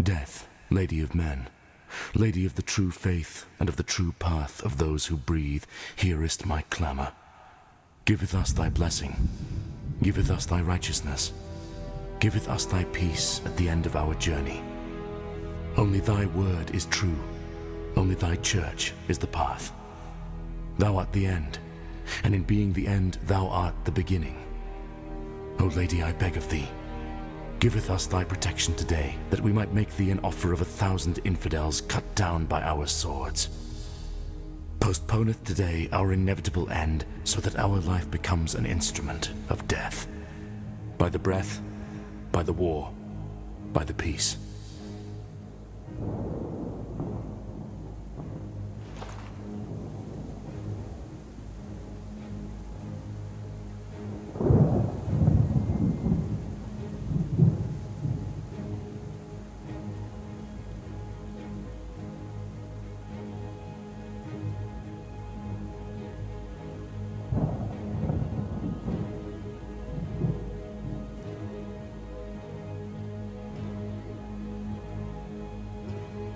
Death, Lady of Men, Lady of the true faith and of the true path of those who breathe, hearest my clamor. Giveth us thy blessing, giveth us thy righteousness, giveth us thy peace at the end of our journey. Only thy word is true, only thy church is the path. Thou art the end, and in being the end thou art the beginning. O Lady, I beg of thee, giveth us thy protection today, that we might make thee an offer of 1,000 infidels cut down by our swords. Postponeth today our inevitable end, so that our life becomes an instrument of death. By the breath, by the war, by the peace.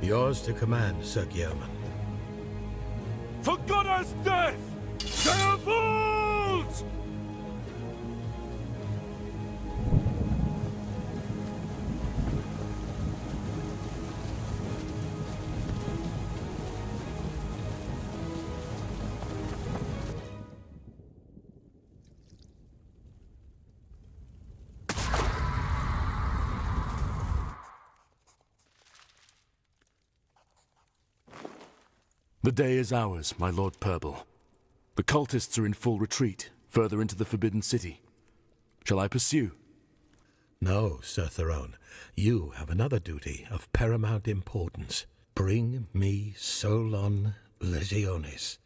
Yours to command, Sir Guillermin. For God's death! They are fools! The day is ours, my Lord Purble. The cultists are in full retreat, further into the Forbidden City. Shall I pursue? No, Sir Theron. You have another duty of paramount importance. Bring me Solon Legionis.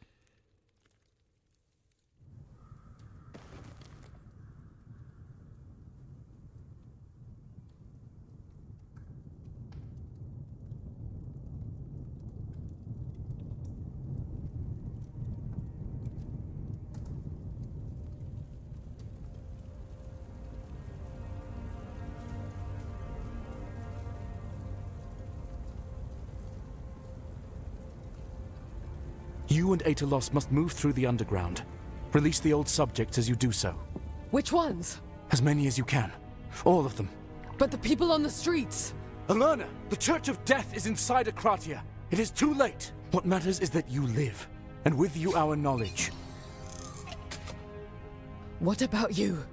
You and Aetolos must move through the underground. Release the old subjects as you do so. Which ones? As many as you can. All of them. But the people on the streets! Alerna, the Church of Death is inside Akratia. It is too late. What matters is that you live, and with you our knowledge. What about you?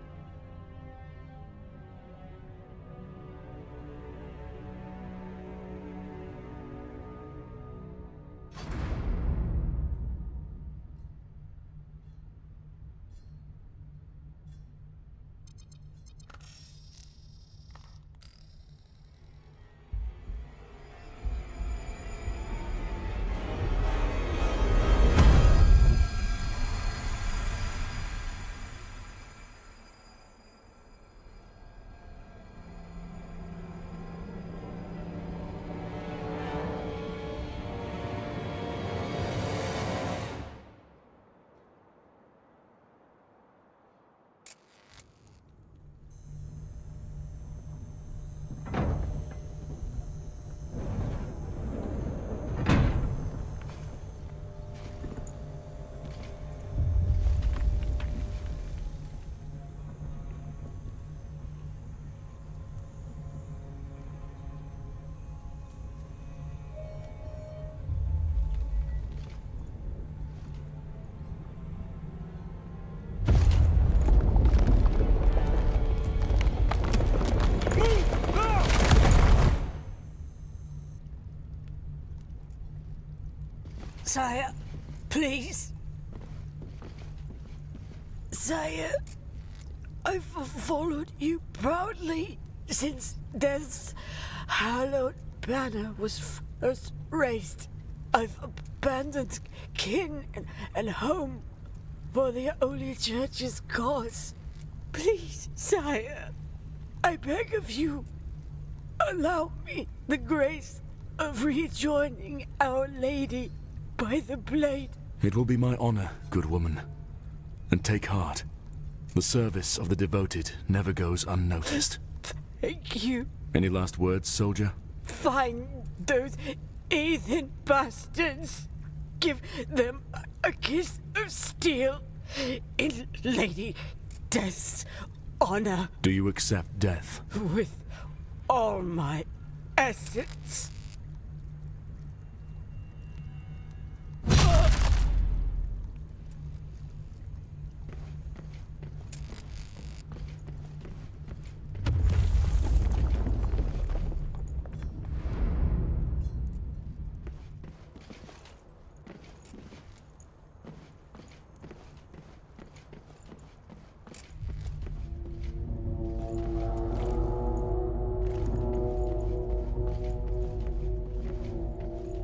Sire, please. Sire, I've followed you proudly since Death's hallowed banner was first raised. I've abandoned kin and home for the Holy Church's cause. Please, sire, I beg of you, allow me the grace of rejoining Our Lady by the blade. It will be my honor, good woman. And take heart. The service of the devoted never goes unnoticed. Thank you. Any last words, soldier? find those heathen bastards. Give them a kiss of steel in Lady Death's honor Do you accept death? with all my essence.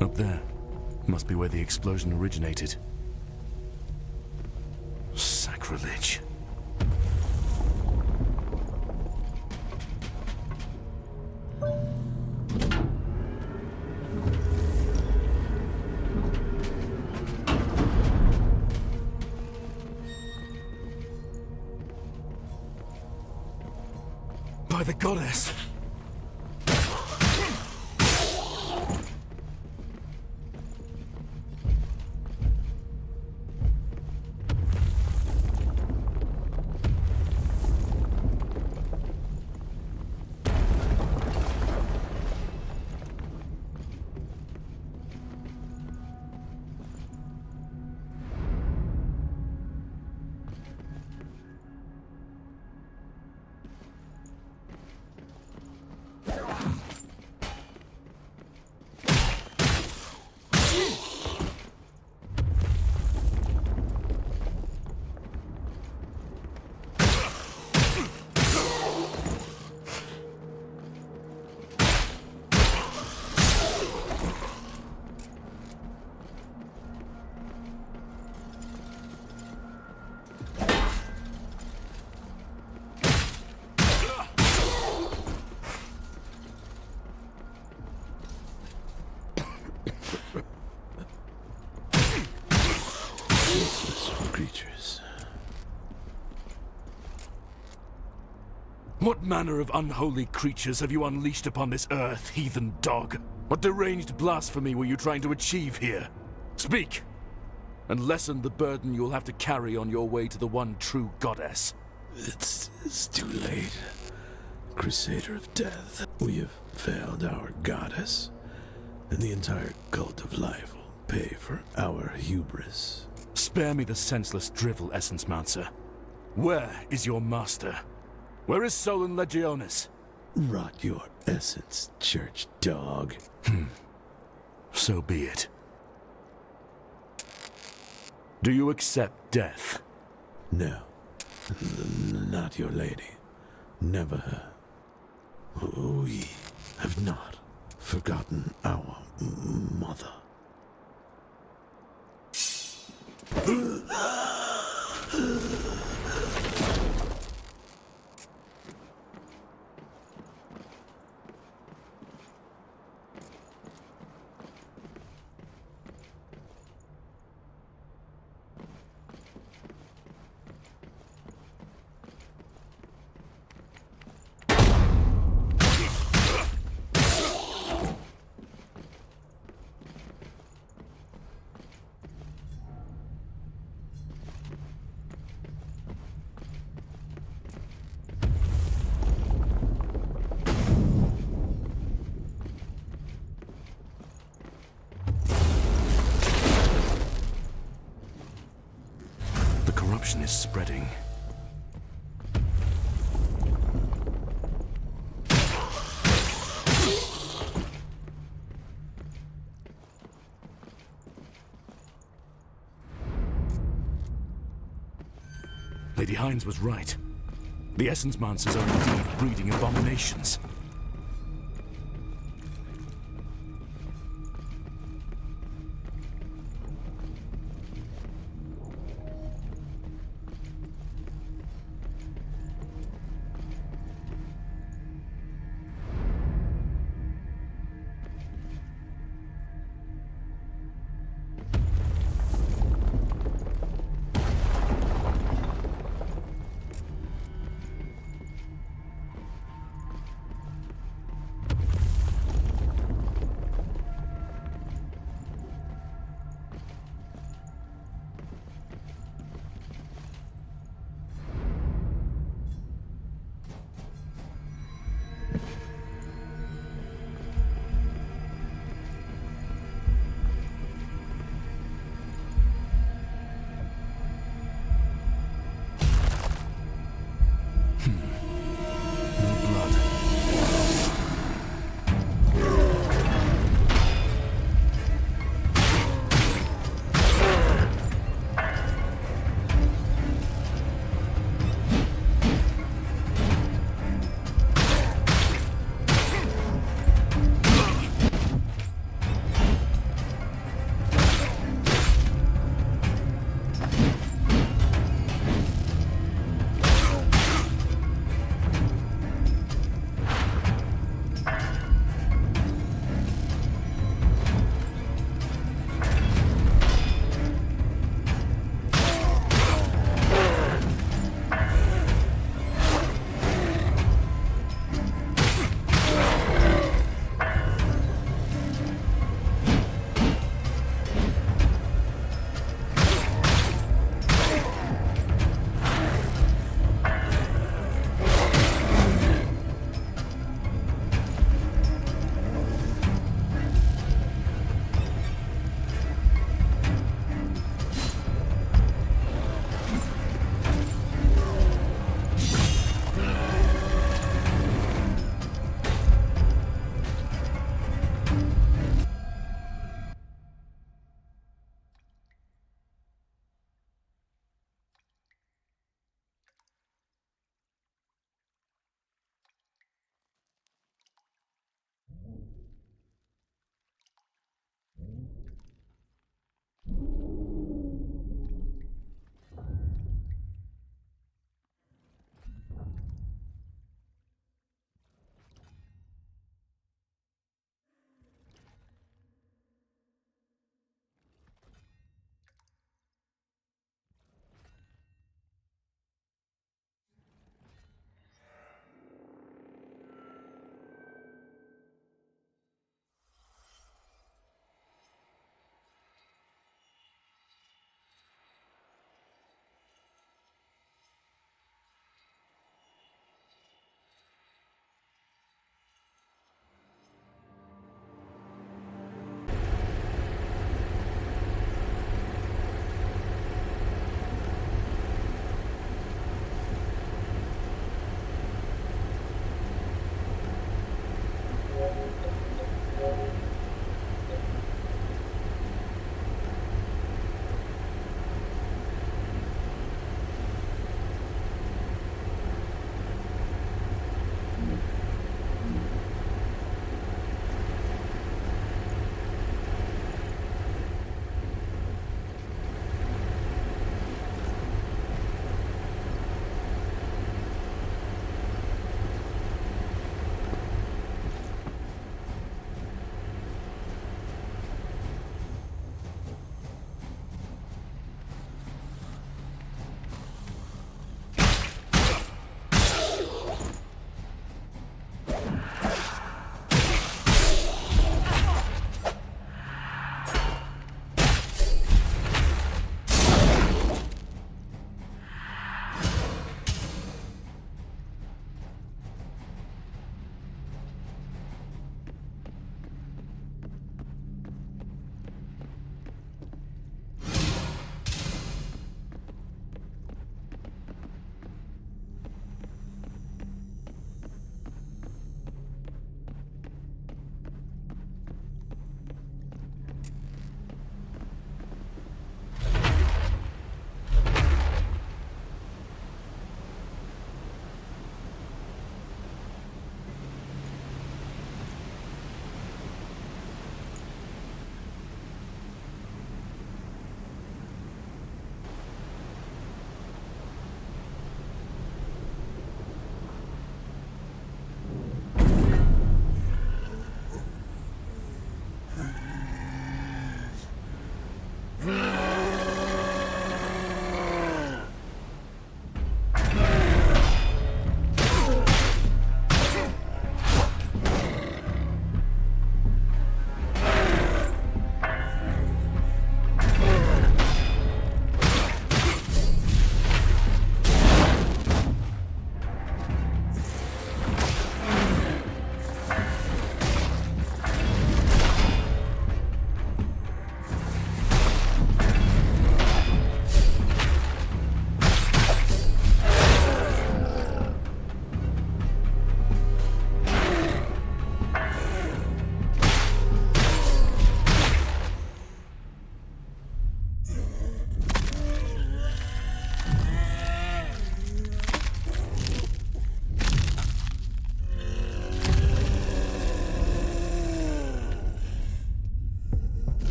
Up there. Must be where the explosion originated. Sacrilege. By the goddess! Creatures. What manner of unholy creatures have you unleashed upon this earth, heathen dog? What deranged blasphemy were you trying to achieve here? Speak, and lessen the burden you'll have to carry on your way to the one true goddess. It's too late. Crusader of Death. We have failed our goddess, and the entire cult of life will pay for our hubris. Spare me the senseless drivel, Essence Mouncer. Where is your master? Where is Solon Legionis? Rot your essence, church dog. So be it. Do you accept death? No, not your lady. Never her. We have not forgotten our mother. Corruption is spreading. Lady Hines was right. The Essence Monsters are indeed breeding abominations.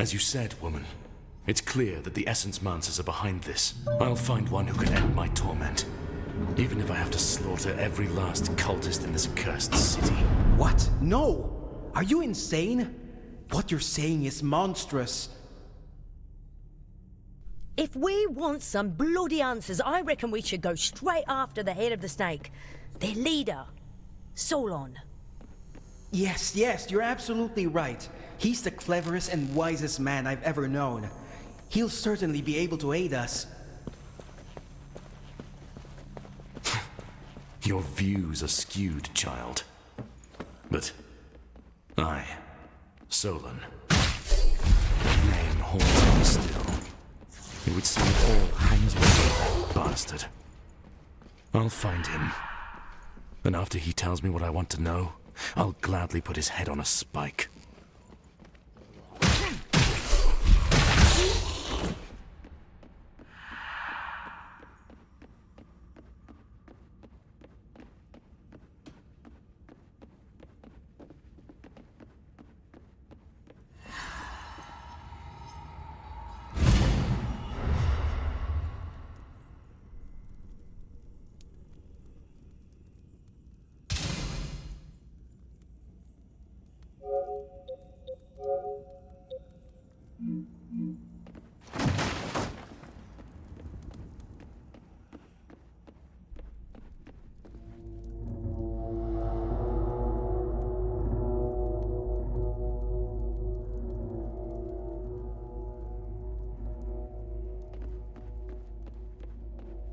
As you said, woman, it's clear that the Essence Masters are behind this. I'll find one who can end my torment, even if I have to slaughter every last cultist in this accursed city. What? No! Are you insane? What you're saying is monstrous. If we want some bloody answers, I reckon we should go straight after the head of the snake. Their leader, Solon. Yes, you're absolutely right. He's the cleverest and wisest man I've ever known. He'll certainly be able to aid us. Your views are skewed, child. But I, Solon, that name haunts me still. It would seem all hangs with that bastard. I'll find him. And after he tells me what I want to know, I'll gladly put his head on a spike.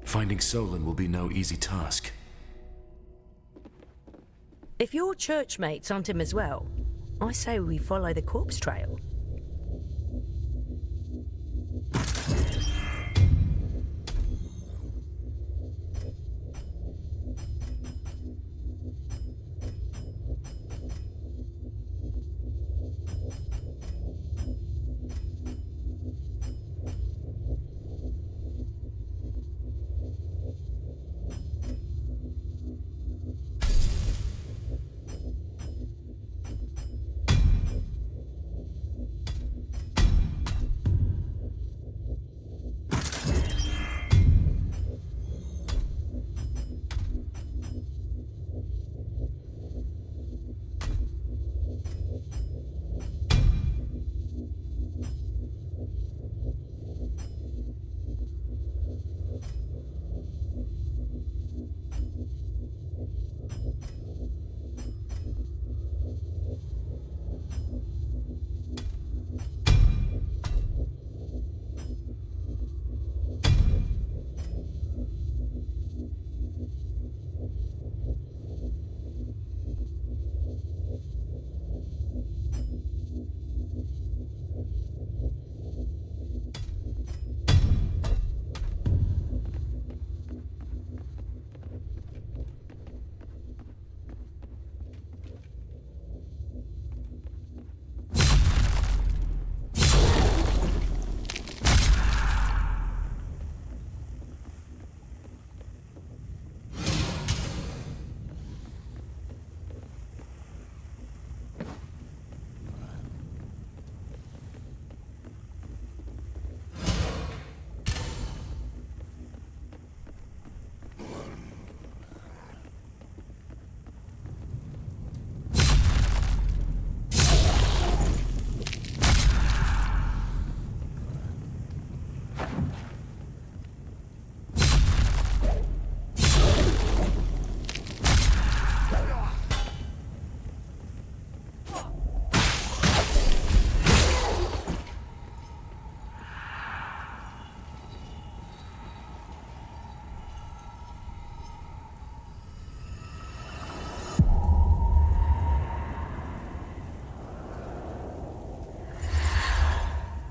Finding Solon will be no easy task. If your church mates hunt him as well, I say we follow the corpse trail.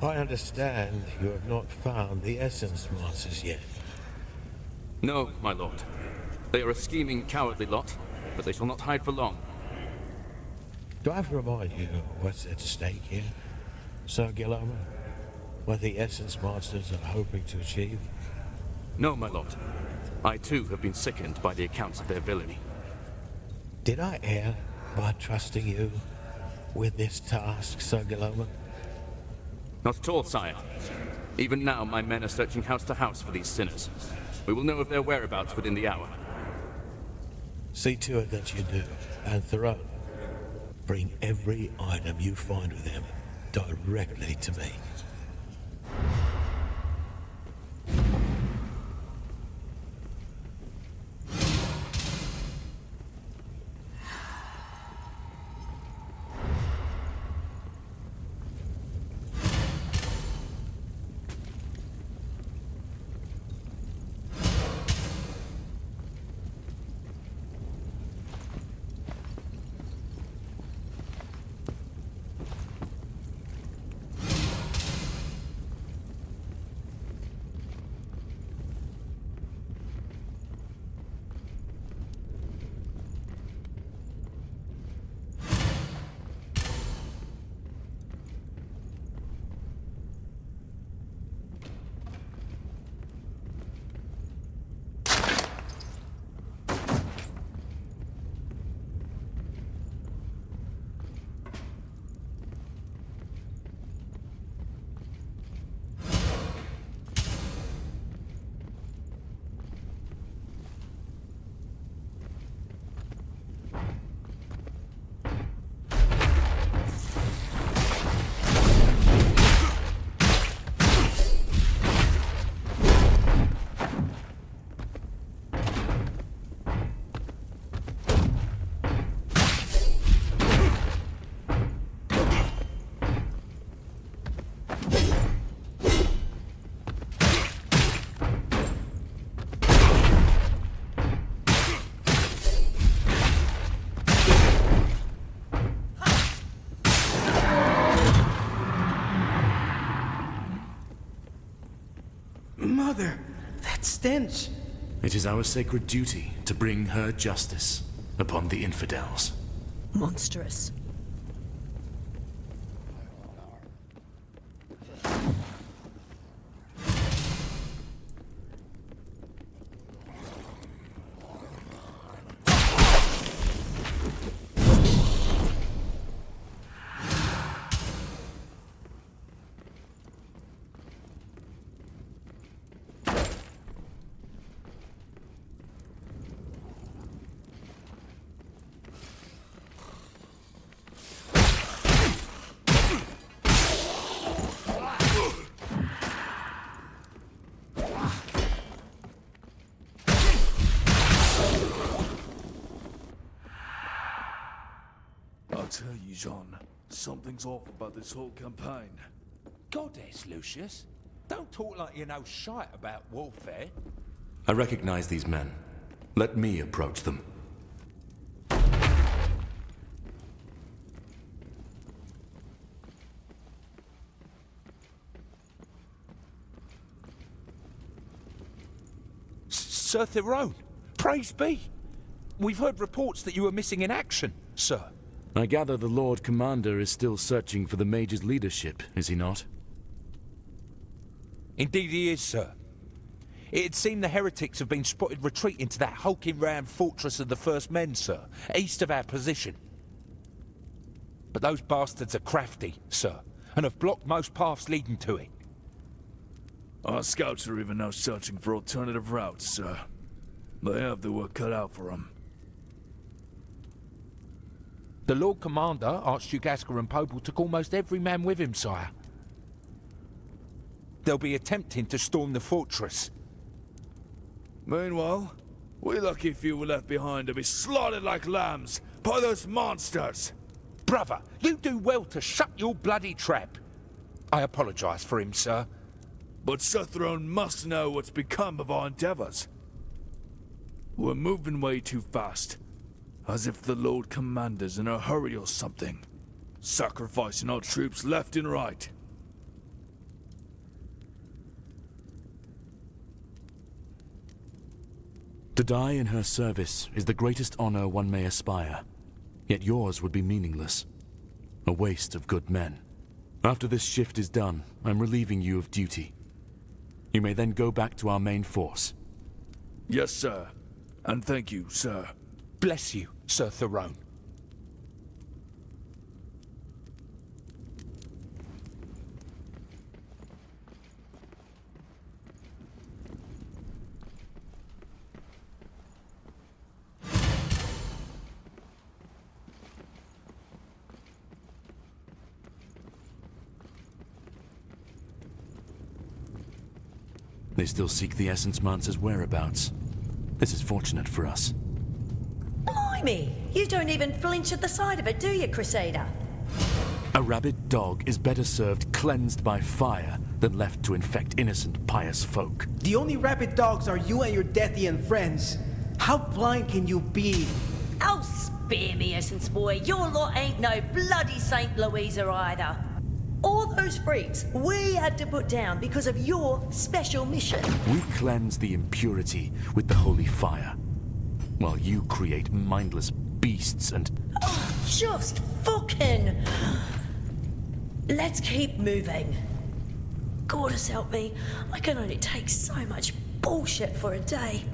I understand you have not found the Essence Masters yet. No, my lord. They are a scheming, cowardly lot, but they shall not hide for long. Do I have to remind you what's at stake here, Sir Guillermo? What the Essence Masters are hoping to achieve? No, my lord. I too have been sickened by the accounts of their villainy. Did I err by trusting you with this task, Sir Guillermo? Not at all, sire. Even now, my men are searching house to house for these sinners. We will know of their whereabouts within the hour. See to it that you do. And Theron, bring every item you find with him directly to me. Mother, that stench! It is our sacred duty to bring her justice upon the infidels. Monstrous. I'll tell you, John, something's off about this whole campaign. Goddess, Lucius. Don't talk like you know shite about warfare. I recognize these men. Let me approach them. Sir Theron, praise be. We've heard reports that you were missing in action, sir. I gather the Lord Commander is still searching for the Mage's leadership, is he not? Indeed he is, sir. It'd seem the heretics have been spotted retreating to that hulking round fortress of the First Men, sir, east of our position. But those bastards are crafty, sir, and have blocked most paths leading to it. Our scouts are even now searching for alternative routes, sir. They have the work cut out for them. The Lord Commander, Archduke Asker and Pobel, took almost every man with him, sire. They'll be attempting to storm the fortress. Meanwhile, we lucky few were left behind to be slaughtered like lambs by those monsters. Brother, you do well to shut your bloody trap. I apologize for him, sir. But Sir Throne must know what's become of our endeavors. We're moving way too fast. As if the Lord Commander's in a hurry or something. Sacrificing our troops left and right. To die in her service is the greatest honor one may aspire. Yet yours would be meaningless. A waste of good men. After this shift is done, I'm relieving you of duty. You may then go back to our main force. Yes, sir. And thank you, sir. Bless you, Sir Theron. They still seek the Essence Mancer's whereabouts. This is fortunate for us. Blimey! You don't even flinch at the sight of it, do you, Crusader? A rabid dog is better served cleansed by fire than left to infect innocent, pious folk. The only rabid dogs are you and your Deathian friends. How blind can you be? Oh, spare me, Essence Boy. Your lot ain't no bloody St. Louisa either. All those freaks we had to put down because of your special mission. We cleanse the impurity with the holy fire, while you create mindless beasts and... Oh, just fucking... Let's keep moving. Goddess help me, I can only take so much bullshit for a day.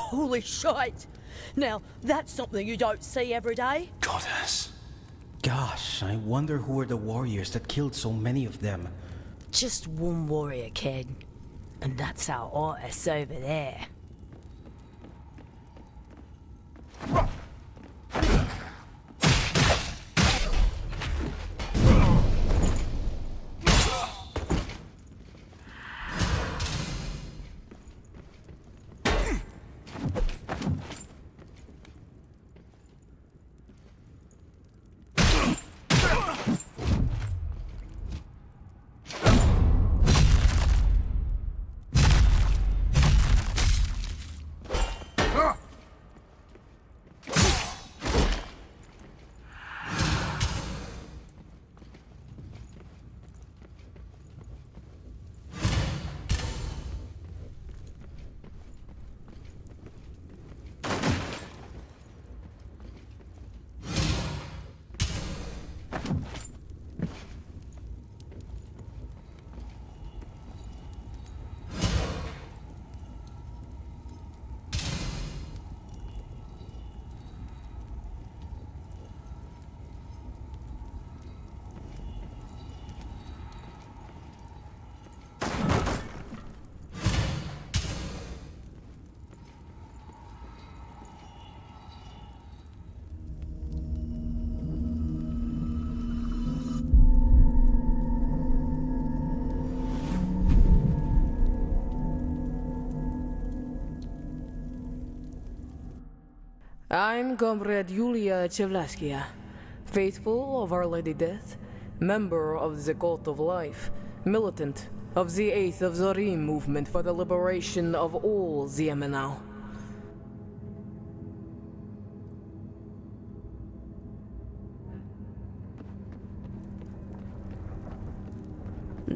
Holy shite! Now, that's something you don't see every day. Goddess. Gosh, I wonder who were the warriors that killed so many of them. Just one warrior, kid. And that's our artist over there. I'm Comrade Yulia Chevlaskia, faithful of Our Lady Death, member of the Cult of Life, militant of the 8th of Zorim movement for the liberation of all Ziemenau.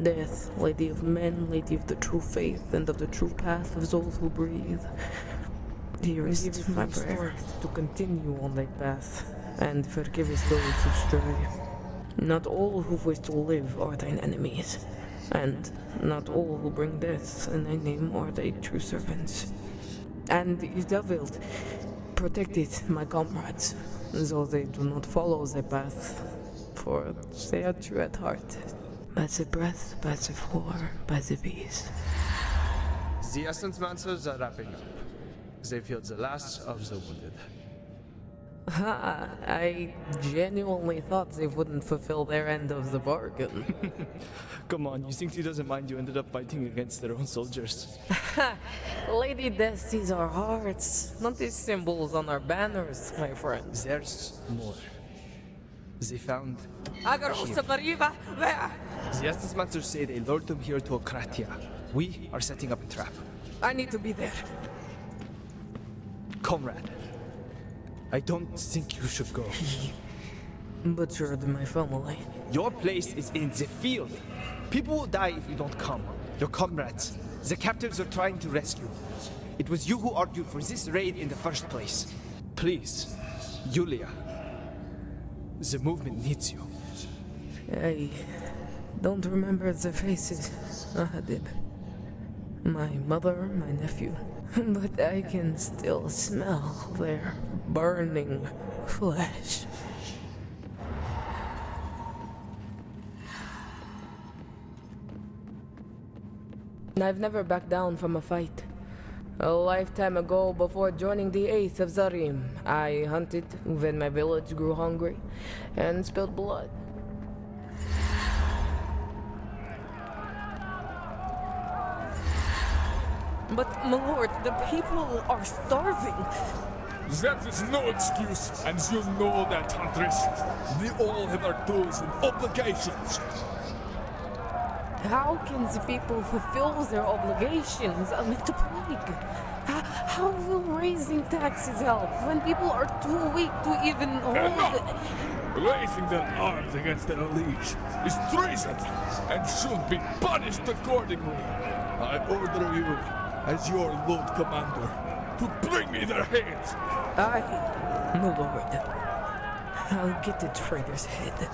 Death, Lady of Men, Lady of the true faith and of the true path of those who breathe. Dearest, my prayer to continue on thy path, and forgivest those who stray. Not all who wish to live are thine enemies, and not all who bring death in thy name are thy true servants. And if thou wilt, protect it, my comrades, though they do not follow thy path, for they are true at heart. By the breath, by the war, by the peace. The Essence Mancers are wrapping up. They feel the last of the wounded. Ha! I genuinely thought they wouldn't fulfill their end of the bargain. Come on, you think he doesn't mind you ended up fighting against their own soldiers? Lady Death sees our hearts, not these symbols on our banners, my friends. There's more. They found... Where? The Essence Mancers say they lured them here to Okratia. We are setting up a trap. I need to be there. Comrade, I don't think you should go. Butchered my family. Your place is in the field. People will die if you don't come. Your comrades, the captives are trying to rescue. It was you who argued for this raid in the first place. Please, Yulia. The movement needs you. I don't remember the faces, Ahadib. My mother, my nephew. But I can still smell their burning flesh. I've never backed down from a fight. A lifetime ago, before joining the 8th of Zarim, I hunted when my village grew hungry and spilled blood. But, my lord, the people are starving. That is no excuse, and you know that, Huntress. We all have our dues and obligations. How can the people fulfill their obligations amid the plague? How will raising taxes help when people are too weak to even hold it? Raising their arms against their liege is treason and should be punished accordingly. I order you, as your Lord Commander, to bring me their heads. Aye, my lord. I'll get the traitor's head.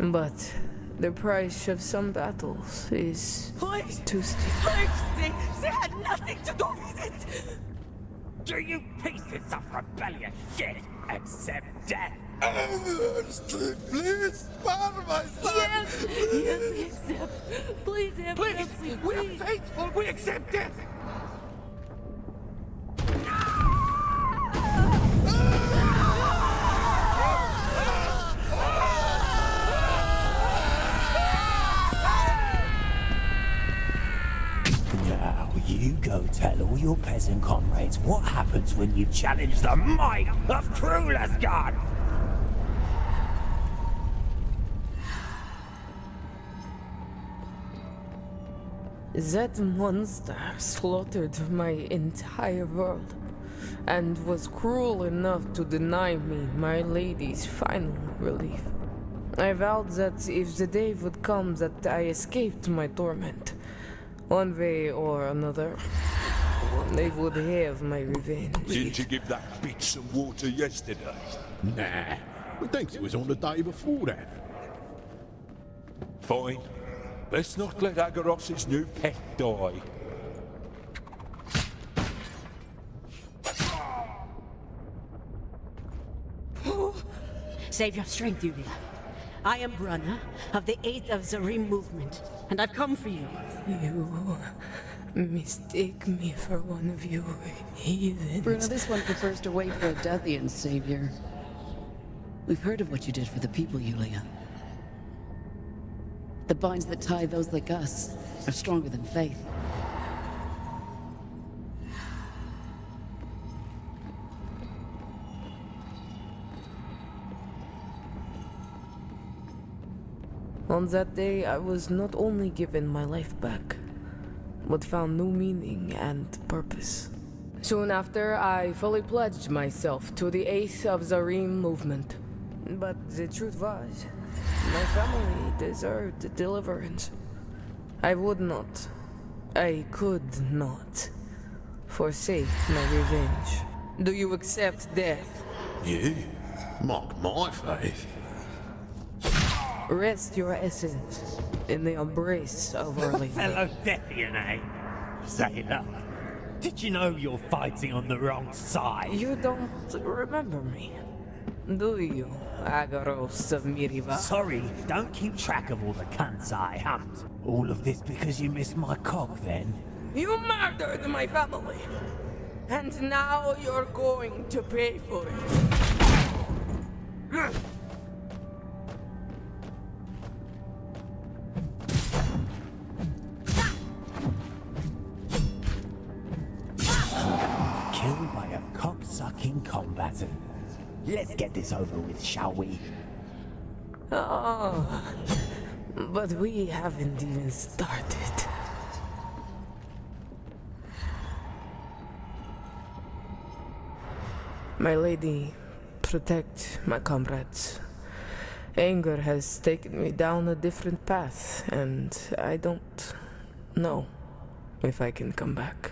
But the price of some battles is too steep. Please, they had nothing to do with it! Do you pieces of rebellious shit accept death? Please, spare my son! Yes, we accept. Please have mercy, We are faithful, we accept death! You go tell all your peasant comrades what happens when you challenge the might of Krulasgard! That monster slaughtered my entire world, and was cruel enough to deny me my lady's final relief. I vowed that if the day would come that I escaped my torment, one way or another, they would have my revenge. Didn't you give that bitch some water yesterday? Nah, I think it was on the day before that. Fine. Let's not let Agaros's new pet die. Save your strength, Yulia. I am Brunner of the 8th of Zarim movement, and I've come for you. You mistake me for one of you heathens. Bruno, this one prefers to wait for a Deathian savior. We've heard of what you did for the people, Yulia. The binds that tie those like us are stronger than faith. On that day, I was not only given my life back, but found new meaning and purpose. Soon after, I fully pledged myself to the 8th of Zarim movement. But the truth was, my family deserved deliverance. I would not, I could not, forsake my revenge. Do you accept death? Yeah, mock my faith. Rest your essence in the embrace of our lady. Fellow Deathian, eh? Sailor, did you know you're fighting on the wrong side? You don't remember me, do you, Agaros of Miriva? Sorry, don't keep track of all the cunts I humped. All of this because you missed my cock, then? You murdered my family, and now you're going to pay for it. Killed by a cock-sucking combatant. Let's get this over with, shall we? Oh, but we haven't even started. My lady, protect my comrades. Anger has taken me down a different path, and I don't know if I can come back.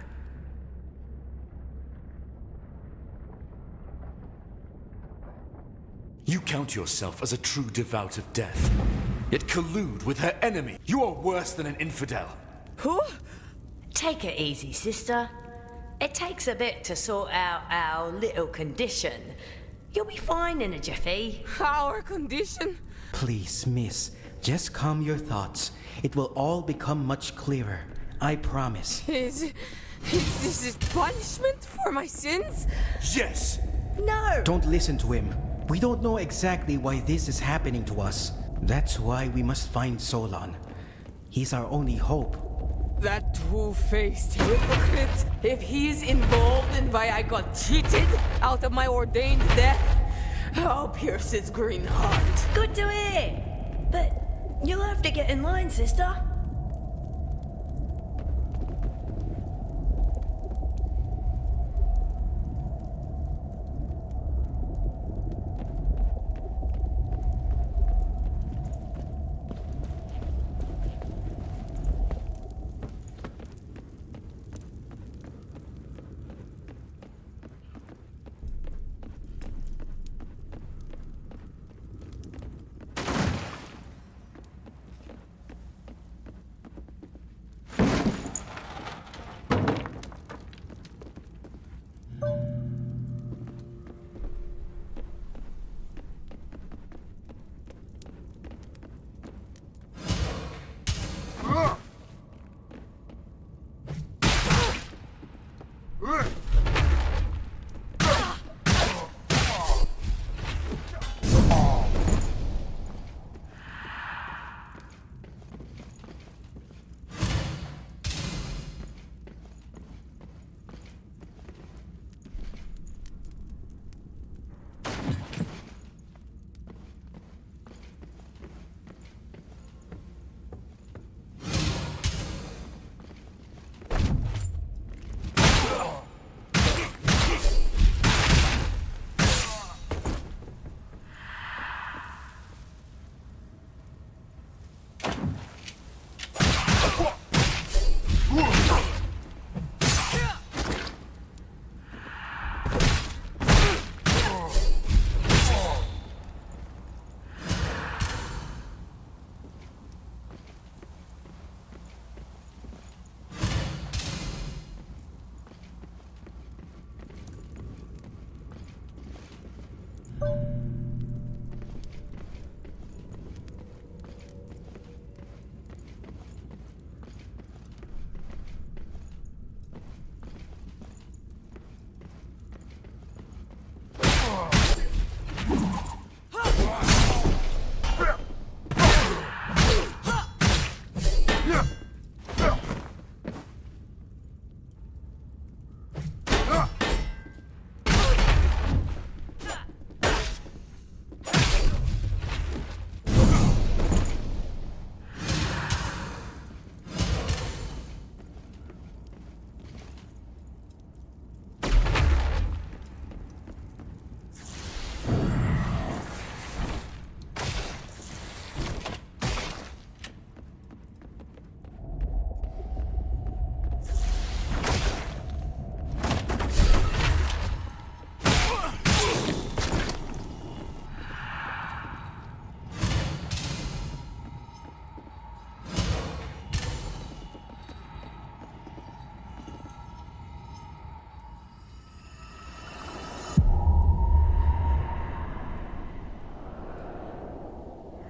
You count yourself as a true devout of death, yet collude with her enemy. You are worse than an infidel. Who? Take it easy, sister. It takes a bit to sort out our little condition. You'll be fine in a jiffy. Our condition? Please, miss, just calm your thoughts. It will all become much clearer. I promise. Is this punishment for my sins? Yes! No! Don't listen to him. We don't know exactly why this is happening to us. That's why we must find Solon. He's our only hope. That two-faced hypocrite. If he's involved in why I got cheated out of my ordained death, I'll pierce his green heart. Good to hear. But you'll have to get in line, sister.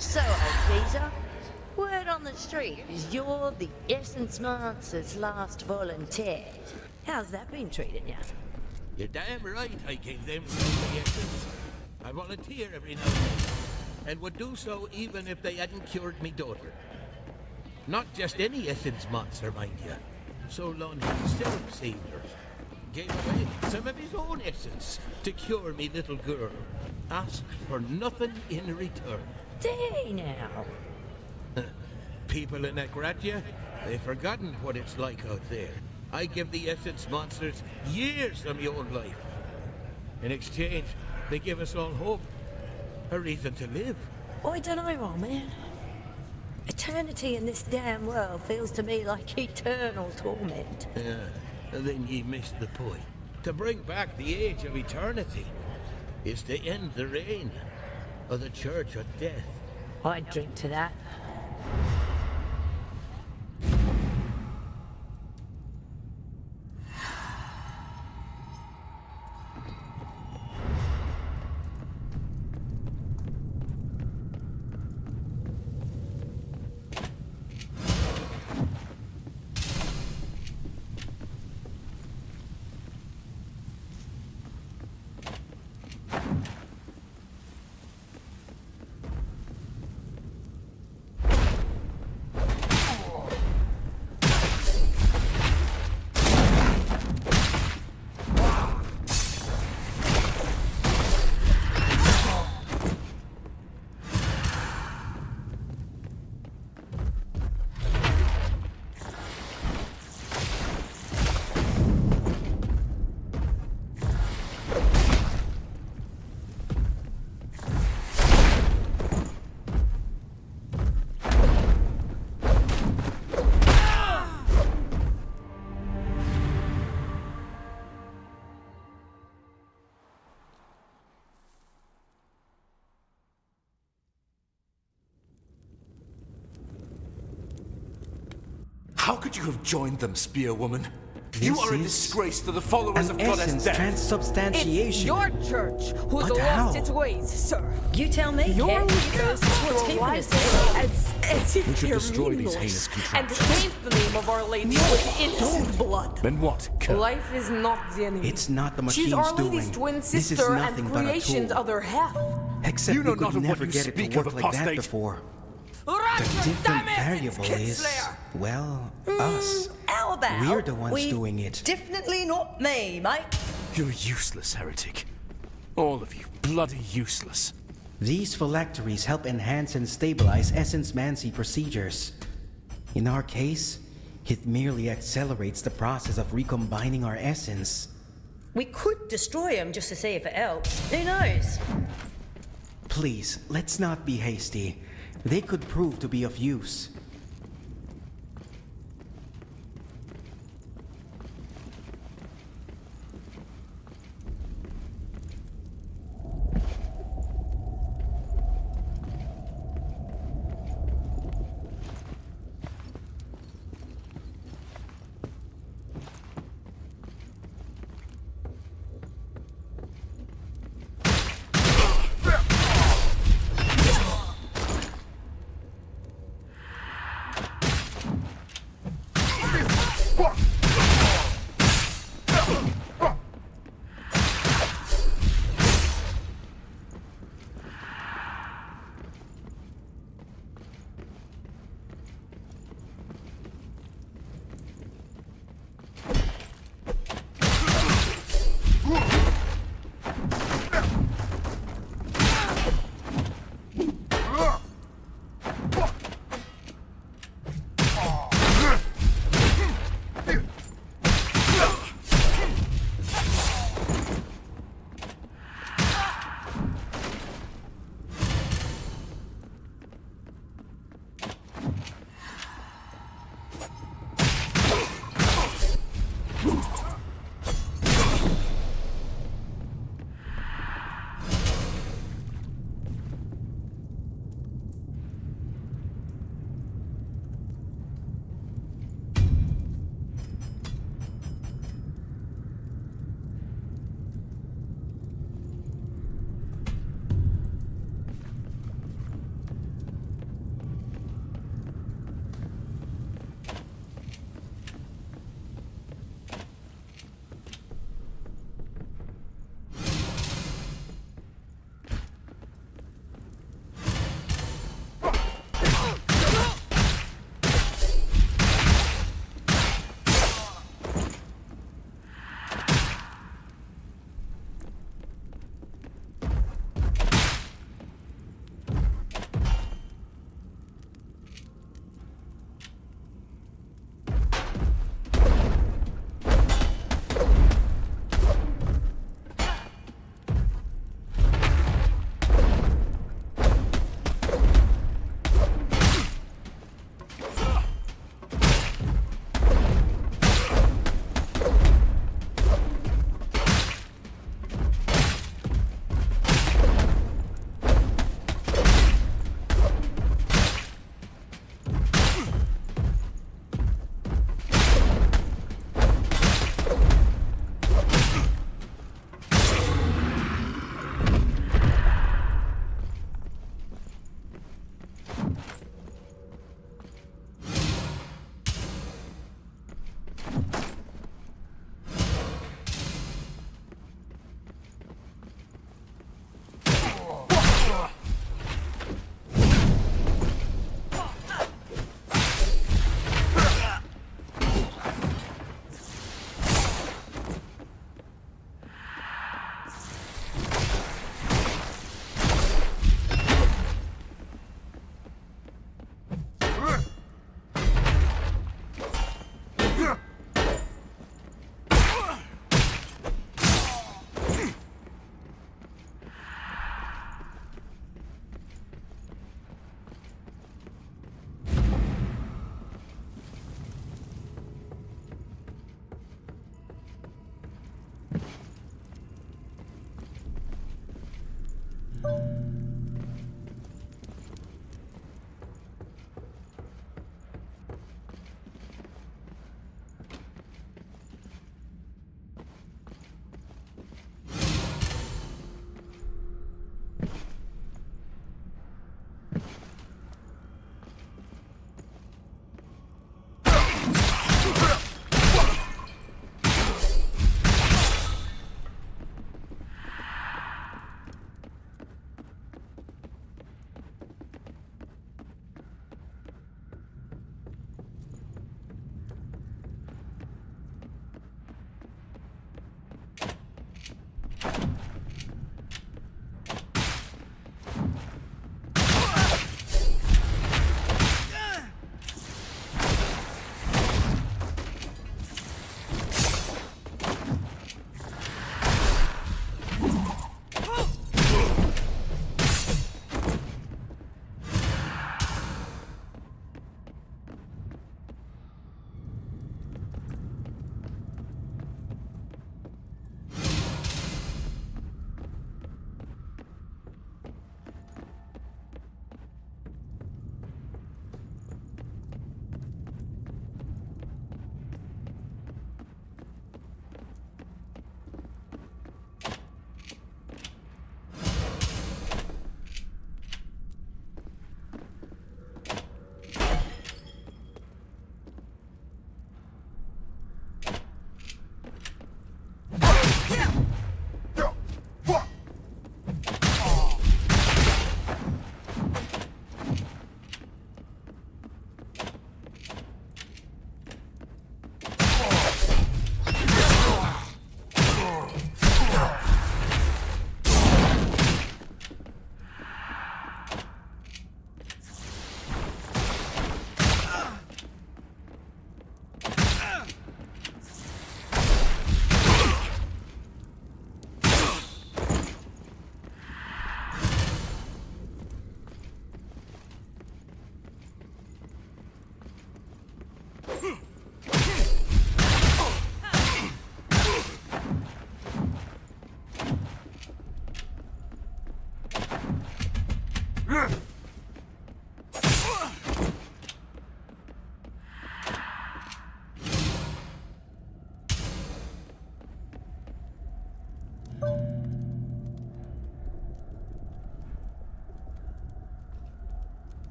So, Caesar, word on the street is you're the Essence Monster's last volunteer. How's that been treating you? You're damn right I gave them the essence. I volunteer every now and then, and would do so even if they hadn't cured me daughter. Not just any essence monster, mind you. Solon himself saved her. Gave away some of his own essence to cure me little girl. Asked for nothing in return. Did he now? People in Ekratia, they've forgotten what it's like out there. I give the essence monsters years of my own life. In exchange, they give us all hope. A reason to live. I don't know, old man. Eternity in this damn world feels to me like eternal torment. Then ye missed the point. To bring back the age of eternity is to end the reign of the Church of Death. I'd drink to that. How could you have joined them, Spearwoman? You are a disgrace to the followers of Goddess Death. Transubstantiation. It's your church who's But lost how? its ways, sir. You tell me. Your Kid. leaders What's will keeping rise us as if We should they're destroy these meaningless heinous and contraptions. taint the name of Our Lady with innocent blood. Then what, Kerr? Life is not the enemy. It's not the She's machine's Our doing. Lady's twin This is sister nothing and but a creation's tool. other half. Except You know we could not of what never you get it speak to of, work like that apostate. before. The Roger, different damn it, variable is, Kinslayer. well, us. How about We're the ones we doing it. Definitely not me, mate. You're useless, heretic. All of you, bloody useless. These phylacteries help enhance and stabilize essence mancy procedures. In our case, it merely accelerates the process of recombining our essence. We could destroy him just to see if it helps. Who knows? Please, let's not be hasty. They could prove to be of use.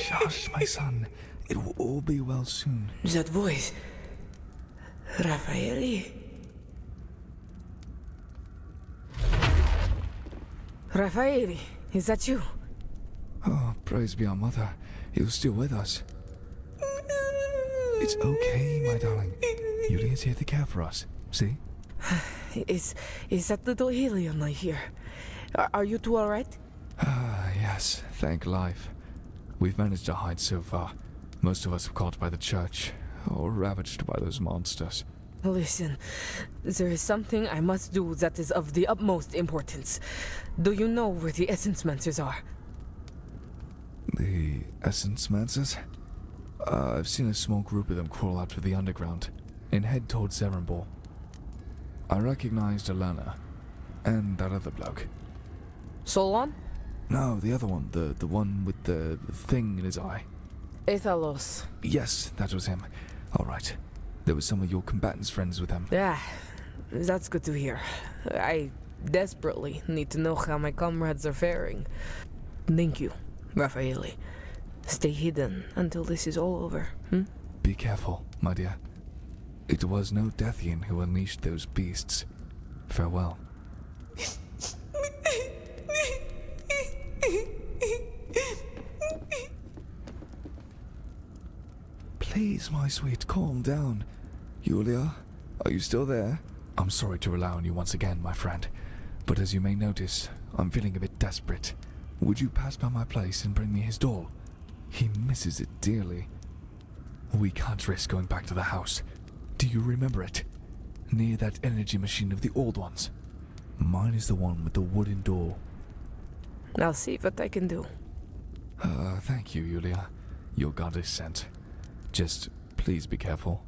Shush, my son. It will all be well soon. That voice. Raffaele? Raffaele, is that you? Oh, praise be our mother. You're still with us. It's okay, my darling. Yulia's here to care for us. See? Is that little alien I hear? Are you two alright? Yes, thank life. We've managed to hide so far. Most of us were caught by the church, or ravaged by those monsters. Listen, there is something I must do that is of the utmost importance. Do you know where the Essence Mancers are? The Essence Mancers? I've seen a small group of them crawl out of the underground and head towards Erenball. I recognized Alana, and that other bloke. Solon? No, the other one, the one with the thing in his eye. Ethalos. Yes, that was him. All right. There were some of your combatants friends with him. Yeah, that's good to hear. I desperately need to know how my comrades are faring. Thank you, Raffaele. Stay hidden until this is all over, Be careful, my dear. It was no Deathian who unleashed those beasts. Farewell. Please, my sweet, calm down. Yulia, are you still there? I'm sorry to rely on you once again, my friend, but as you may notice, I'm feeling a bit desperate. Would you pass by my place and bring me his doll? He misses it dearly. We can't risk going back to the house. Do you remember it? Near that energy machine of the old ones. Mine is the one with the wooden door. I'll see what I can do. Thank you, Yulia. Your god is sent. Just please be careful.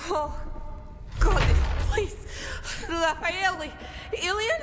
Oh, God, please. Raphael, Alien?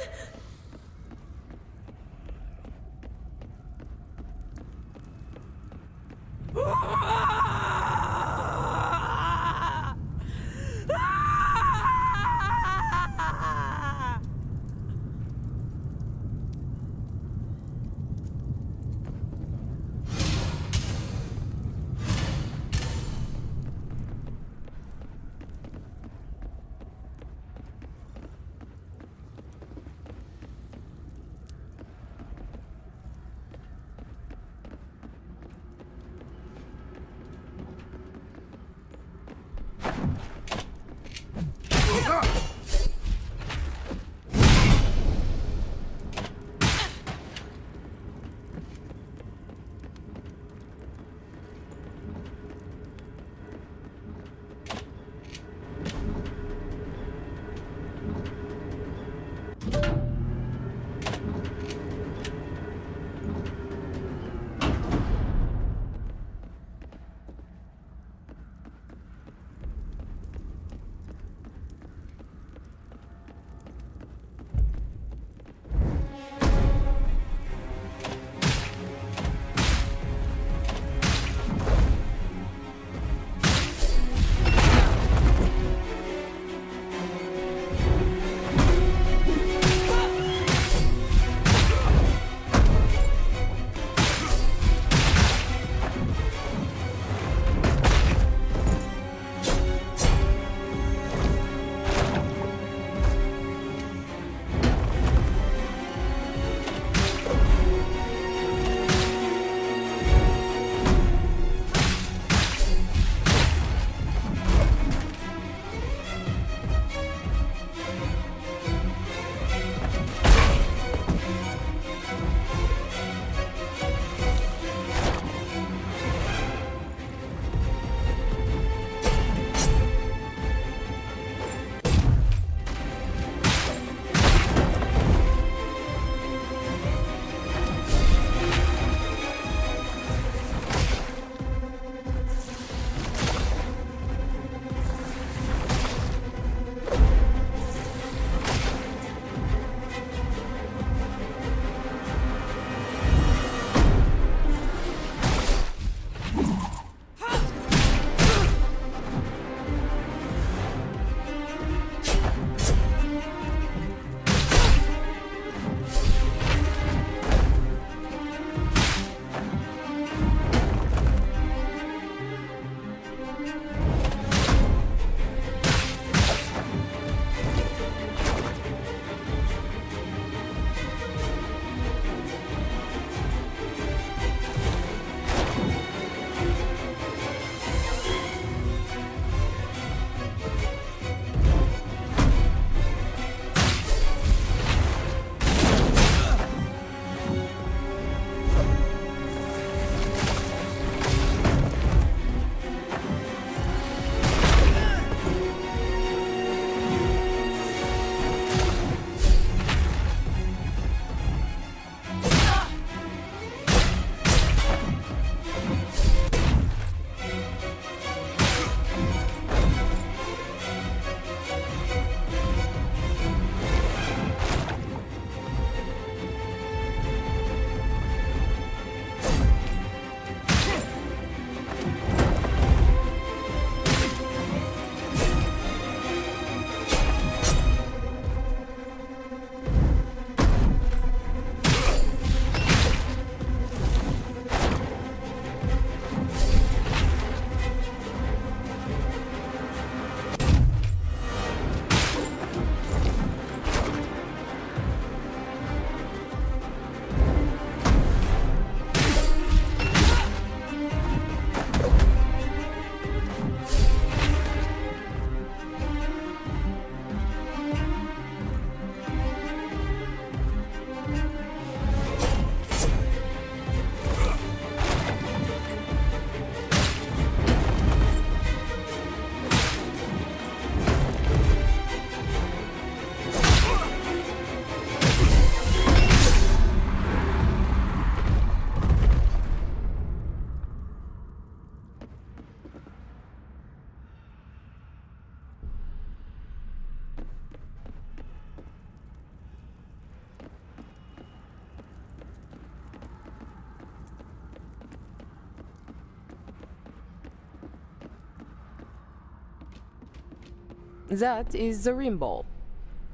That is the Rim Ball.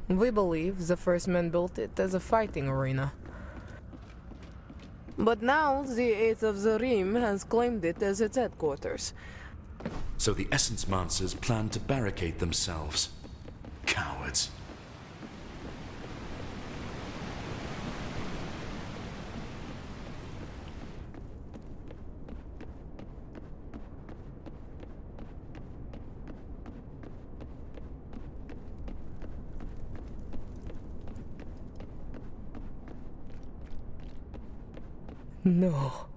We believe the first man built it as a fighting arena. But now the Eighth of the Rim has claimed it as its headquarters. So the Essence Mancers plan to barricade themselves. Cowards. No.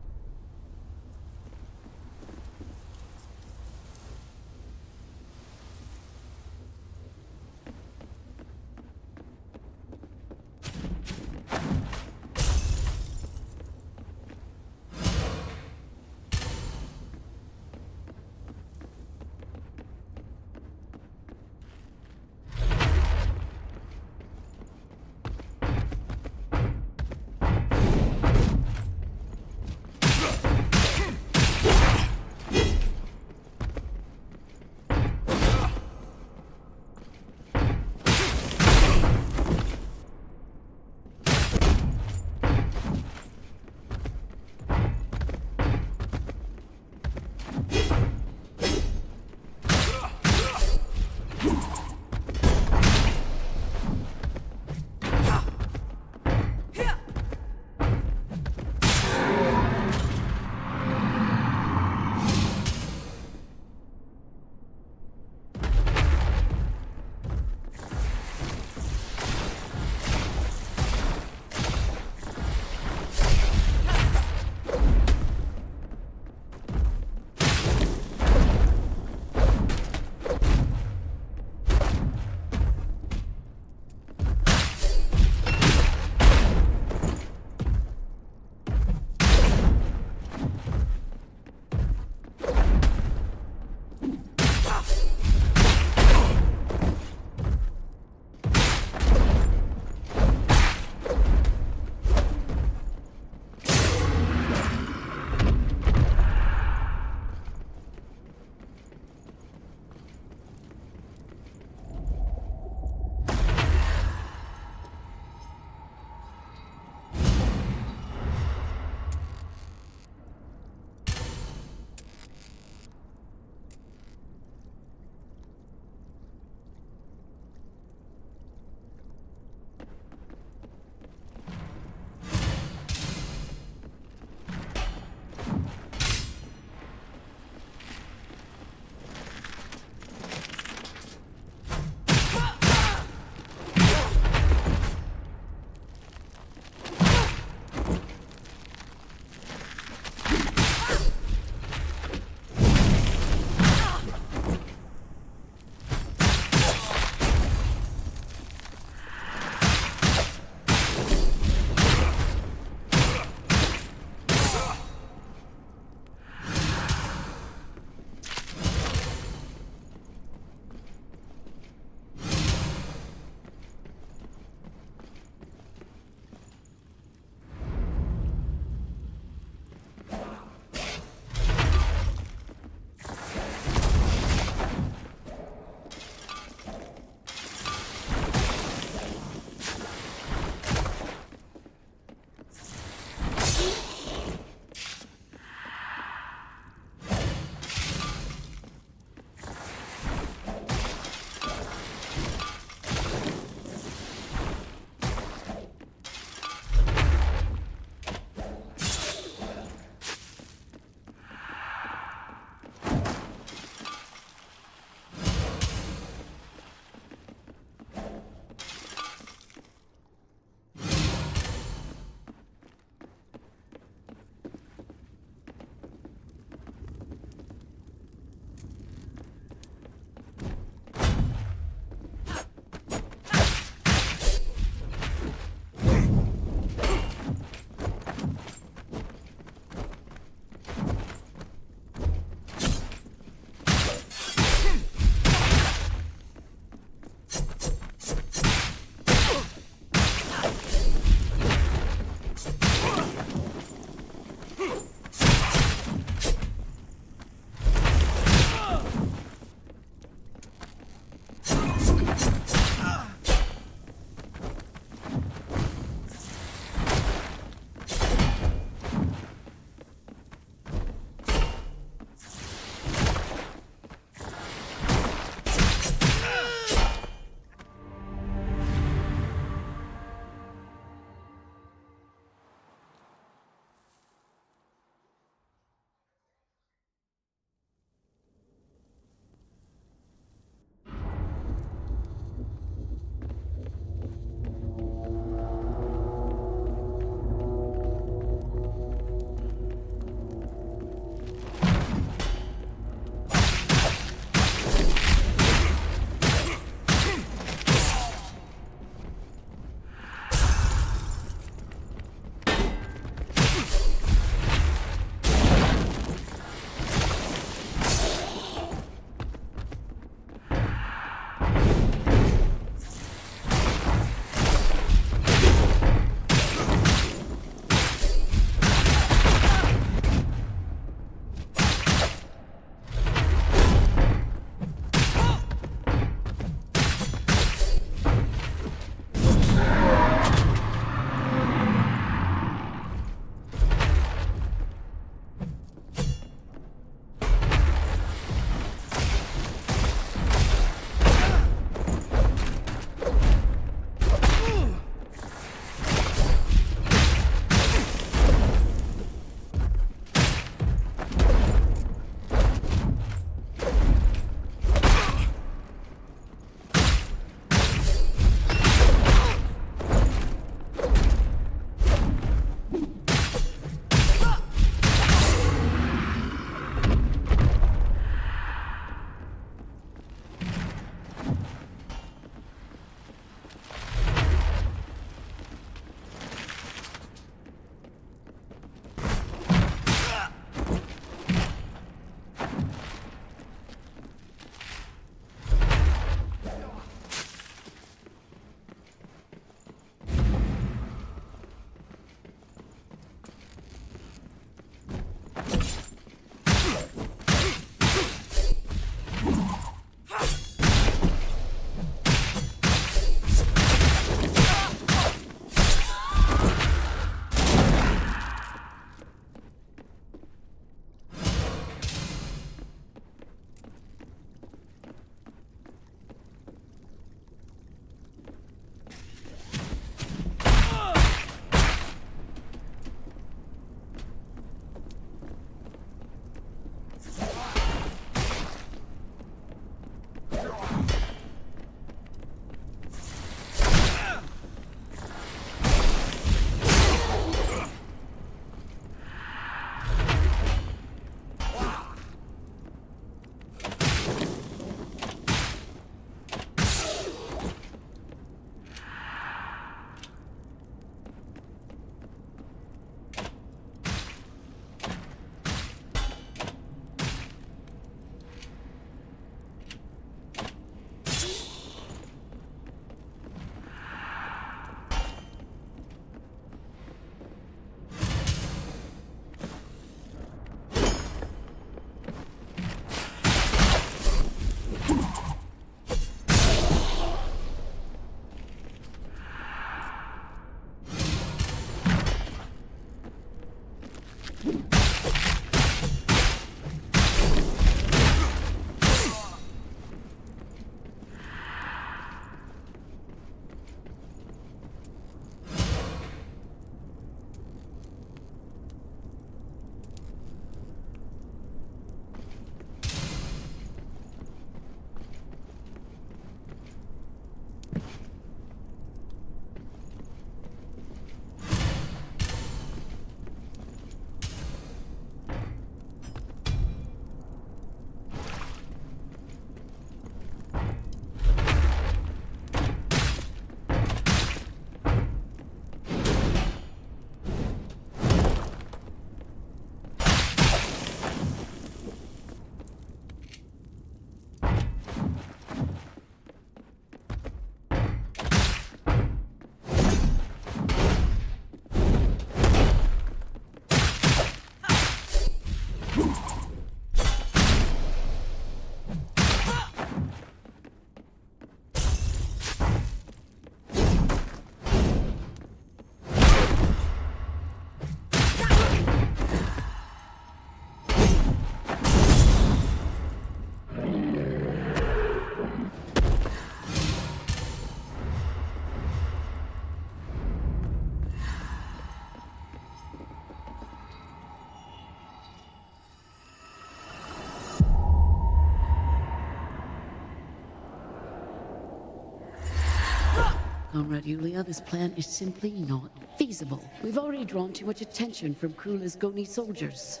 Comrade Yulia, this plan is simply not feasible. We've already drawn too much attention from Krula's Goni soldiers.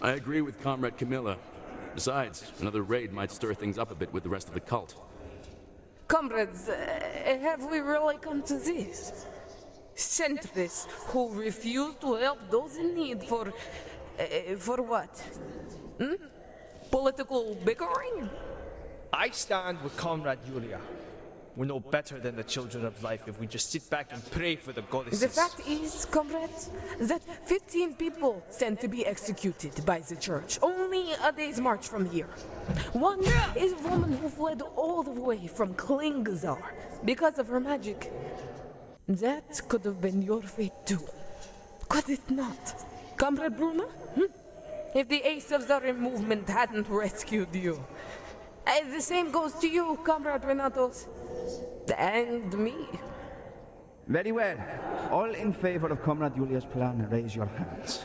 I agree with Comrade Camilla. Besides, another raid might stir things up a bit with the rest of the cult. Comrades, have we really come to this? Centrists who refuse to help those in need for what? Political bickering? I stand with Comrade Yulia. We're no better than the children of life if we just sit back and pray for the goddesses. The fact is, comrades, that 15 people stand to be executed by the church, only a day's march from here. One is a woman who fled all the way from Klingazar because of her magic. That could have been your fate too, could it not? Comrade Bruna? If the Ace of Zarin movement hadn't rescued you. The same goes to you, Comrade Renatos. And me. Very well. All in favor of Comrade Julia's plan, raise your hands.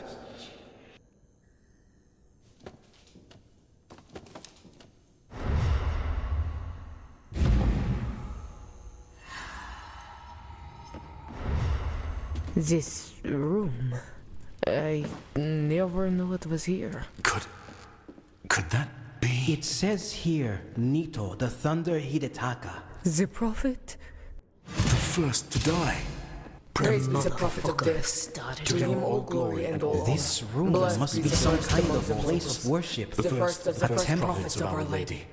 This room, I never knew it was here. Could that be? It says here, Nito, the Thunder Hidetaka. The Prophet? The first to die. Praise be the Prophet of death. To him all glory and all honor. This room Blessed must be be the some first kind among of the place mortals. of worship. The first of the first prophets of Our Lady.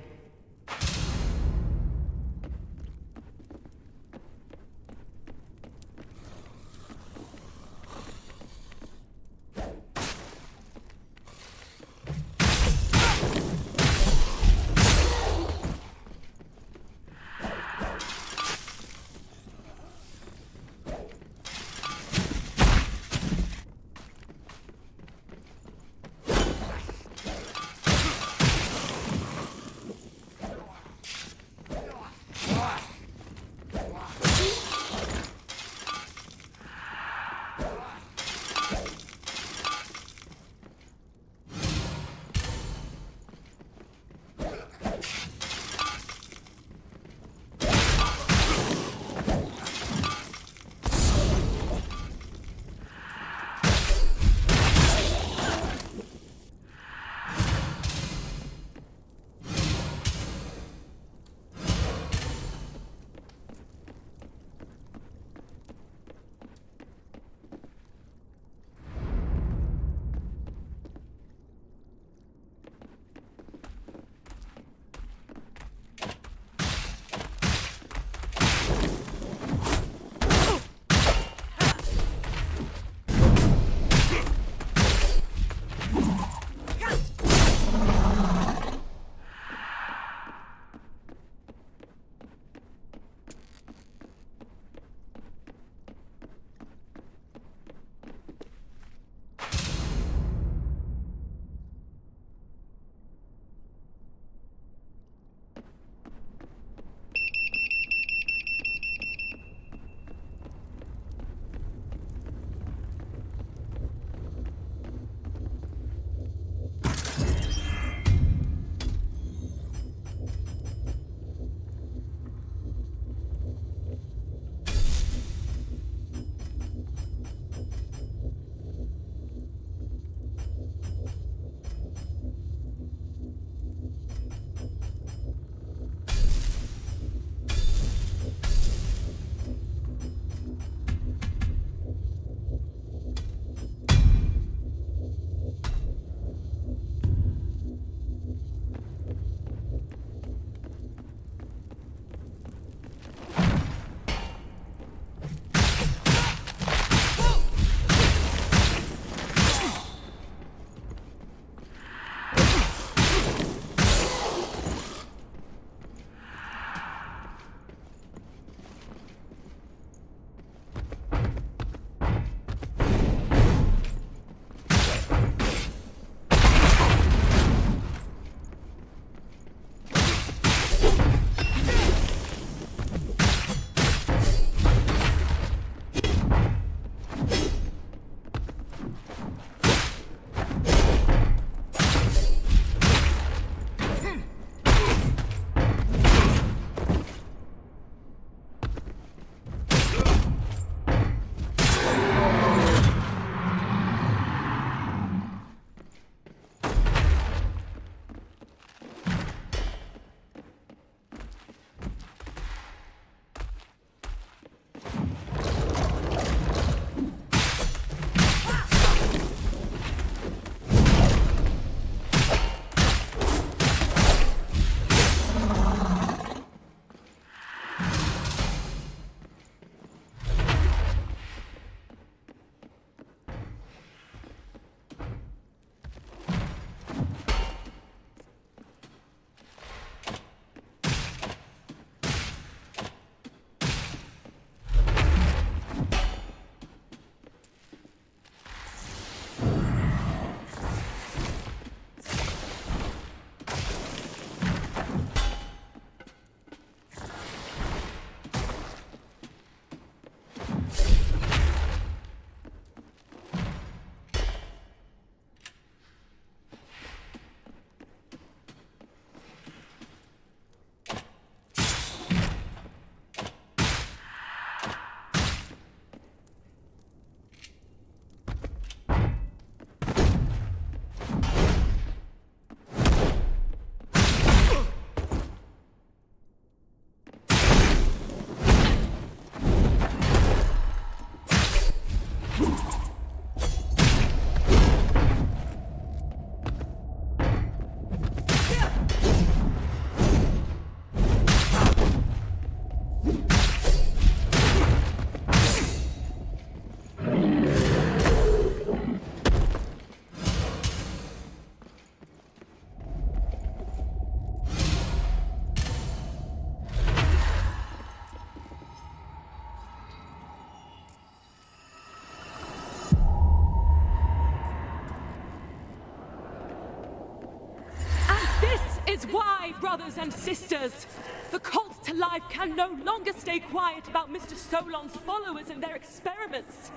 brothers and sisters! The cult to life can no longer stay quiet about Mr. Solon's followers and their experiments.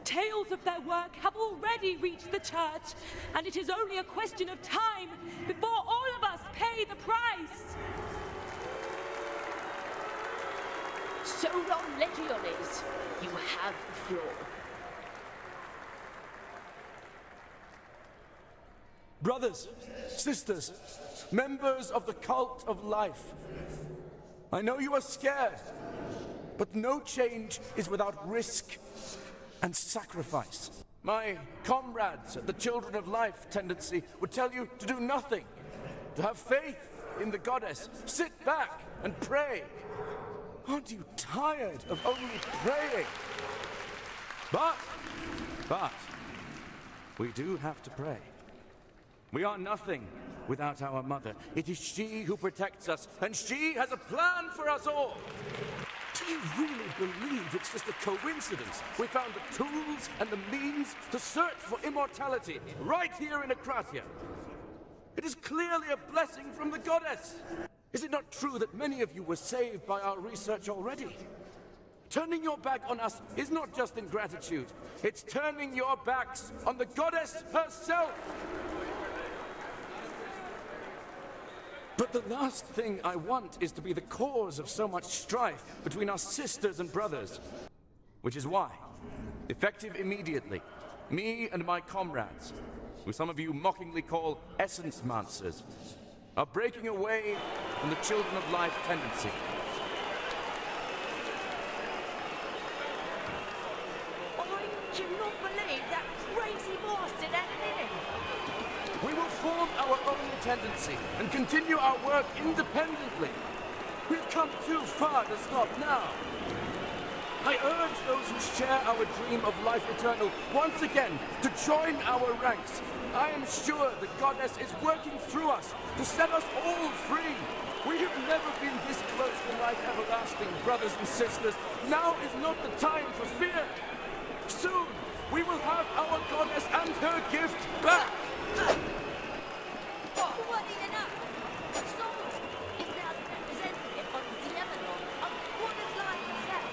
Tales of their work have already reached the church, and it is only a question of time before all of us pay the price. Solon Legiones, you have the floor. Brothers, sisters, members of the cult of life, I know you are scared, but no change is without risk and sacrifice. My comrades at the Children of Life tendency would tell you to do nothing, to have faith in the goddess, sit back and pray. Aren't you tired of only praying? But, we do have to pray. We are nothing without our mother. It is she who protects us, and she has a plan for us all. Do you really believe it's just a coincidence we found the tools and the means to search for immortality right here in Akrasia? It is clearly a blessing from the goddess. Is it not true that many of you were saved by our research already? Turning your back on us is not just ingratitude. It's turning your backs on the goddess herself. But the last thing I want is to be the cause of so much strife between our sisters and brothers. Which is why, effective immediately, me and my comrades, who some of you mockingly call Essence Mancers, are breaking away from the Children of Life tendency. I cannot believe that crazy bastard had it in. We will form our own tendency and continue our work independently. We've come too far to stop now. I urge those who share our dream of life eternal once again to join our ranks. I am sure the goddess is working through us to set us all free. We have never been this close to life everlasting, brothers and sisters. Now is not the time for fear. Soon, we will have our goddess and her gift back. What even up? Solon is now the representative of Deatbound of OpenQuestline itself.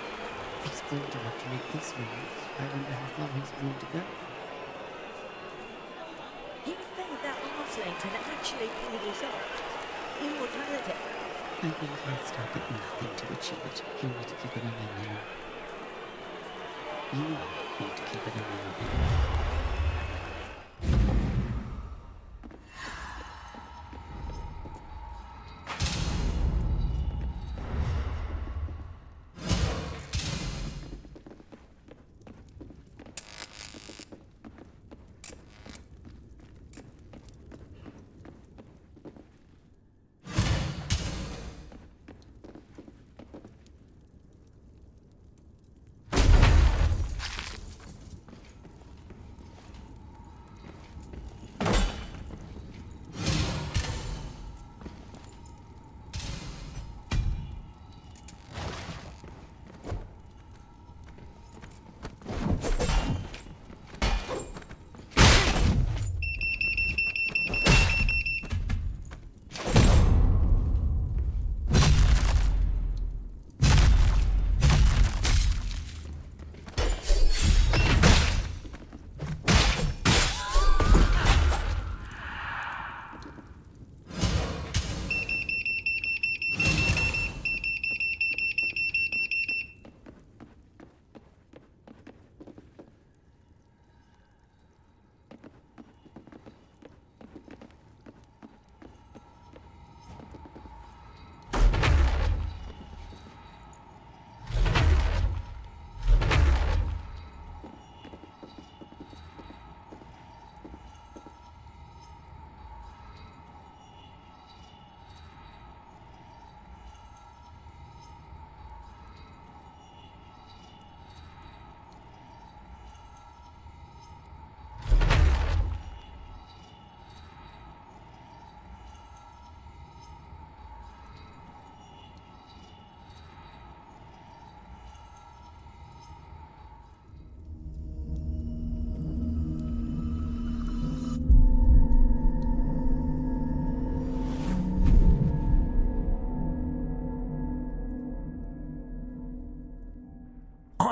He's bold enough to make this move. I wonder how far he's willing to go. You think that Arslan can actually pull this off? Immortality. I think he'll stop at nothing to achieve it. You need to keep an eye on him. You need to keep an eye on him.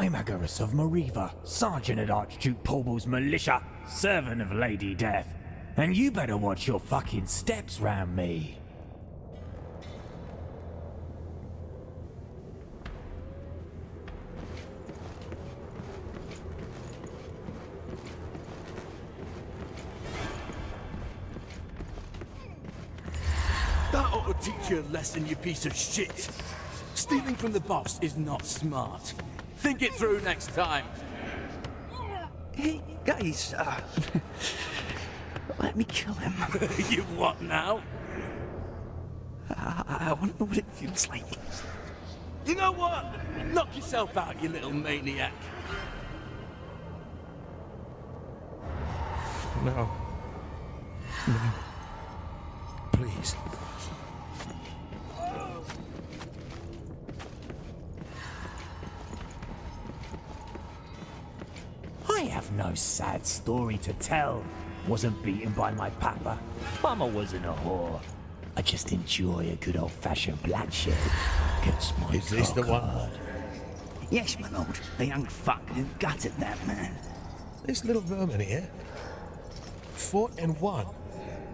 I'm Agarus of Mariva, Sergeant at Archduke Paul's militia, servant of Lady Death. And you better watch your fucking steps round me. That ought to teach you a lesson, you piece of shit. Stealing from the boss is not smart. Think it through next time. Hey, guys, let me kill him. You what now? I want to know what it feels like. You know what? Knock yourself out, you little maniac. No. No. Please. I have no sad story to tell. Wasn't beaten by my papa. Mama wasn't a whore. I just enjoy a good old-fashioned bloodshed. Gets my Is this the one? hard. Yes, my lord. The young fuck who gutted that man. This little vermin here fought and won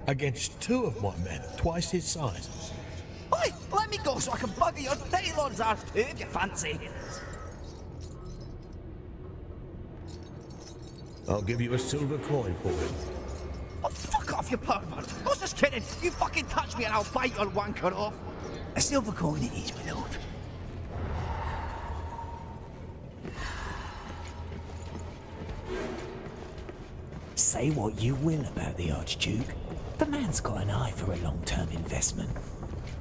against 2 of my men, twice his size. Oi, let me go so I can bugger your tailor's arse too, if you fancy. I'll give you a silver coin for it. Oh, fuck off, you pervert. I was just kidding. You fucking touch me and I'll bite your wanker off. A silver coin it is, my lord. Say what you will about the Archduke. The man's got an eye for a long-term investment.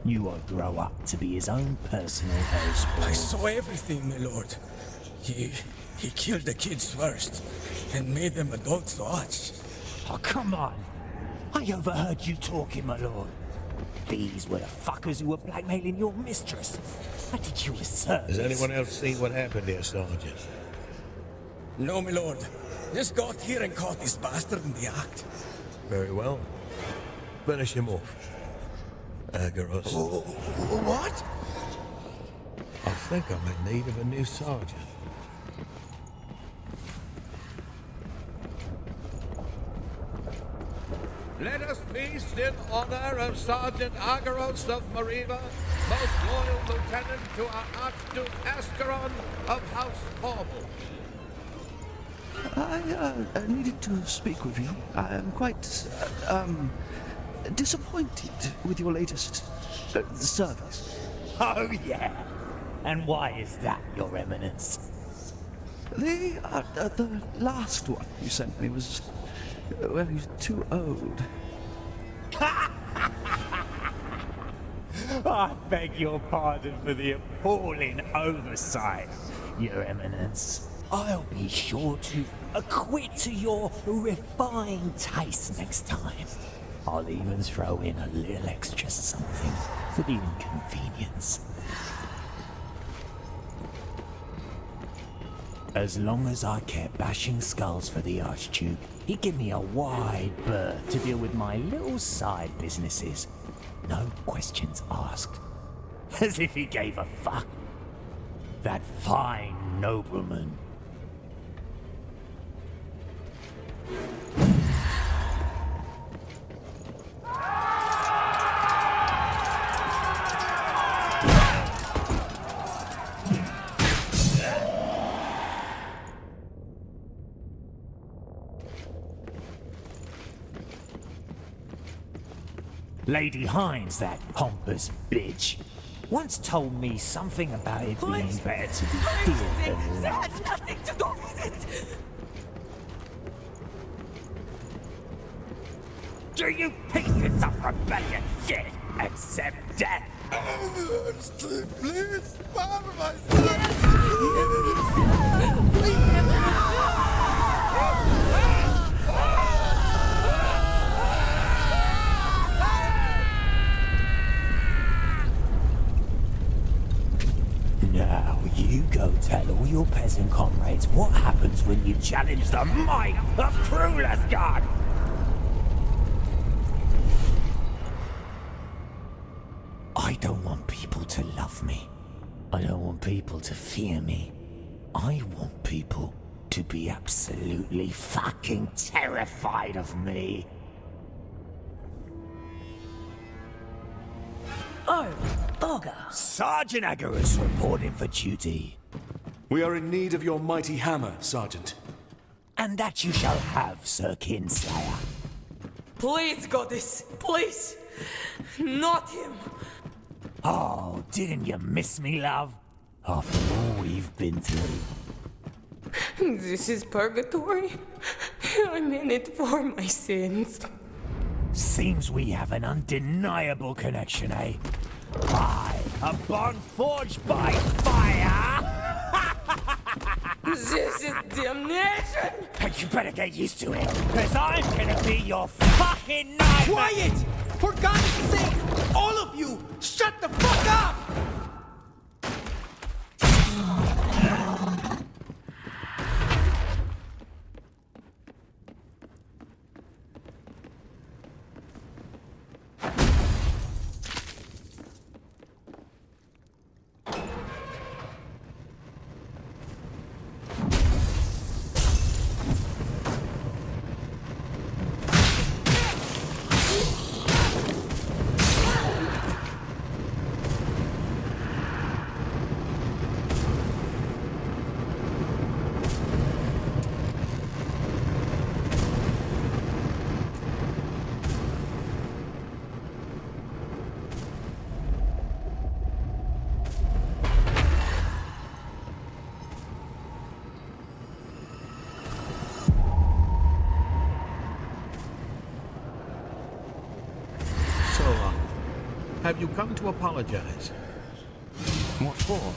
You won't grow up to be his own personal houseboy. I saw everything, my lord. He killed the kids first and made them adults to watch. Oh, come on. I overheard you talking, my lord. These were the fuckers who were blackmailing your mistress. I did you a service. Has anyone else seen what happened here, Sergeant? No, my lord. Just got here and caught this bastard in the act. Very well. Finish him off. Agarus. What? I think I'm in need of a new sergeant. Let us feast in honor of Sergeant Agaros of Mariva, most loyal lieutenant to our Archduke Ascaron of House Horrible. I needed to speak with you. I am quite, disappointed with your latest service. Oh, yeah. And why is that, Your Eminence? The last one you sent me was, well, he was too old. I beg your pardon for the appalling oversight, Your Eminence. I'll be sure to acquit to your refined taste next time. I'll even throw in a little extra something for the inconvenience. As long as I kept bashing skulls for the Archduke, he'd give me a wide berth to deal with my little side businesses. No questions asked. As if he gave a fuck. That fine nobleman. Lady Hines, that pompous bitch, once told me something about it being better to be feared than That loved. has nothing to do with it! Do you pieces of rebellion shit accept death? Please, spare my Now you go tell all your peasant comrades what happens when you challenge the might of Krulesgard. I don't want people to love me. I don't want people to fear me. I want people to be absolutely fucking terrified of me. Oh, bugger. Sergeant Agarus reporting for duty. We are in need of your mighty hammer, Sergeant. And that you shall have, Sir Kinslayer. Please, Goddess, please. Not him. Oh, didn't you miss me, love? After all we've been through. This is purgatory. I'm in it for my sins. Seems we have an undeniable connection, eh? Aye, a bond forged by fire! This is damnation! And you better get used to it, because I'm gonna be your fucking nightmare! Quiet! For God's sake! All of you! Shut the fuck up! Have you come to apologize? What for?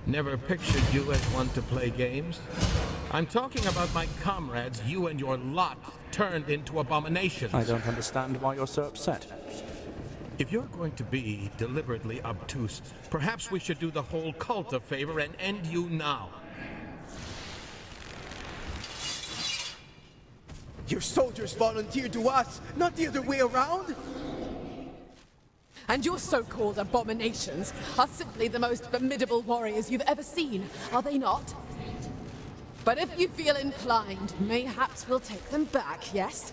Never pictured you as one to play games. I'm talking about my comrades you and your lot turned into abominations. I don't understand why you're so upset. If you're going to be deliberately obtuse, perhaps we should do the whole cult a favor and end you now. Your soldiers volunteered to us, not the other way around! And your so-called abominations are simply the most formidable warriors you've ever seen, are they not? But if you feel inclined, mayhaps we'll take them back, yes?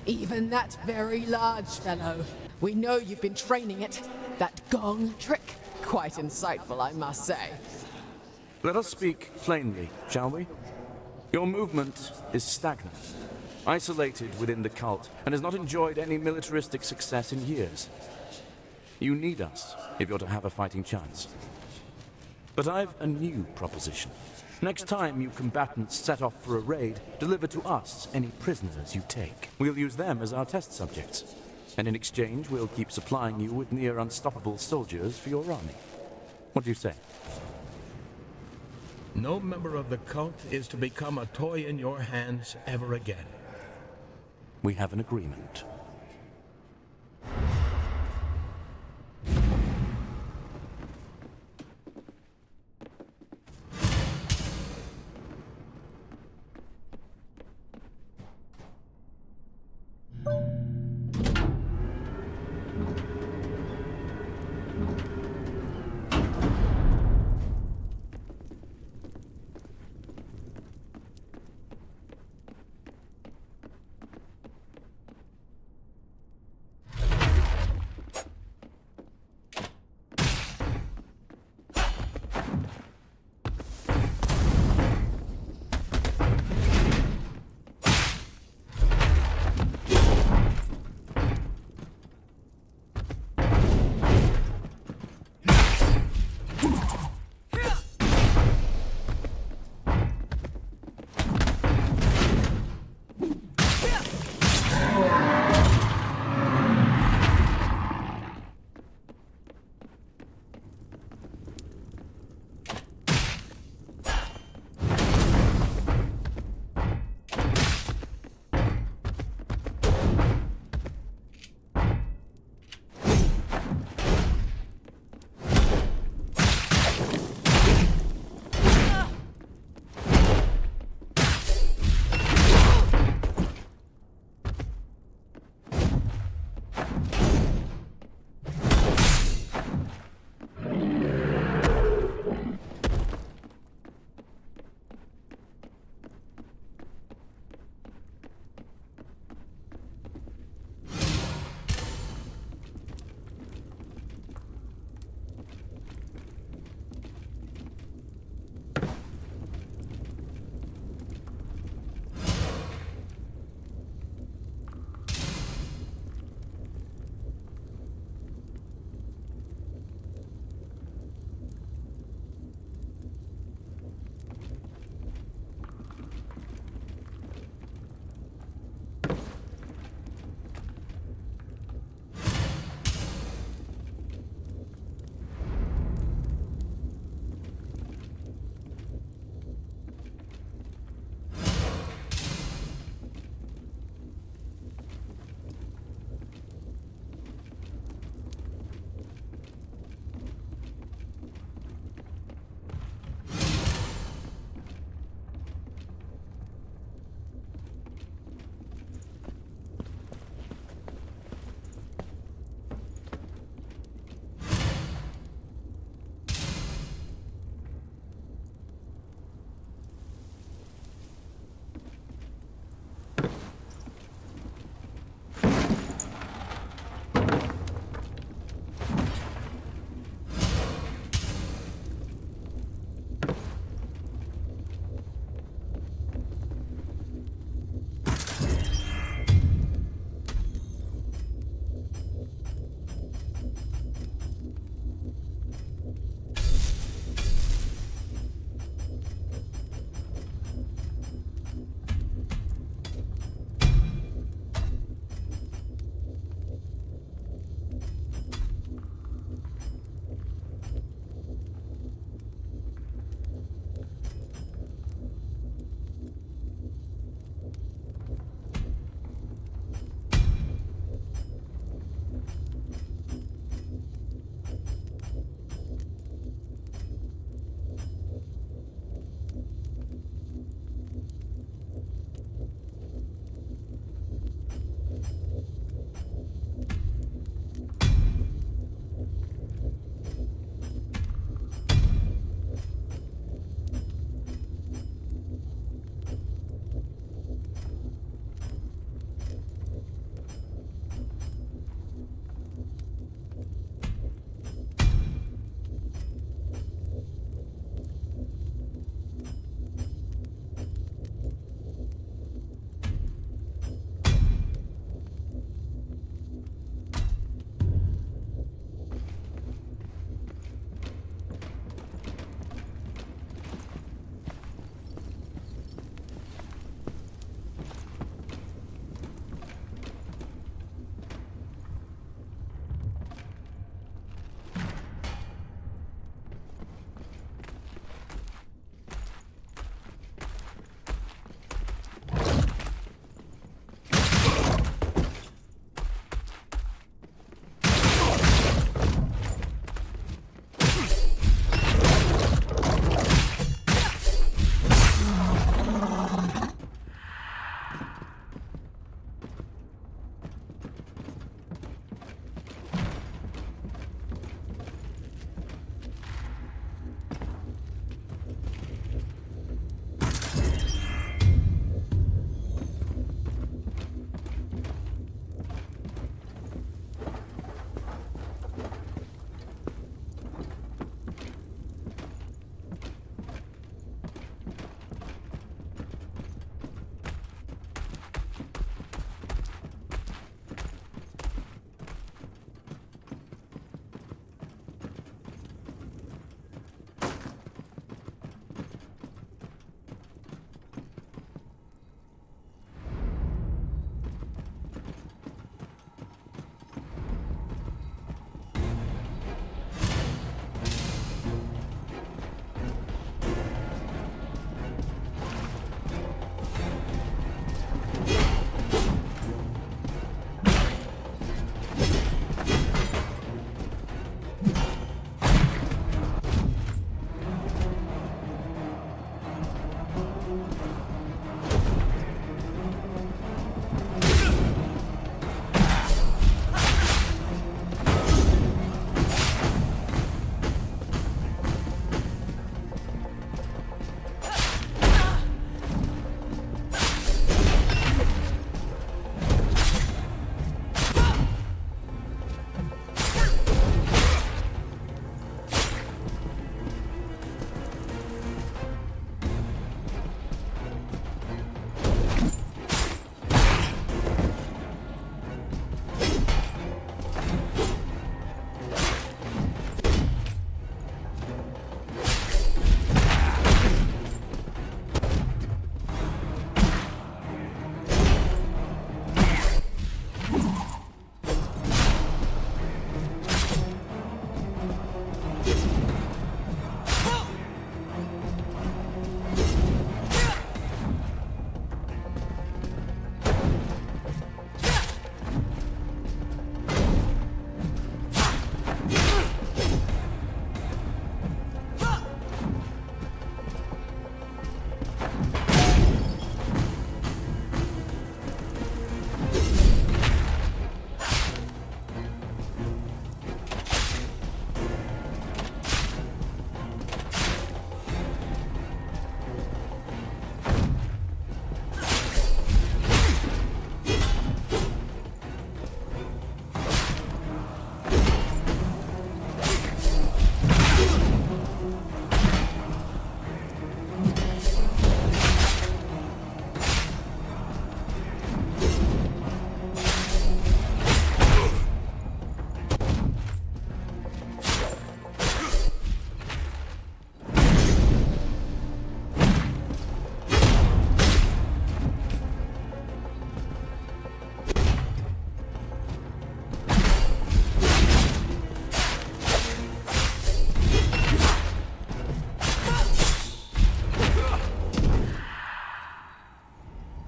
Even that very large fellow. We know you've been training it. That gong trick. Quite insightful, I must say. Let us speak plainly, shall we? Your movement is stagnant, isolated within the cult, and has not enjoyed any militaristic success in years. You need us if you're to have a fighting chance. But I've a new proposition. Next time you combatants set off for a raid, deliver to us any prisoners you take. We'll use them as our test subjects. And in exchange, we'll keep supplying you with near unstoppable soldiers for your army. What do you say? No member of the cult is to become a toy in your hands ever again. We have an agreement.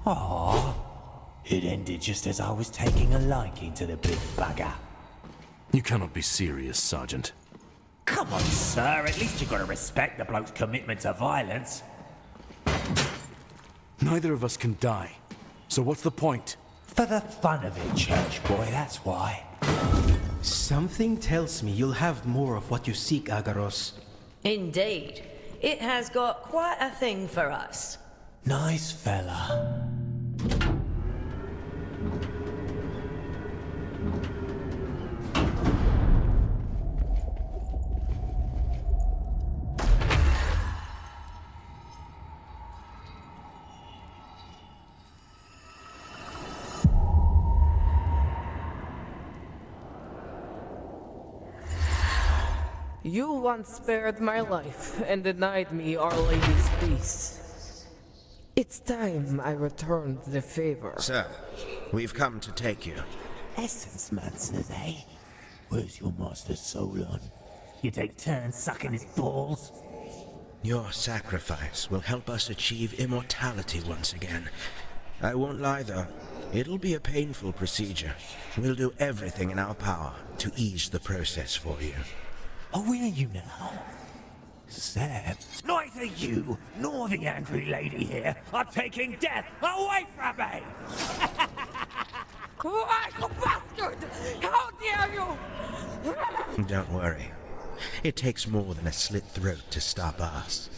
Aww. It ended just as I was taking a liking to the big bugger. You cannot be serious, Sergeant. Come on, sir. At least you gotta respect the bloke's commitment to violence. Neither of us can die. So what's the point? For the fun of it, church boy, that's why. Something tells me you'll have more of what you seek, Agaros. Indeed. It has got quite a thing for us. Nice fella. You once spared my life and denied me Our Lady's peace. It's time I returned the favor. Sir, we've come to take you. Essence man, says, eh? Where's your master Solon? You take turns sucking his balls? Your sacrifice will help us achieve immortality once again. I won't lie, though. It'll be a painful procedure. We'll do everything in our power to ease the process for you. Oh, where are you now? Seb? Neither you nor the angry lady here are taking death away from me! Why, you bastard! How dare you! Don't worry. It takes more than a slit throat to stop us.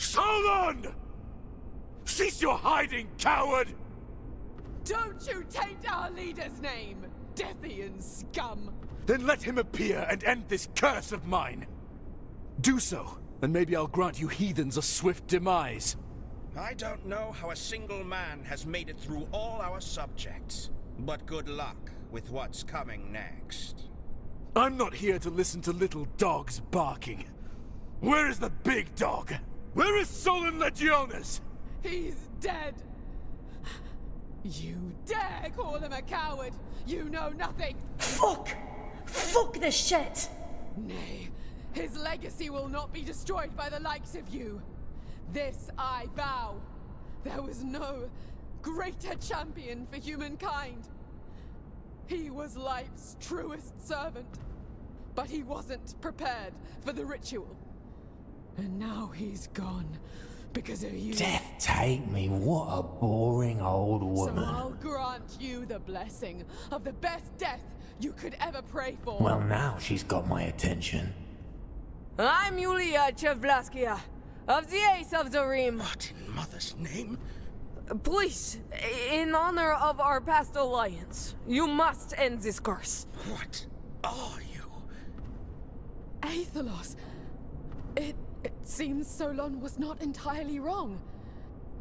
Solon! Cease your hiding, coward! Don't you taint our leader's name, Deathian scum! Then let him appear and end this curse of mine. Do so, and maybe I'll grant you heathens a swift demise. I don't know how a single man has made it through all our subjects, but good luck with what's coming next. I'm not here to listen to little dogs barking. Where is the big dog? Where is Solon Legionis? He's dead. You dare call him a coward? You know nothing. Fuck! Fuck this shit! Nay, his legacy will not be destroyed by the likes of you. This I vow. There was no greater champion for humankind. He was life's truest servant, but he wasn't prepared for the ritual. And now he's gone because of you. Death take me, what a boring old woman. So I'll grant you the blessing of the best death you could ever pray for. Well, now she's got my attention. I'm Yulia Chevlaskia, of the Ace of the Rim. What in mother's name? Please, in honor of our past alliance, you must end this curse. What are you? Aethelos, it seems Solon was not entirely wrong.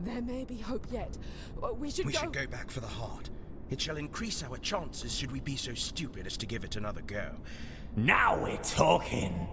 There may be hope yet. We should go back for the heart. It shall increase our chances should we be so stupid as to give it another go. Now we're talking!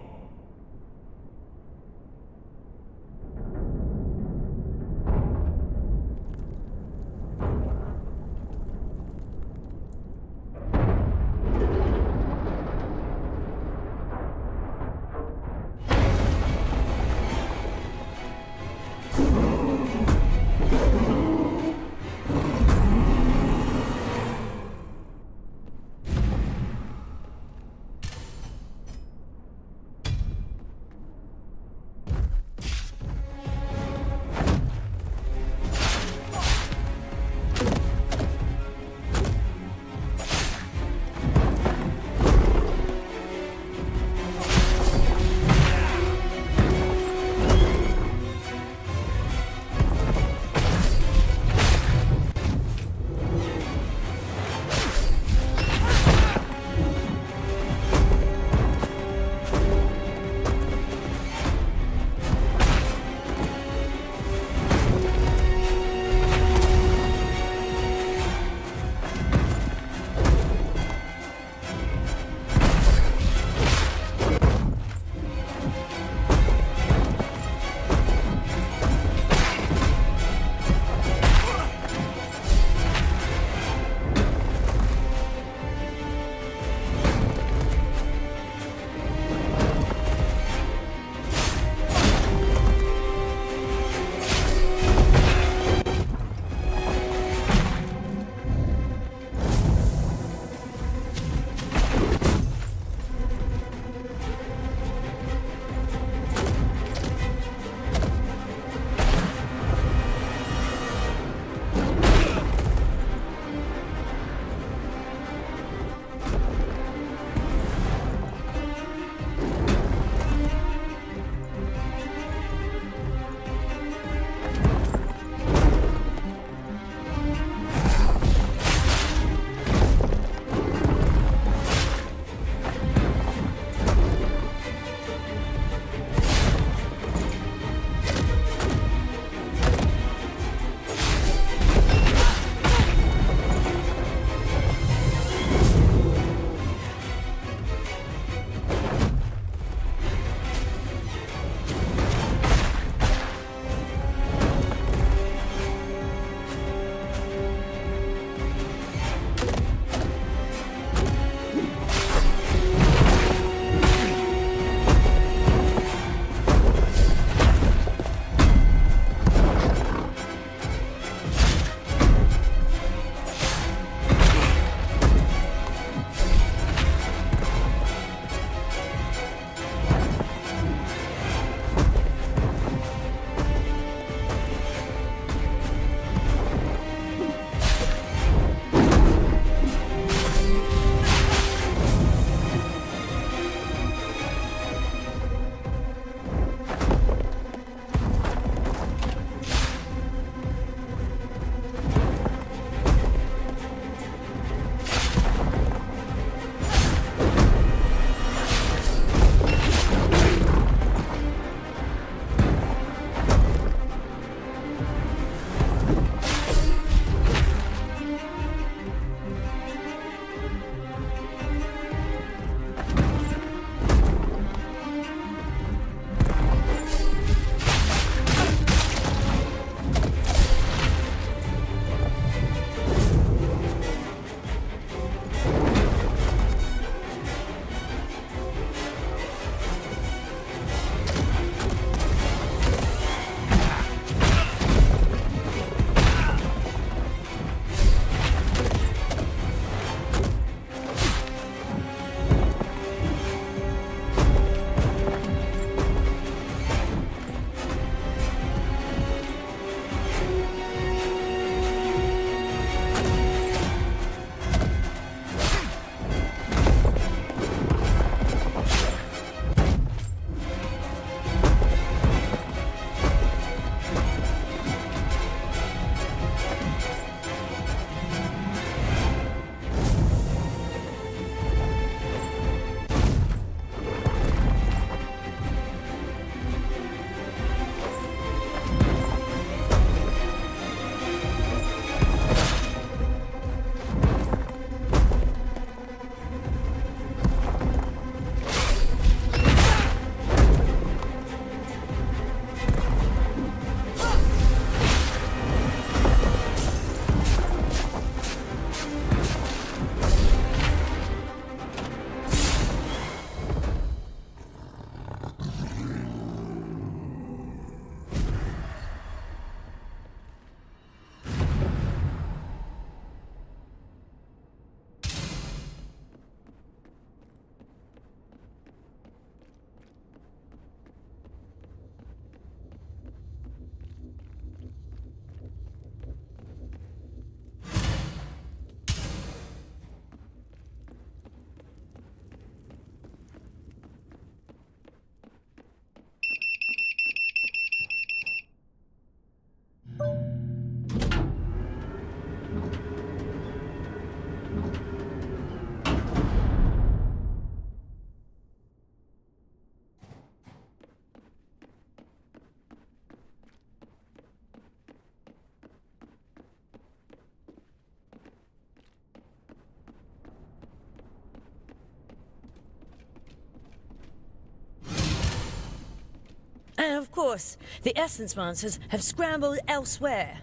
And of course, the essence monsters have scrambled elsewhere.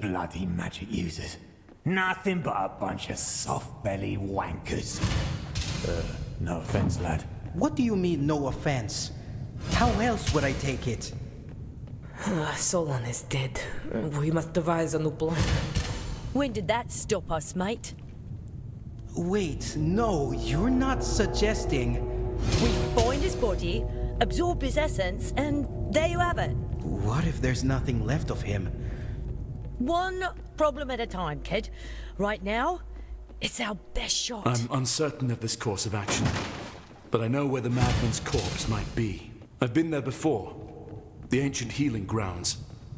Bloody magic users. Nothing but a bunch of soft-belly wankers. No offense, lad. What do you mean, no offense? How else would I take it? Solon is dead. We must devise a new plan. When did that stop us, mate? Wait, no, you're not suggesting... We find his body, absorb his essence, and there you have it. What if there's nothing left of him? One problem at a time, kid. Right now, it's our best shot. I'm uncertain of this course of action, but I know where the madman's corpse might be. I've been there before. The ancient healing grounds,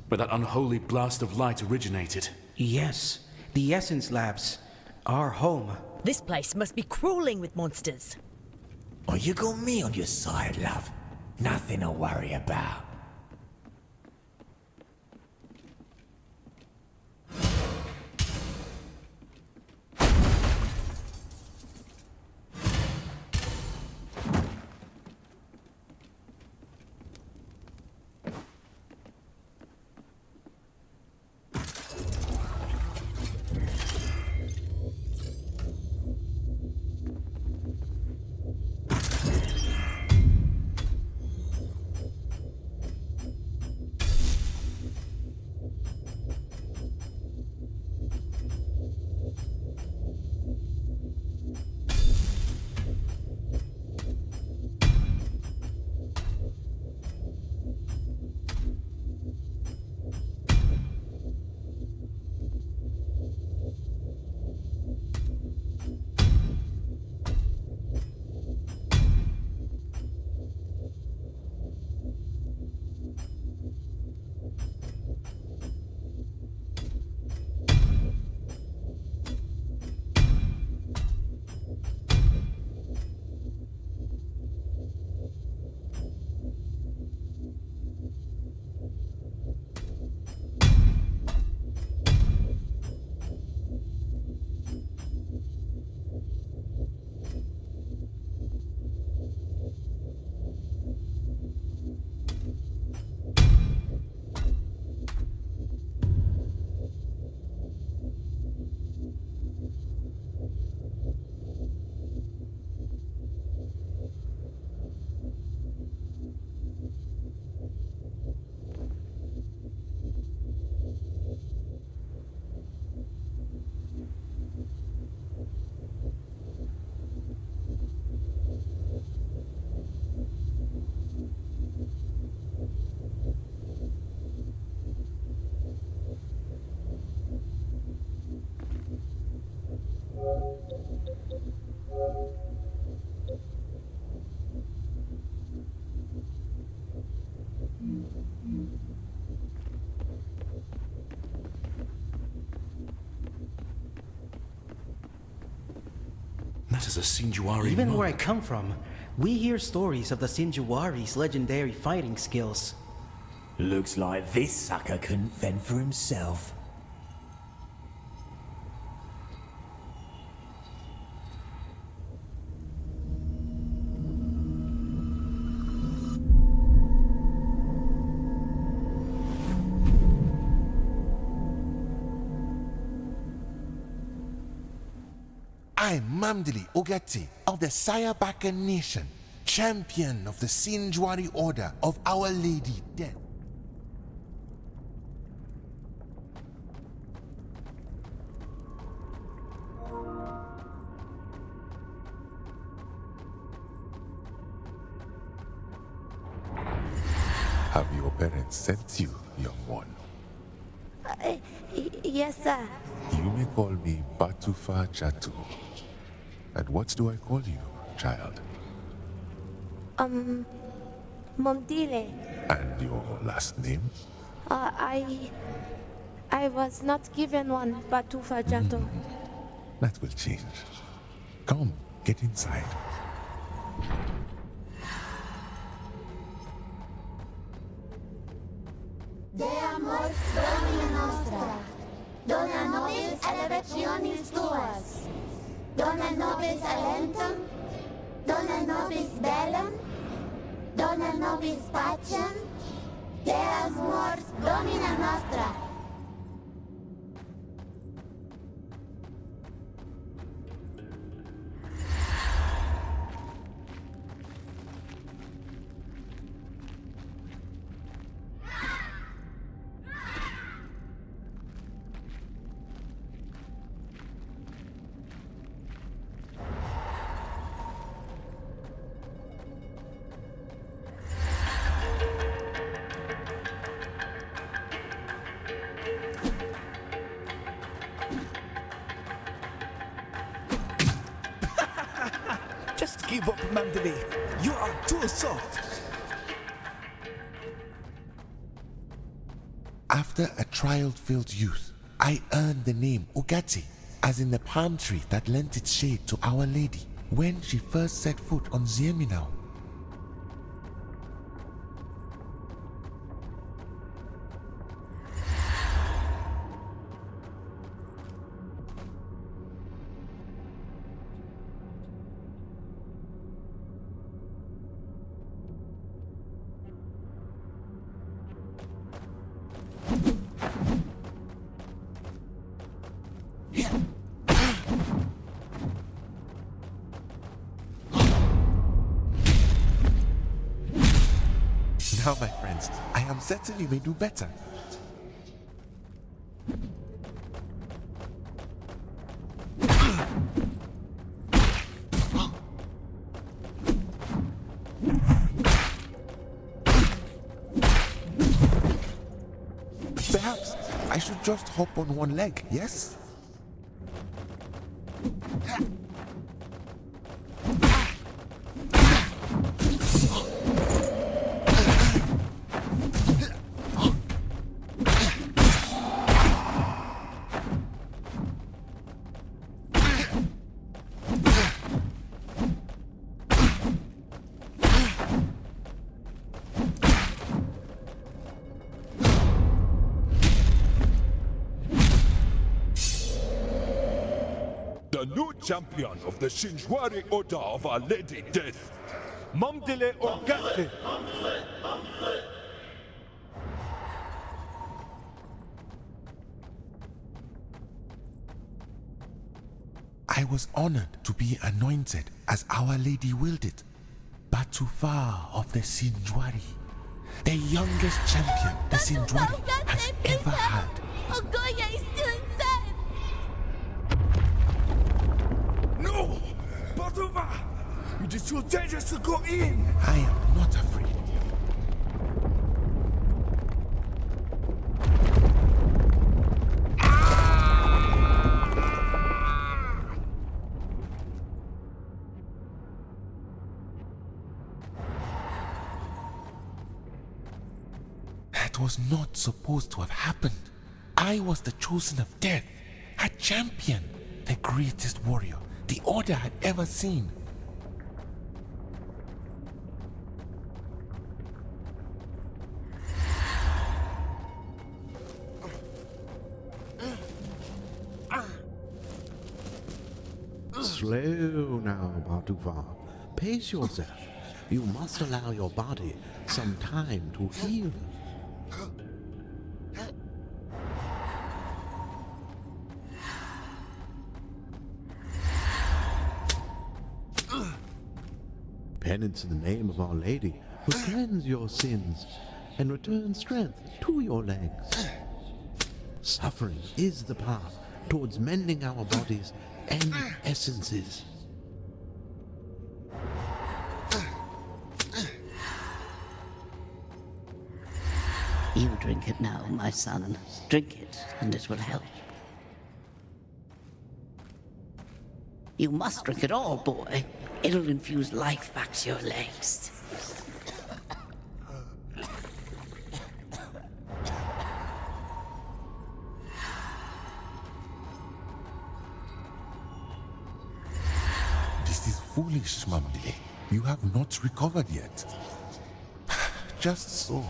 where that unholy blast of light originated. Yes, the Essence Labs. Our home. This place must be crawling with monsters. Oh, you got me on your side, love. Nothing to worry about. That is a Sinjuari Even monk. where I come from, we hear stories of the Sinjuari's legendary fighting skills. Looks like this sucker couldn't fend for himself. I'm Mamdili Ogati of the Sayabaka Nation, champion of the Sinjuari Order of Our Lady Death. Have your parents sent you, young one? Yes, sir. You may call me Batufa Jatu. And what do I call you, child? Momdile. And your last name? I was not given one, Batufa Jato. That will change. Come, get inside. Dea mors Domina nostra, dona nobis elevationis tuas, dona nobis alentum, dona nobis bellum, Dona nobis pacem, Deus mors domina nostra. Just give up, Mandalay. You are too soft. After a trial-filled youth, I earned the name Ugati, as in the palm tree that lent its shade to Our Lady when she first set foot on Zieminau. Now, my friends, I am certain you may do better. Perhaps I should just hop on one leg, yes? The new champion of the Shinjwari Order of Our Lady Death, Mamdele Ogate. I was honored to be anointed as Our Lady willed it. Batufa of the Shinjwari, the youngest champion the Shinjwari has ever had. Ogoya is still inside! No! Batuva! It is too dangerous to go in! I am not afraid. That was not supposed to have happened. I was the chosen of death, a champion, the greatest warrior the Order had ever seen. Slow now, Batuva. Pace yourself. You must allow your body some time to heal. Penance in the name of Our Lady will cleanse your sins and return strength to your legs. Suffering is the path towards mending our bodies and essences. You drink it now, my son. Drink it, and it will help. You must drink it all, boy. It'll infuse life back to your legs. This is foolish, Mamdile. You have not recovered yet. Just so.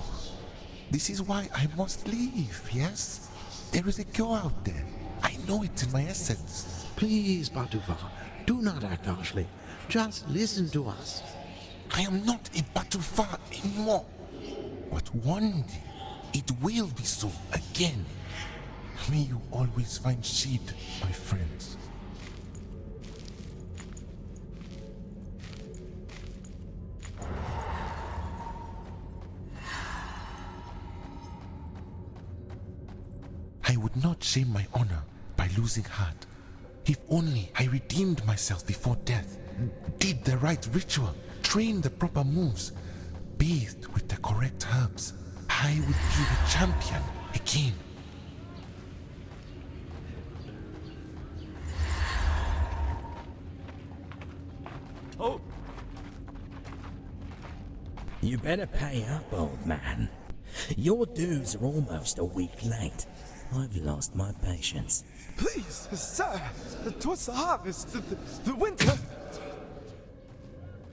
This is why I must leave, yes? There is a cure out there. I know it in my essence. Please, Batuva, do not act harshly. Just listen to us. I am not a Batufa anymore. But one day, it will be so again. May you always find shade, my friends. I would not shame my honor by losing heart. If only I redeemed myself before death, did the right ritual, trained the proper moves, bathed with the correct herbs, I would be the champion again. Oh! You better pay up, old man. Your dues are almost a week late. I've lost my patience. Please, sir, towards the harvest, the winter.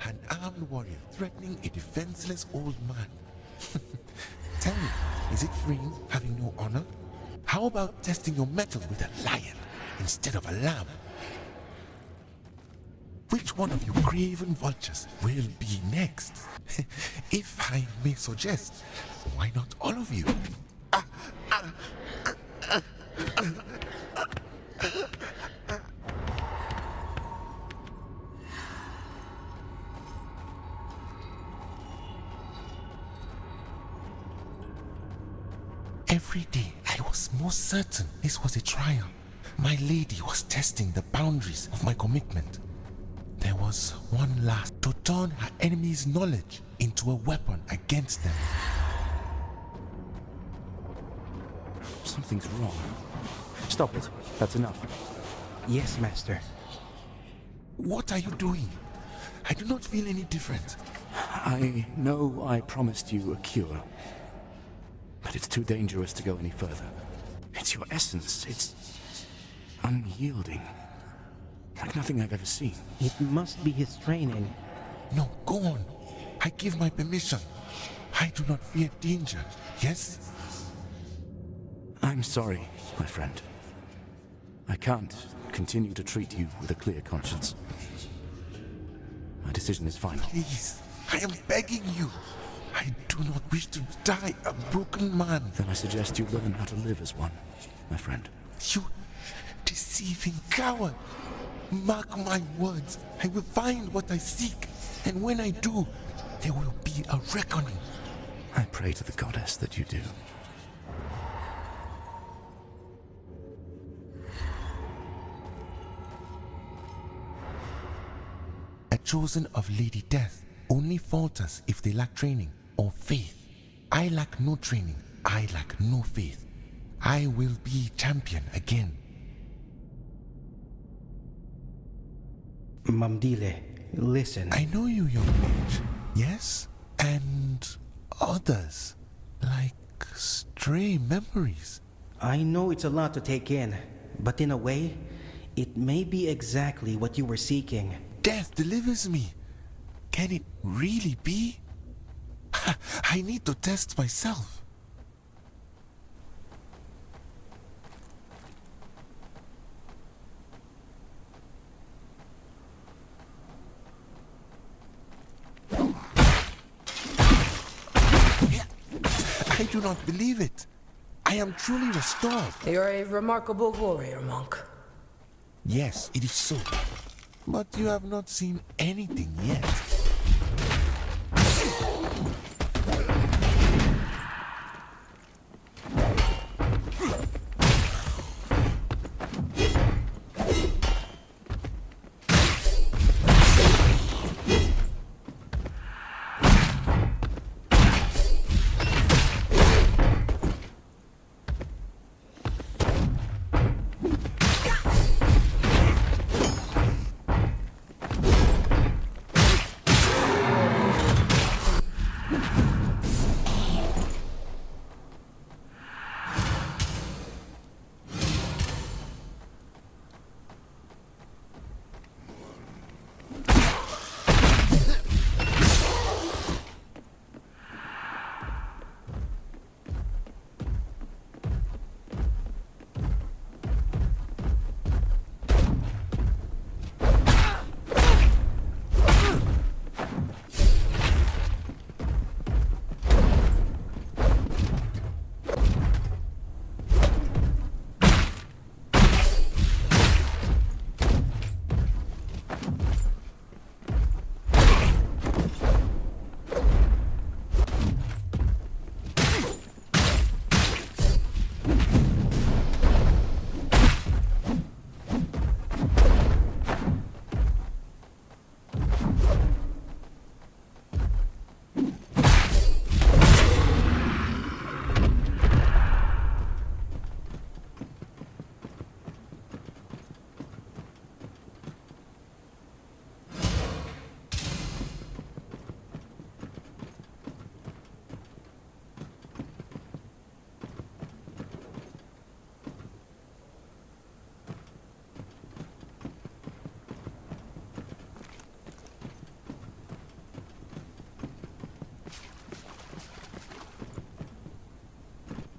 An armed warrior threatening a defenseless old man. Tell me, is it freeing having no honor? How about testing your mettle with a lion instead of a lamb? Which one of you craven vultures will be next? If I may suggest, why not all of you? Every day I was more certain this was a trial. My lady was testing the boundaries of my commitment. There was one last to turn her enemy's knowledge into a weapon against them. Something's wrong. Stop it. That's enough. Yes, Master. What are you doing? I do not feel any different. I know I promised you a cure, but it's too dangerous to go any further. It's your essence. It's unyielding. Like nothing I've ever seen. It must be his training. No, go on. I give my permission. I do not fear danger, yes? I'm sorry, my friend. I can't continue to treat you with a clear conscience. My decision is final. Please, I am begging you. I do not wish to die a broken man. Then I suggest you learn how to live as one, my friend. You deceiving coward. Mark my words. I will find what I seek. And when I do, there will be a reckoning. I pray to the goddess that you do. A chosen of Lady Death only falters if they lack training or faith. I lack no training. I lack no faith. I will be champion again. Mamdile, listen. I know you, young mage. Yes? And others. Like stray memories. I know it's a lot to take in, but in a way, it may be exactly what you were seeking. Death delivers me. Can it really be? I need to test myself. I do not believe it. I am truly restored. You're a remarkable warrior, monk. Yes, it is so. But you have not seen anything yet.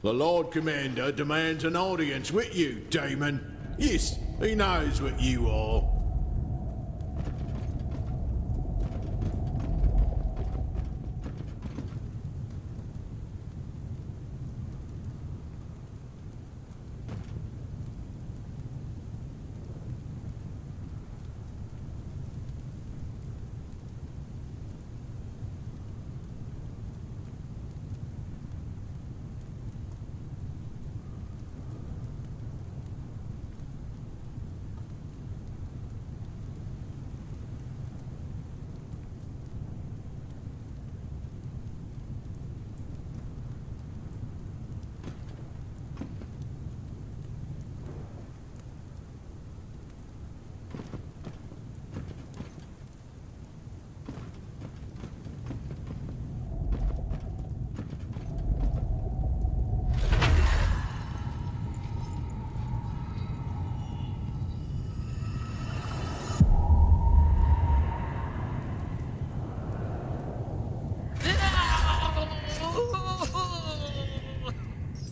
The Lord Commander demands an audience with you, Damon. Yes, he knows what you are.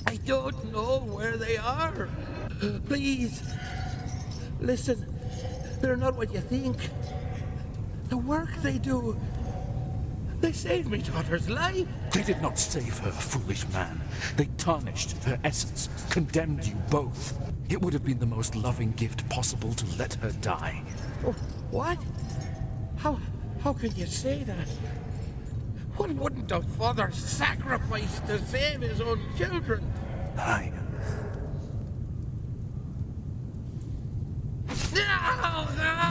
I don't know where they are. Please, listen. They're not what you think. The work they do. They saved me daughter's life. They did not save her, foolish man. They tarnished her essence, condemned you both. It would have been the most loving gift possible to let her die. Oh, what? How can you say that? What wouldn't a father sacrifice to save his own children?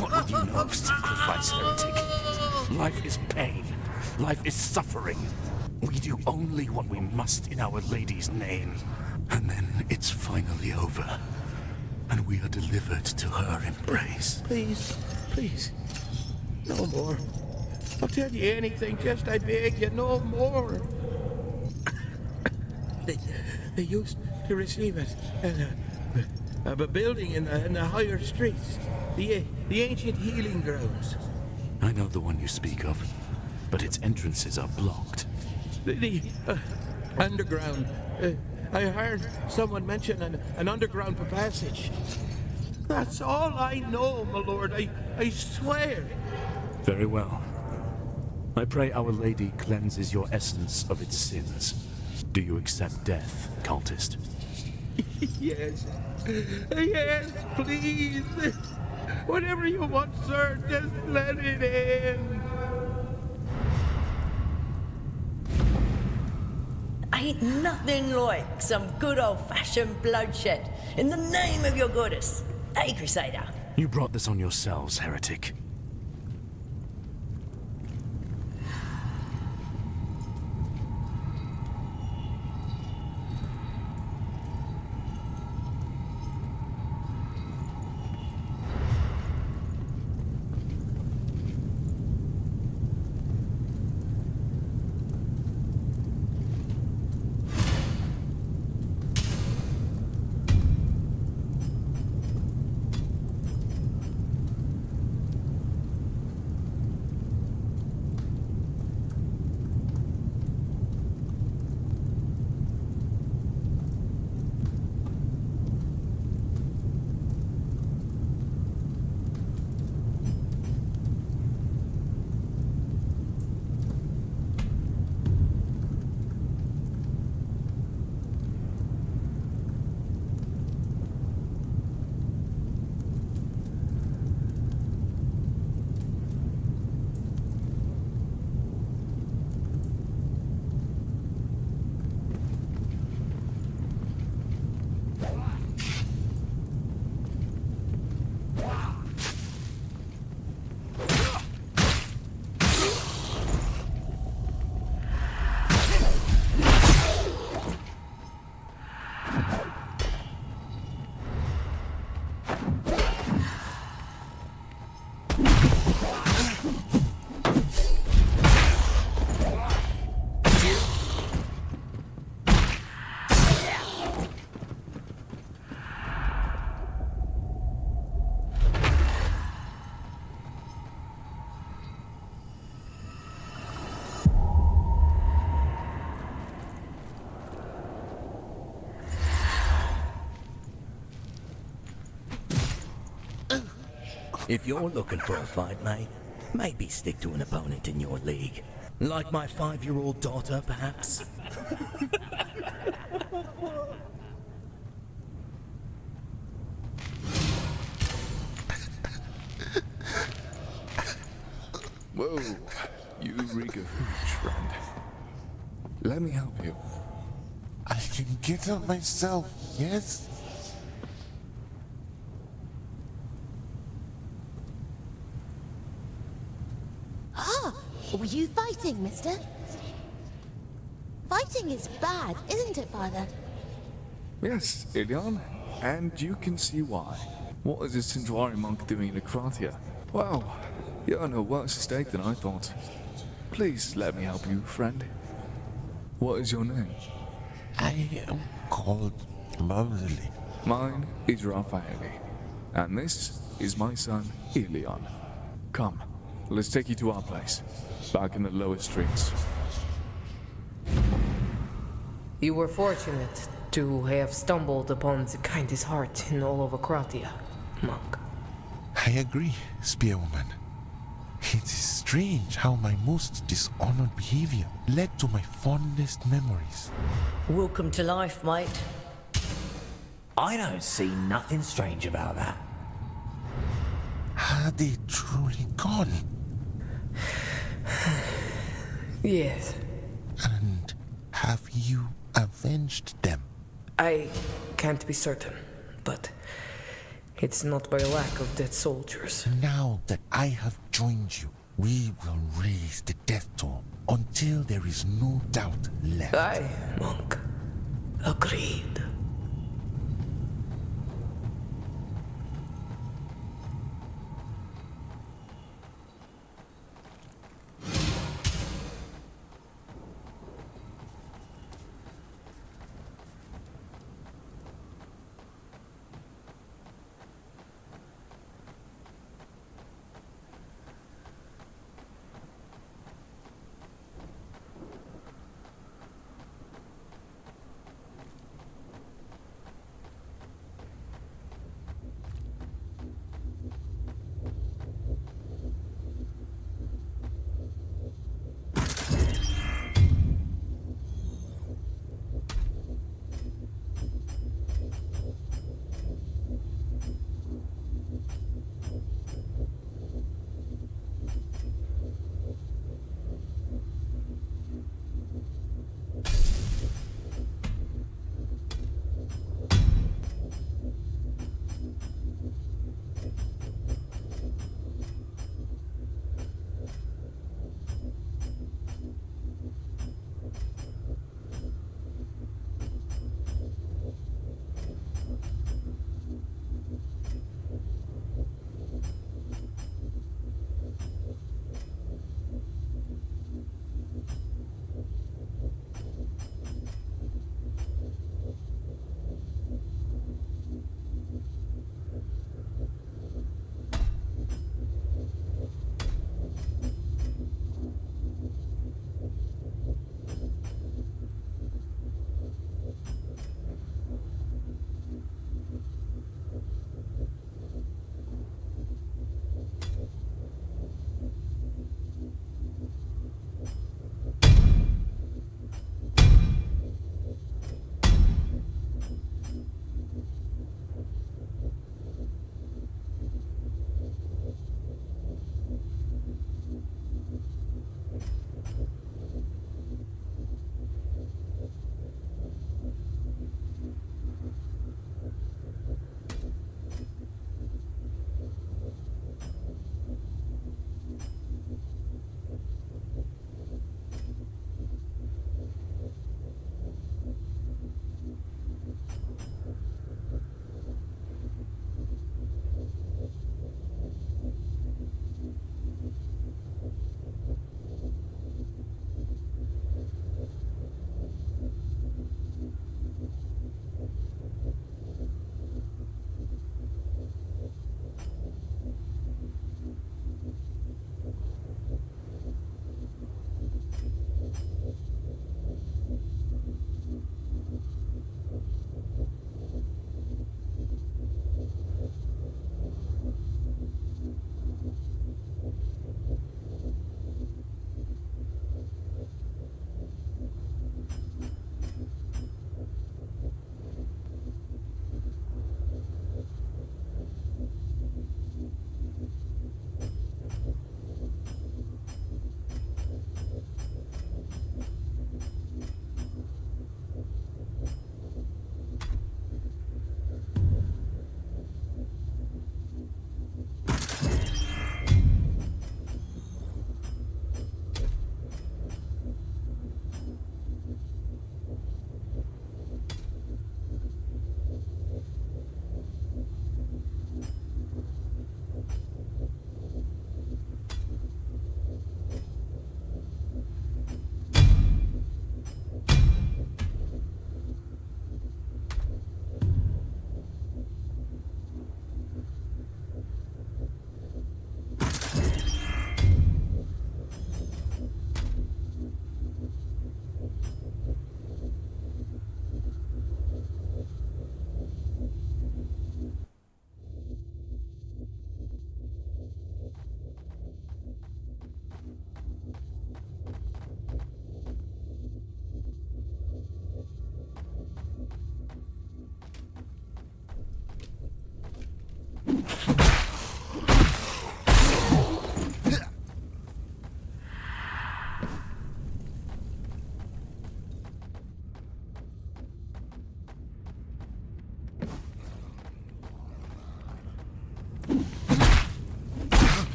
What would you know of sacrifice, heretic? Life is pain. Life is suffering. We do only what we must in Our Lady's name. And then it's finally over. And we are delivered to her embrace. Please, please. No more. I'll tell you anything, just I beg you, no more. They used to receive us at a building in the higher streets. The ancient healing grounds. I know the one you speak of, but its entrances are blocked. The underground. I heard someone mention an underground passage. That's all I know, my lord. I swear. Very well. I pray Our Lady cleanses your essence of its sins. Do you accept death, cultist? Yes. Yes, please. Whatever you want, sir, just let it in. Ain't nothing like some good old-fashioned bloodshed in the name of your goddess. Hey, Crusader. You brought this on yourselves, heretic. If you're looking for a fight, mate, maybe stick to an opponent in your league. Like my 5-year-old daughter, perhaps? Whoa, you reek of hooch, friend. Let me help you. I can get up myself, yes? Ah, were you fighting, mister? Fighting is bad, isn't it, father? Yes, Ilion, and you can see why. What is a Sinjwari monk doing in Akratia? Wow, you're in a worse state than I thought. Please let me help you, friend. What is your name? I am called clumsily. Mine is Raphaeli, and this is my son, Ilion. Come, let's take you to our place, back in the lower streets. You were fortunate to have stumbled upon the kindest heart in all of Akratia, monk. I agree, Spearwoman. It is strange how my most dishonored behavior led to my fondest memories. Welcome to life, mate. I don't see nothing strange about that. Are they truly gone? Yes. And have you avenged them? I can't be certain, but it's not by lack of dead soldiers. Now that I have joined you, we will raise the death toll until there is no doubt left. Aye, monk. Agreed.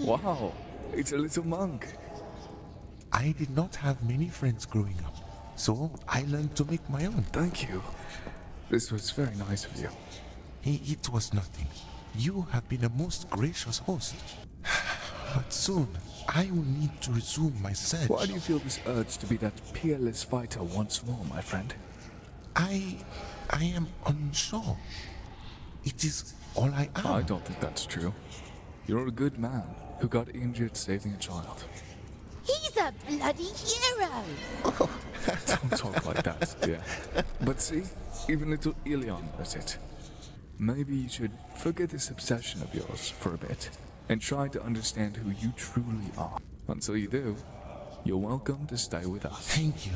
Wow, it's a little monk. I did not have many friends growing up, so I learned to make my own. Thank you. This was very nice of you. It was nothing. You have been a most gracious host. But soon, I will need to resume my search. Why do you feel this urge to be that peerless fighter once more, my friend? I am unsure. It is all I am. I don't think that's true. You're a good man who got injured saving a child. He's a bloody hero! Don't talk like that, dear. But see, even little Ilion does it. Maybe you should forget this obsession of yours for a bit and try to understand who you truly are. Until you do, you're welcome to stay with us. Thank you,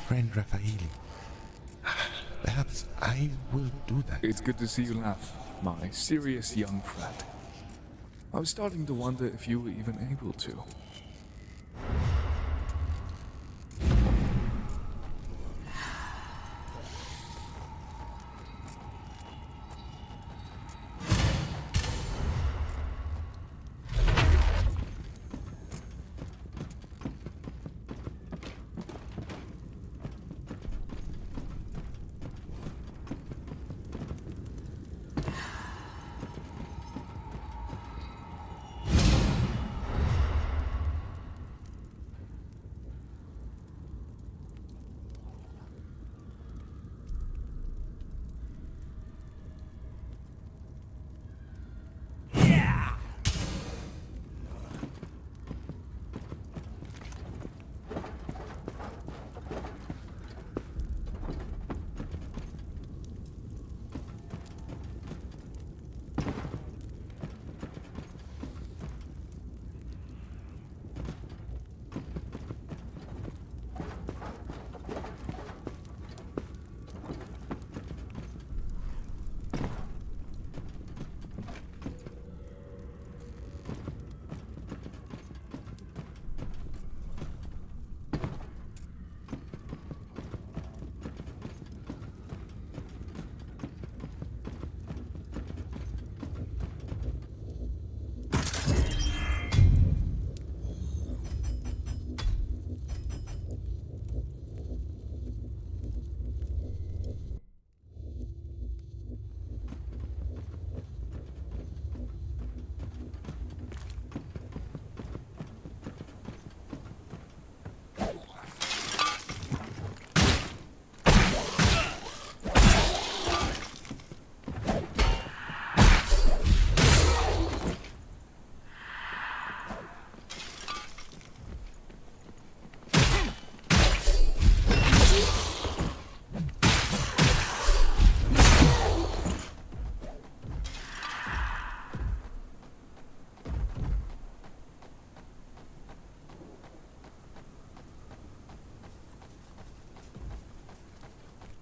friend Raffaele. Perhaps I will do that. It's good to see you laugh, my serious young friend. I was starting to wonder if you were even able to.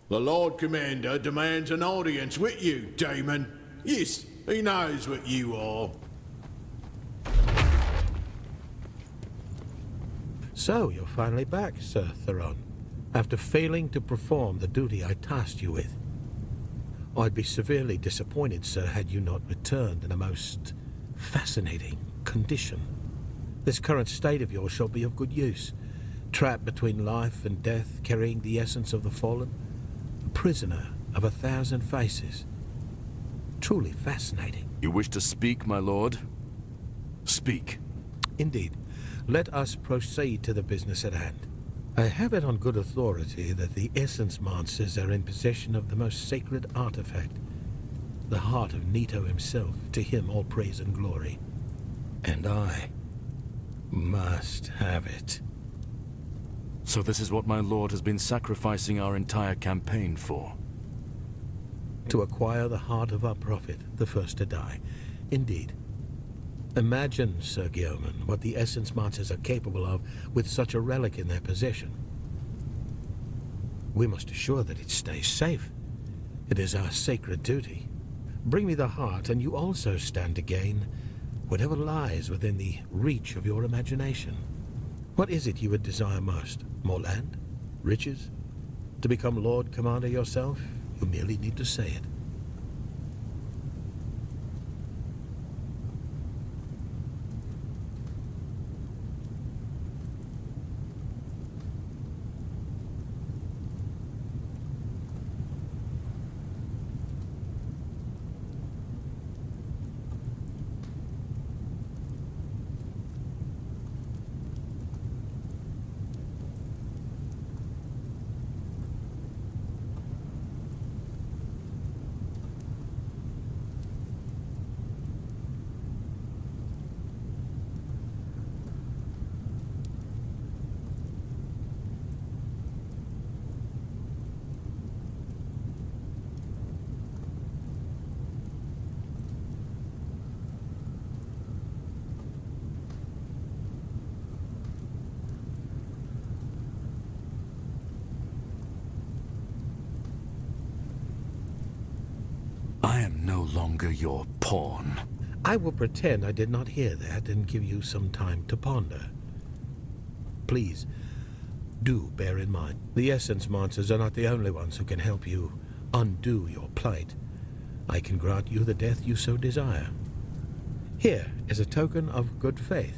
The Lord Commander demands an audience with you, Damon. Yes, he knows what you are. So, you're finally back, Sir Theron, after failing to perform the duty I tasked you with. I'd be severely disappointed, sir, had you not returned in a most fascinating condition. This current state of yours shall be of good use. Trapped between life and death, carrying the essence of the fallen, a prisoner of 1,000 faces. Truly fascinating. You wish to speak, my lord? Speak. Indeed. Let us proceed to the business at hand. I have it on good authority that the Essence Monsters are in possession of the most sacred artifact, the heart of Nito himself. To him all praise and glory. And I must have it. So this is what my lord has been sacrificing our entire campaign for? To acquire the heart of our prophet, the first to die. Indeed. Imagine, Sir Guilliman, what the Essence Monsters are capable of with such a relic in their possession. We must assure that it stays safe. It is our sacred duty. Bring me the heart, and you also stand to gain whatever lies within the reach of your imagination. What is it you would desire most? More land? Riches? To become Lord Commander yourself? You merely need to say it. am no longer your pawn. I will pretend I did not hear that and give you some time to ponder. Please, do bear in mind, the Essence monsters are not the only ones who can help you undo your plight. I can grant you the death you so desire. Here is a token of good faith.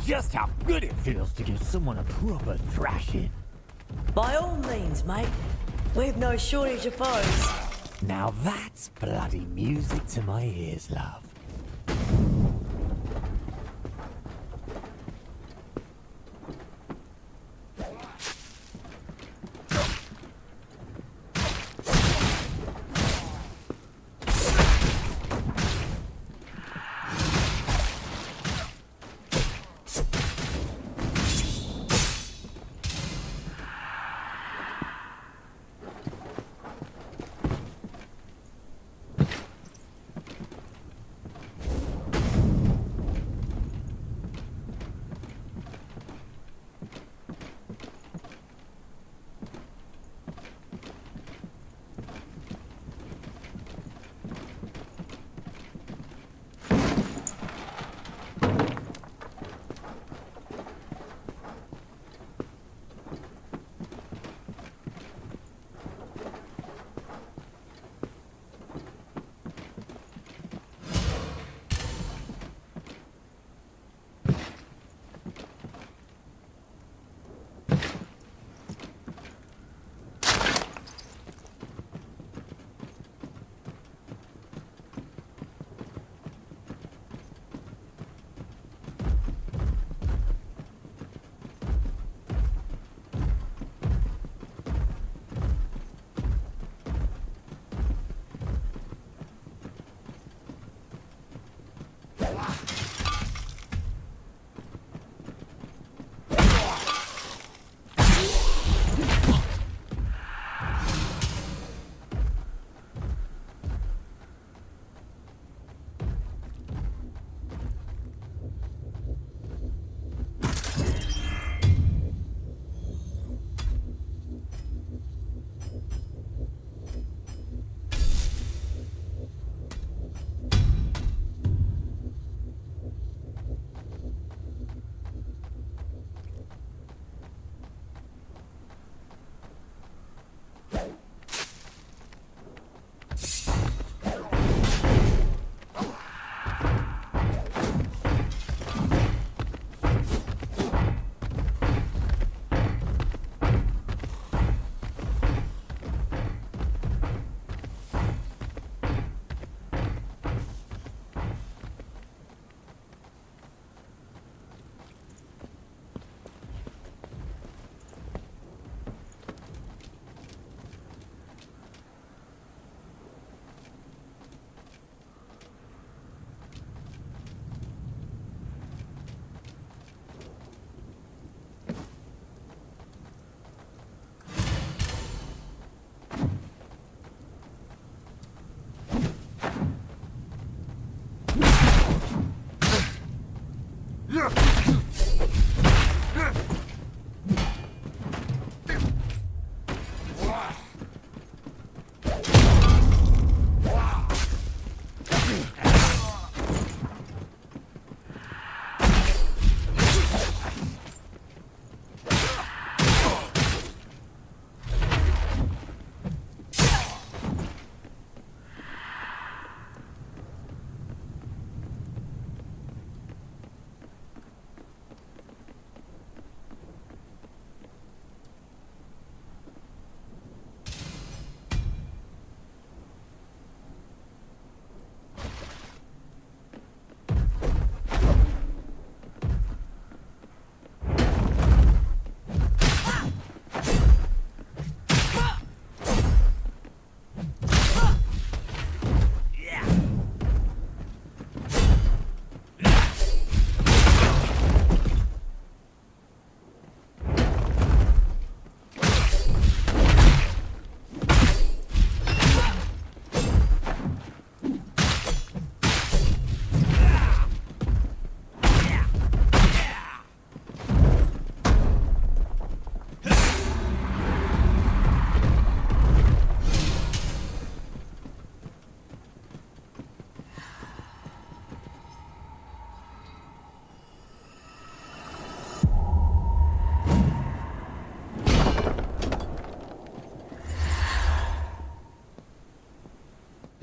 just how good it feels to give someone a proper thrashing. By all means, mate. We've no shortage of foes. Now that's bloody music to my ears, love.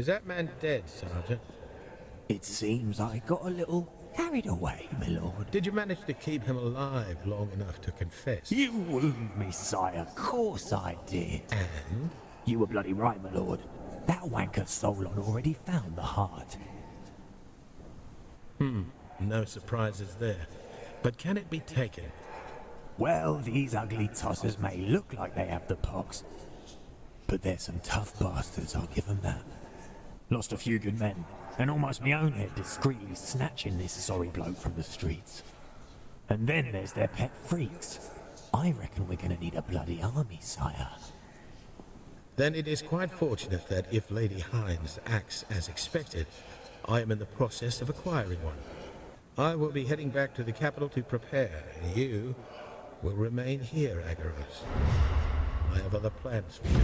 Is that man dead, Sergeant? It seems I got a little Carried away, my lord. Did you manage to keep him alive long enough to confess? You wound me, sire. Of course I did. And? You were bloody right, my lord. That wanker Solon already found the heart. No surprises there. But can it be taken? Well, these ugly tossers may look like they have the pox, but they're some tough bastards, I'll give them that. Lost a few good men, and almost my own head discreetly snatching this sorry bloke from the streets. And then there's their pet freaks. I reckon we're gonna need a bloody army, sire. Then it is quite fortunate that if Lady Hines acts as expected, I am in the process of acquiring one. I will be heading back to the capital to prepare, and you will remain here, Agaros. I have other plans for you.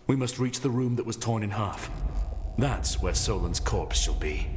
We must reach the room that was torn in half. That's where Solon's corpse shall be.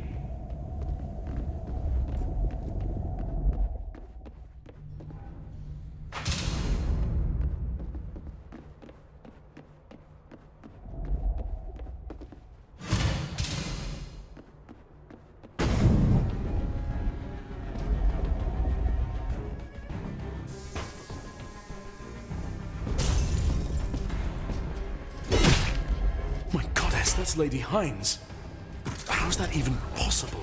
That's Lady Hines. How's that even possible?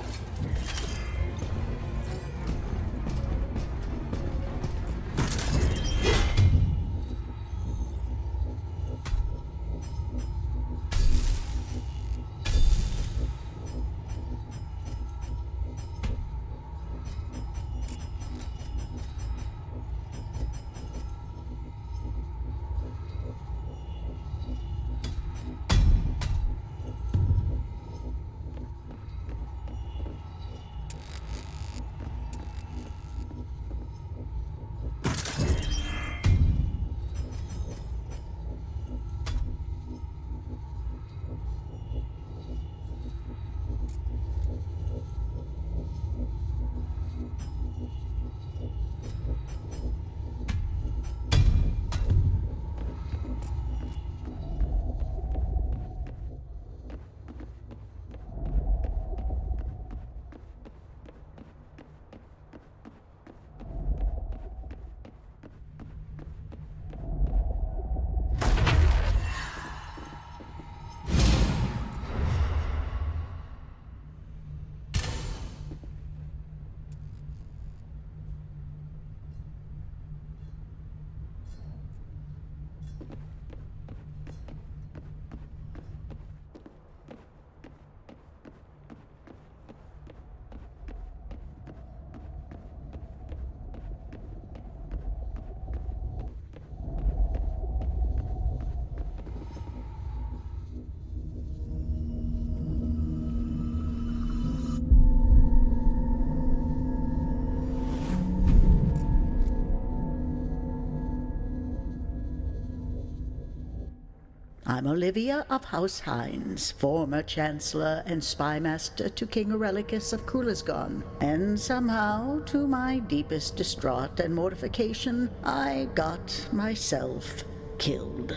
I'm Olivia of House Hines, former Chancellor and Spymaster to King Aurelicus of Kulisgon, and somehow, to my deepest distraught and mortification, I got myself killed.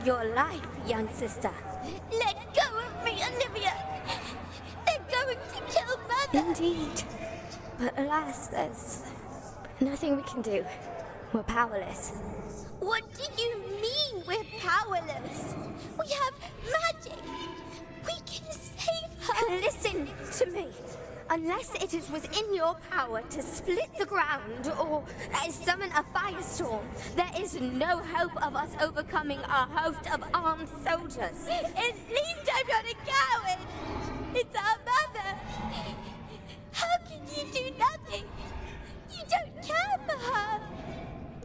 Your life, young sister. Let go of me, Olivia! They're going to kill Mother! Indeed. But alas, there's nothing we can do. We're powerless. What do you mean we're powerless? We have magic! We can save her! Listen to me. Unless it is within your power to split the ground or summon a firestorm, there is no hope of us overcoming a host of armed soldiers. At least I'm not a coward! It's our mother! How can you do nothing? You don't care for her!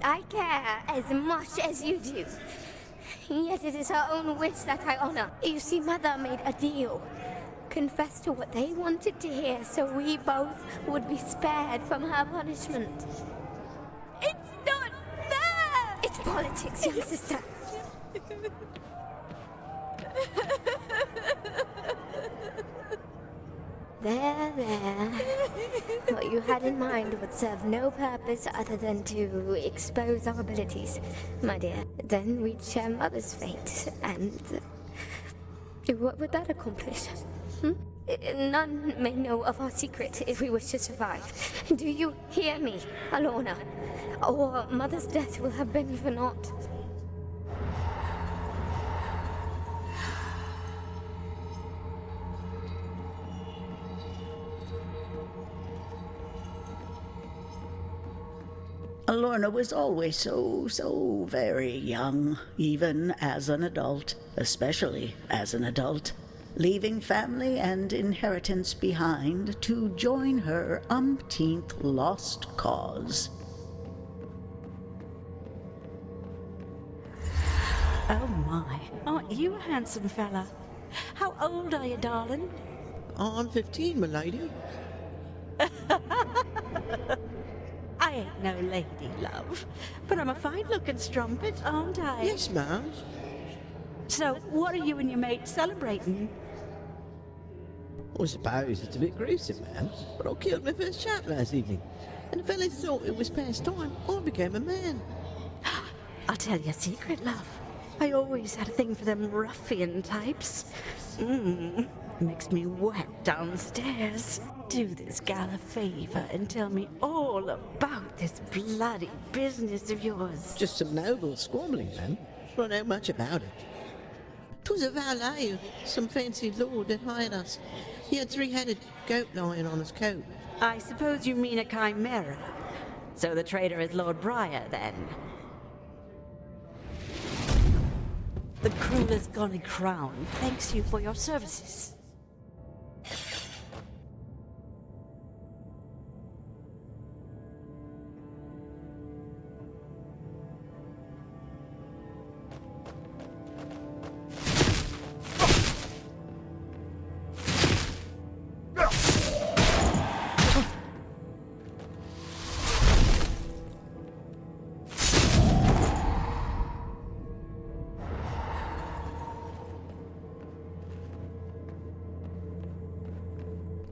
I care as much as you do. Yet it is her own wish that I honor. You see, Mother made a deal. Confessed to what they wanted to hear so we both would be spared from her punishment. It's not fair! It's politics, young sister. There. What you had in mind would serve no purpose other than to expose our abilities, my dear. Then we'd share Mother's fate, and what would that accomplish? None may know of our secret if we wish to survive. Do you hear me, Alorna? Or Mother's death will have been for naught. Alorna was always so very young, even as an adult, especially as an adult. leaving family and inheritance behind to join her umpteenth lost cause. Oh my, aren't you a handsome fella? How old are you, darling? I'm 15, my lady. I ain't no lady, love, but I'm a fine-looking strumpet, aren't I? Yes, ma'am. So, what are you and your mate celebrating? I suppose it's a bit gruesome, ma'am, but I killed my first chap last evening, and the fellas thought it was past time. I became a man. I'll tell you a secret, love. I always had a thing for them ruffian types. Makes me wet downstairs. Do this gal a favour and tell me all about this bloody business of yours. Just some noble squabbling, ma'am. Don't know much about it. 'Twas a valet of some fancy lord that hired us. He had 3-headed goat lying on his coat. I suppose you mean a chimera. So the traitor is Lord Briar, then? The Crueller's Gone Crown thanks you for your services.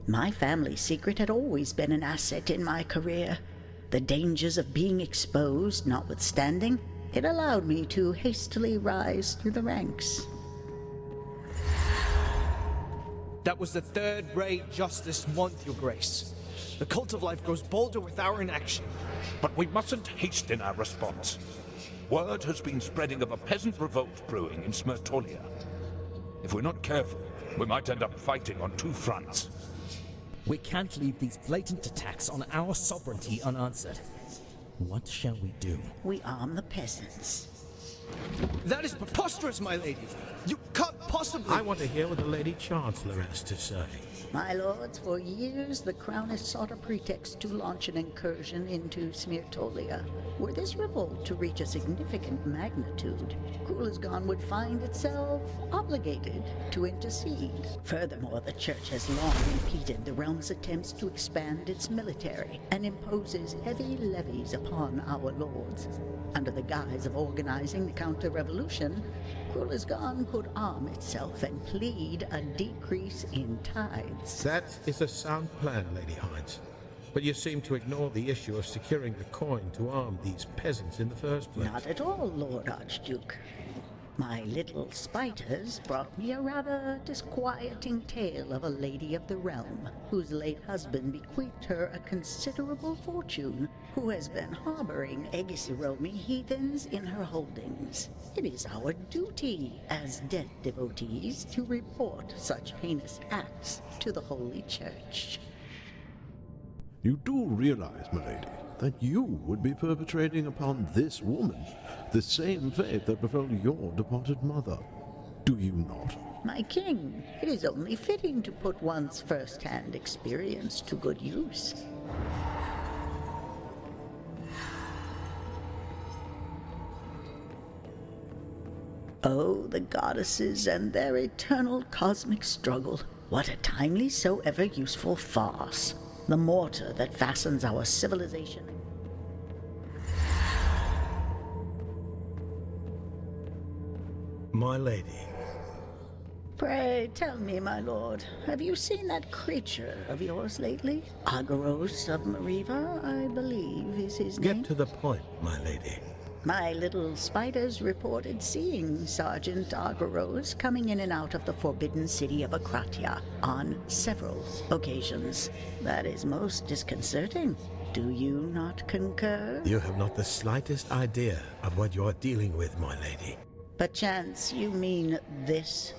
My family secret had always been an asset in my career. The dangers of being exposed notwithstanding, it allowed me to hastily rise through the ranks. That was the third raid just this month, Your Grace. The Cult of Life grows bolder with our inaction. But we mustn't hasten our response. Word has been spreading of a peasant revolt brewing in Smirtolia. If we're not careful, we might end up fighting on two fronts. We can't leave these blatant attacks on our sovereignty unanswered. What shall we do? We arm the peasants. That is preposterous, my lady. You can't possibly... I want to hear what the Lady Chancellor has to say. My lords, for years the Crown has sought a pretext to launch an incursion into Smirtolia. Were this revolt to reach a significant magnitude, Krulesgon would find itself obligated to intercede. Furthermore, the Church has long impeded the realm's attempts to expand its military and imposes heavy levies upon our lords. Under the guise of organizing the counter-revolution, Krulesgon could arm itself and plead a decrease in tithes. That is a sound plan, Lady Hines. But you seem to ignore the issue of securing the coin to arm these peasants in the first place. Not at all, Lord Archduke. My little spiders brought me a rather disquieting tale of a lady of the realm, whose late husband bequeathed her a considerable fortune, who has been harboring Egisiromi heathens in her holdings. It is our duty as death devotees to report such heinous acts to the Holy Church. You do realize, milady, that you would be perpetrating upon this woman the same fate that befell your departed mother. Do you not? My king, it is only fitting to put one's first-hand experience to good use. Oh, the goddesses and their eternal cosmic struggle. What a timely, so ever useful farce. The mortar that fastens our civilization. My lady. Pray tell me, my lord, have you seen that creature of yours lately? Agaros of Mariva, I believe is his name. Get to the point, my lady. My little spiders reported seeing Sergeant Agaros coming in and out of the forbidden city of Akratia on several occasions. That is most disconcerting. Do you not concur? You have not the slightest idea of what you're dealing with, my lady. Perchance you mean this?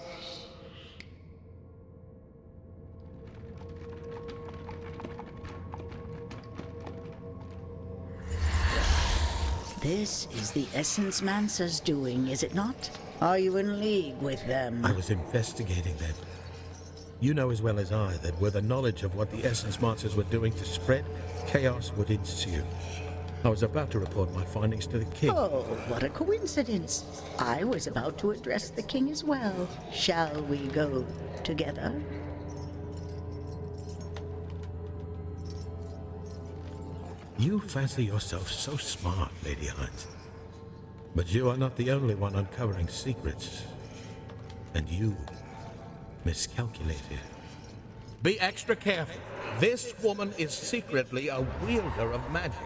This is the Essence Mansa's doing, is it not? Are you in league with them? I was investigating them. You know as well as I that with the knowledge of what the Essence Monsters were doing to spread, chaos would ensue. I was about to report my findings to the king. Oh, what a coincidence. I was about to address the king as well. Shall we go together? You fancy yourself so smart, Lady Hines. But you are not the only one uncovering secrets. And you miscalculated. Be extra careful. This woman is secretly a wielder of magic.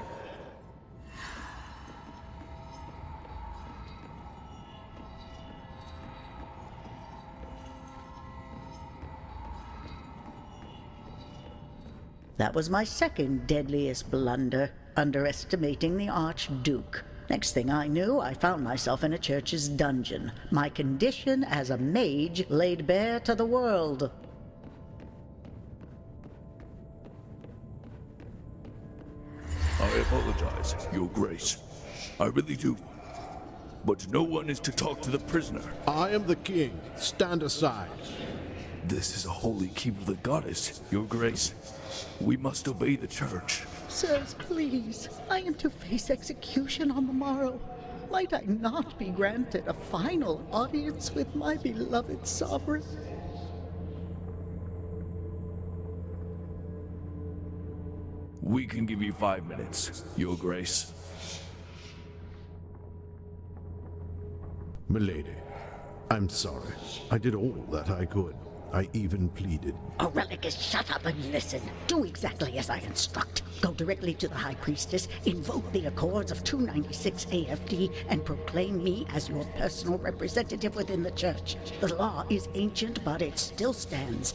That was my second deadliest blunder, underestimating the Archduke. Next thing I knew, I found myself in a church's dungeon, my condition as a mage laid bare to the world. I apologize, Your Grace. I really do. But no one is to talk to the prisoner. I am the king. Stand aside. This is a holy keep of the goddess, Your Grace. We must obey the church. Sirs, please, I am to face execution on the morrow. Might I not be granted a final audience with my beloved sovereign? We can give you 5 minutes, Your Grace. Milady, I'm sorry. I did all that I could. I even pleaded. Aurelius, shut up and listen. Do exactly as I instruct. Go directly to the High Priestess, invoke the Accords of 296 AFD, and proclaim me as your personal representative within the Church. The law is ancient, but it still stands.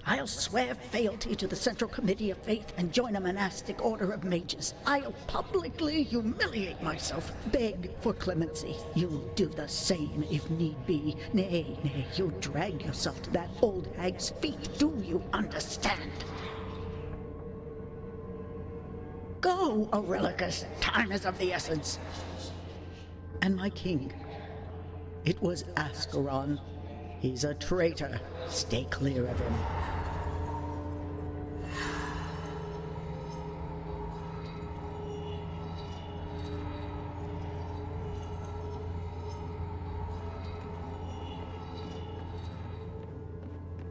I'll swear fealty to the Central Committee of Faith and join a monastic order of mages. I'll publicly humiliate myself, beg for clemency. You'll do the same if need be. Nay, you'll drag yourself to that old hag's feet. Do you understand? Go, Aurelius. Time is of the essence. And my king. It was Ascaron. He's a traitor. Stay clear of him.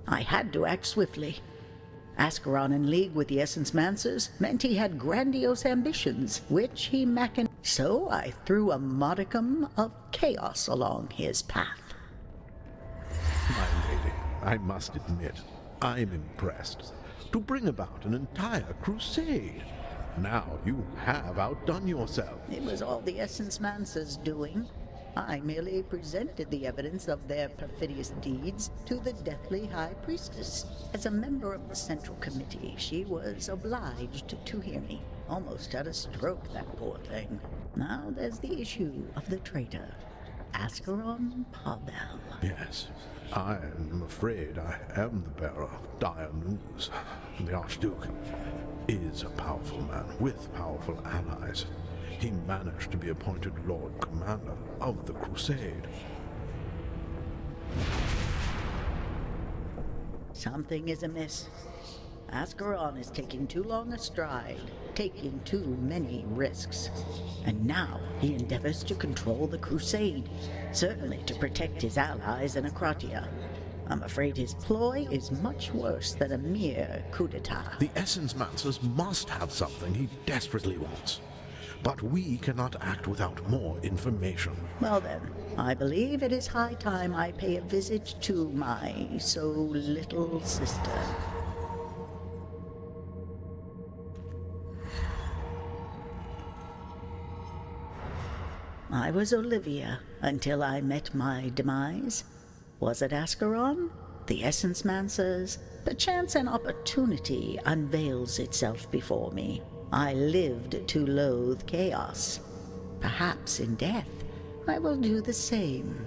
I had to act swiftly. Ascaron in league with the Essence Mancers meant he had grandiose ambitions, which he machined. So I threw a modicum of chaos along his path. My lady, I must admit, I'm impressed. To bring about an entire crusade. Now you have outdone yourself. It was all the Essence Mancers' doing. I merely presented the evidence of their perfidious deeds to the deathly High Priestess. As a member of the Central Committee, she was obliged to hear me. Almost had a stroke, that poor thing. Now there's the issue of the traitor, Ascaron Parbell. Yes, I am afraid I am the bearer of dire news. The Archduke is a powerful man with powerful allies. He managed to be appointed Lord Commander of the Crusade. Something is amiss. Ascaron is taking too long a stride, taking too many risks. And now he endeavors to control the Crusade, certainly to protect his allies in Akratia. I'm afraid his ploy is much worse than a mere coup d'etat. The Essence Mancers must have something he desperately wants. But we cannot act without more information. Well then, I believe it is high time I pay a visit to my so little sister. I was Olivia until I met my demise. Was it Ascaron? The Essence Mancers? Perchance an opportunity unveils itself before me. I lived to loathe chaos. Perhaps in death, I will do the same.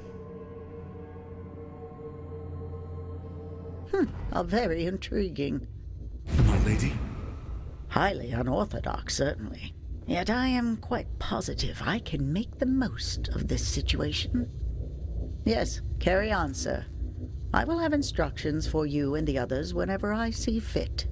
How very intriguing. My lady? Highly unorthodox, certainly. Yet I am quite positive I can make the most of this situation. Yes, carry on, sir. I will have instructions for you and the others whenever I see fit.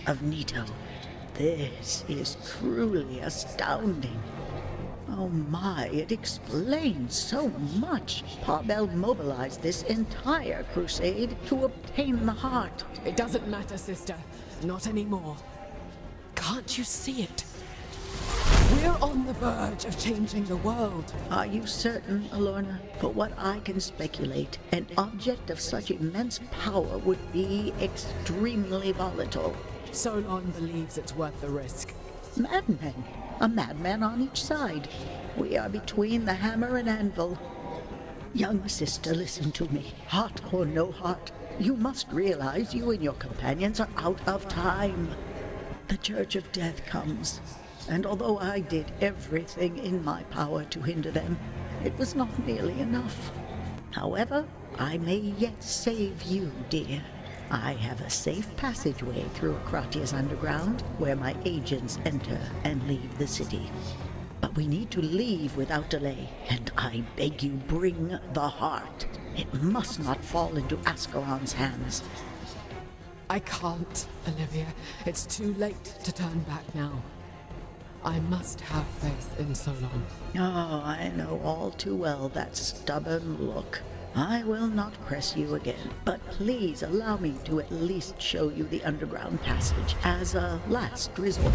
of Nito. This is truly astounding. Oh my, it explains so much. Pavel mobilized this entire crusade to obtain the heart. It doesn't matter, sister. Not anymore. Can't you see it? We're on the verge of changing the world. Are you certain, Alorna? For what I can speculate, an object of such immense power would be extremely volatile. Solon believes it's worth the risk. Madmen. A madman on each side. We are between the hammer and anvil. Young sister, listen to me. Heart or no heart, you must realize you and your companions are out of time. The Church of Death comes, and although I did everything in my power to hinder them, it was not nearly enough. However, I may yet save you, dear. I have a safe passageway through Akratia's underground, where my agents enter and leave the city. But we need to leave without delay, and I beg you bring the heart. It must not fall into Ascaron's hands. I can't, Olivia. It's too late to turn back now. I must have faith in Solon. Oh, I know all too well that stubborn look. I will not press you again, but please allow me to at least show you the underground passage as a last resort.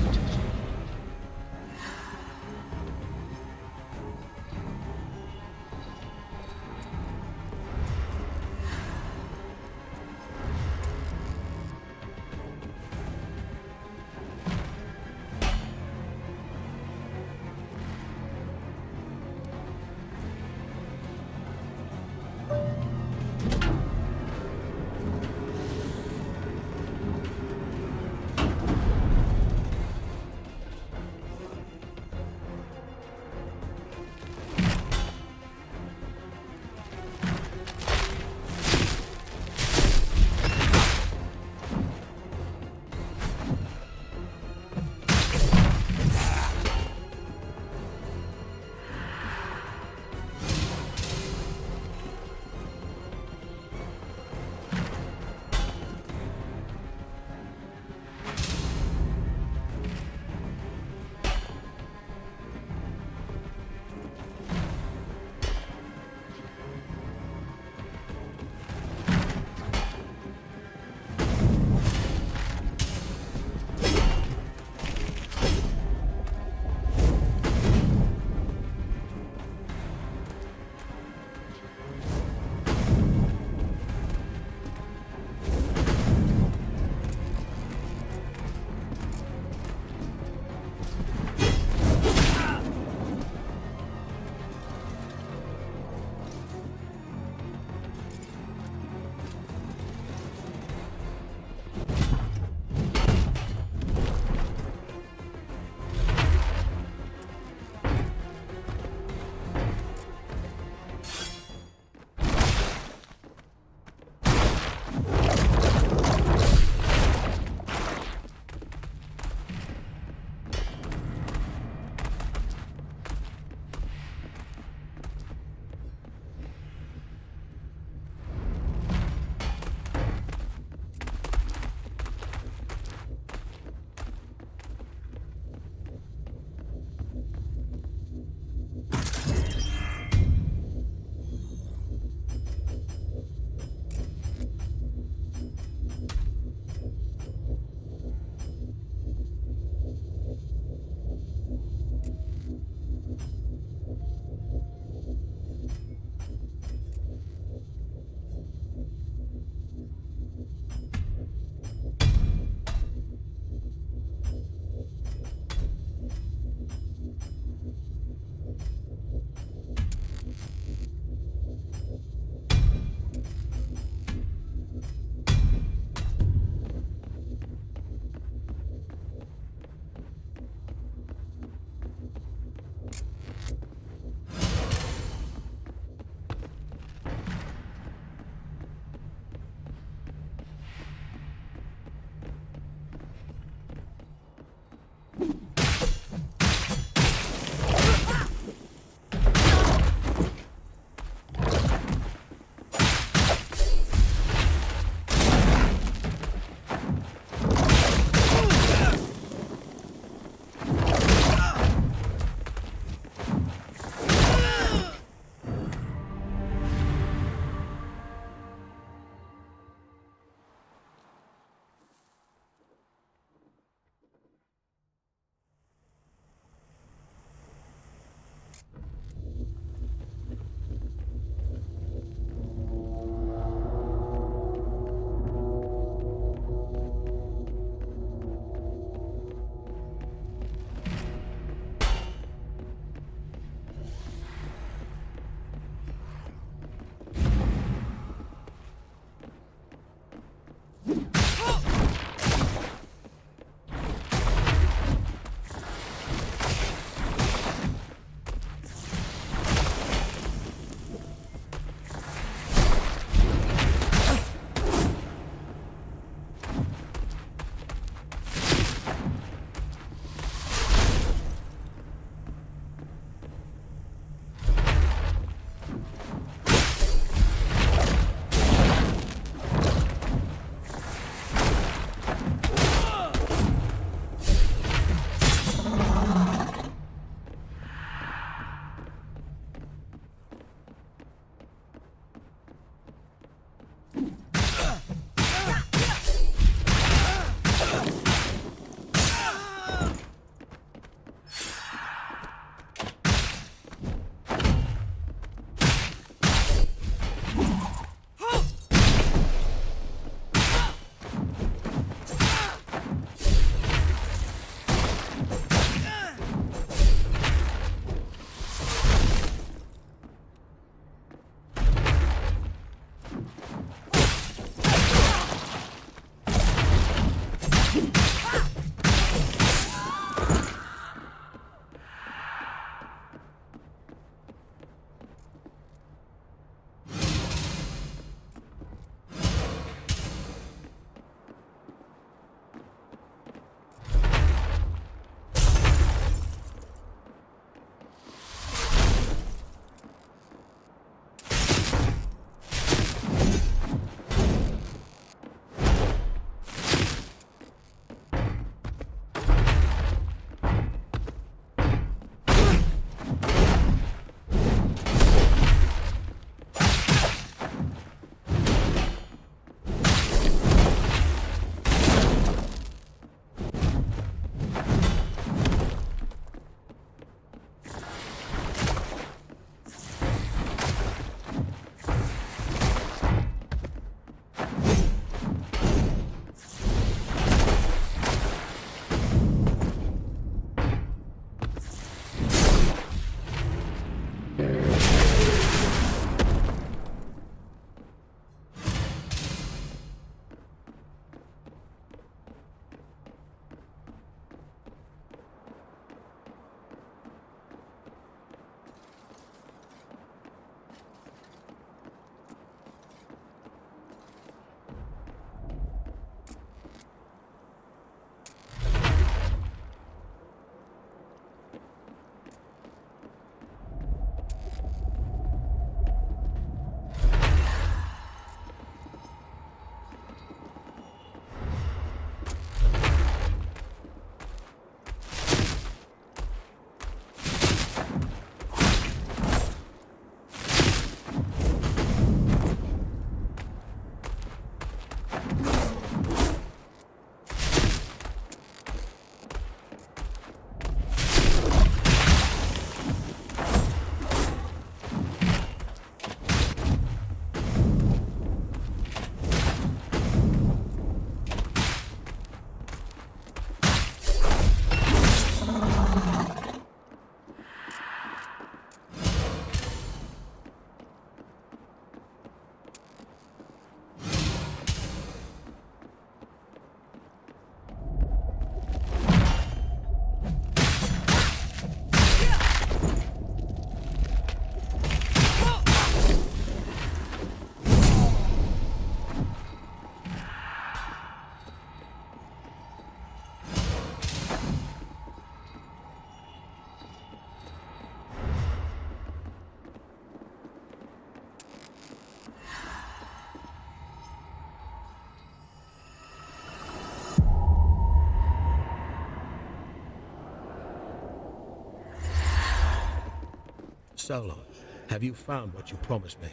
so long. Have you found what you promised me?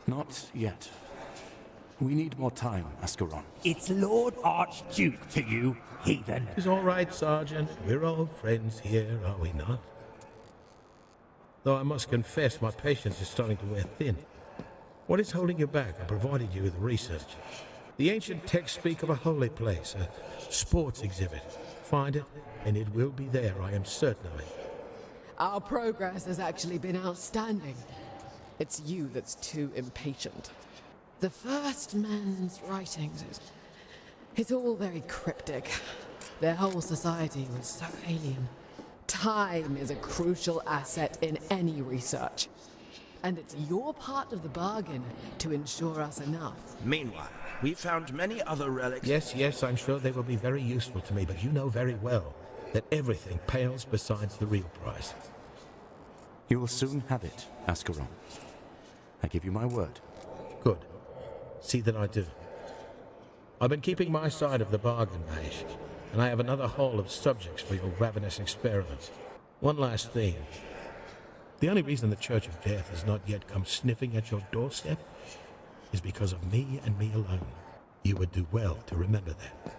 Not yet. We need more time, Ascaron. It's Lord Archduke to you, heathen. It's all right, Sergeant. We're old friends here, are we not? Though I must confess my patience is starting to wear thin. What is holding you back? I provided you with research. The ancient texts speak of a holy place, a sports exhibit. Find it, and it will be there, I am certain of it. Our progress has actually been outstanding. It's you that's too impatient. The first man's writings, it's all very cryptic. Their whole society was so alien. Time is a crucial asset in any research. And it's your part of the bargain to ensure us enough. Meanwhile, we found many other relics. Yes, I'm sure they will be very useful to me, but you know very well that everything pales besides the real price. You will soon have it, Ascaron. I give you my word. Good. See that I do. I've been keeping my side of the bargain, Mage, and I have another haul of subjects for your ravenous experiments. One last thing. The only reason the Church of Death has not yet come sniffing at your doorstep is because of me and me alone. You would do well to remember that.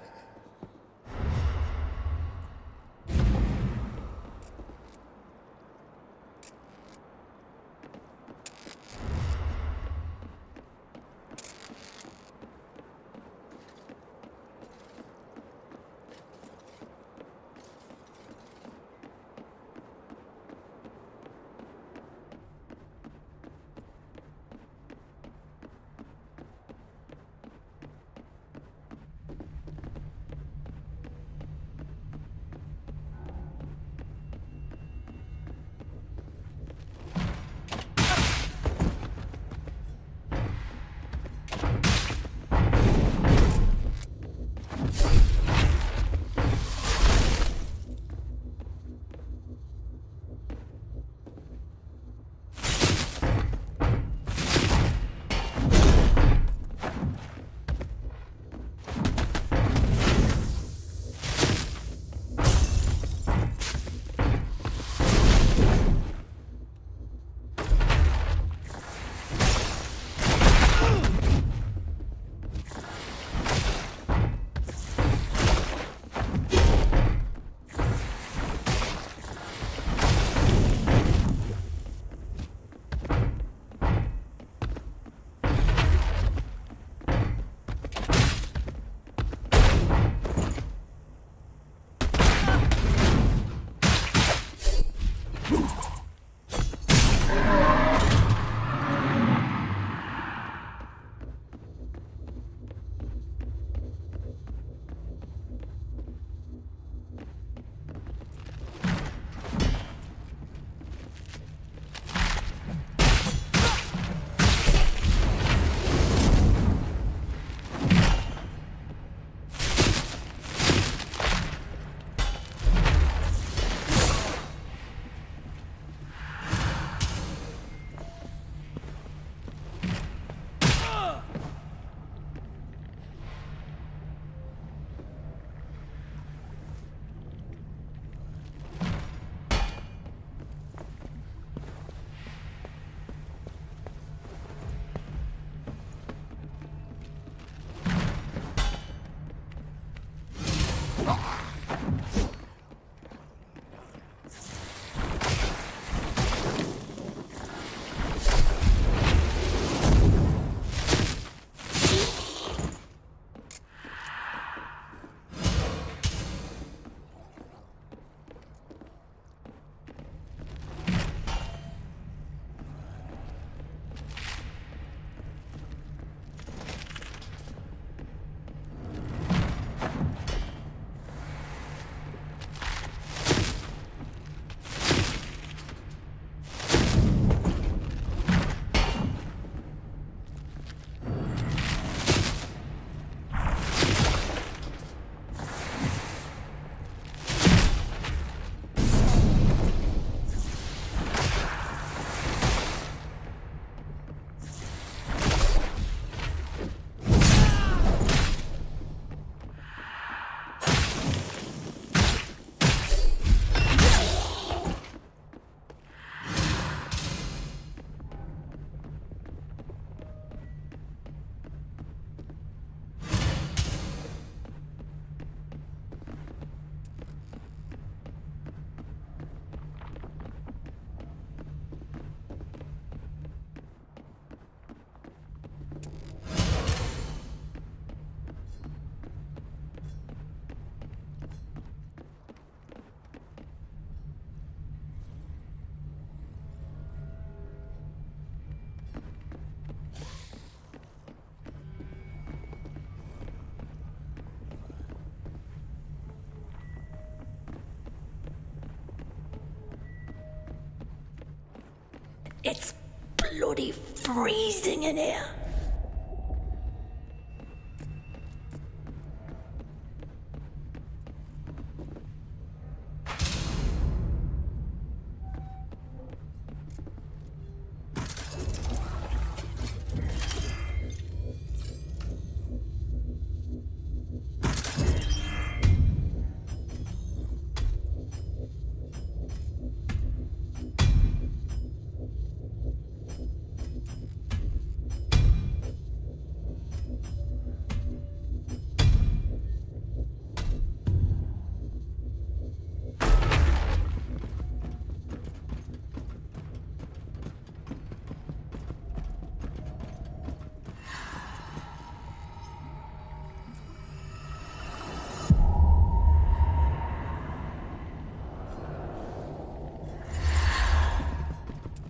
It's bloody freezing in here.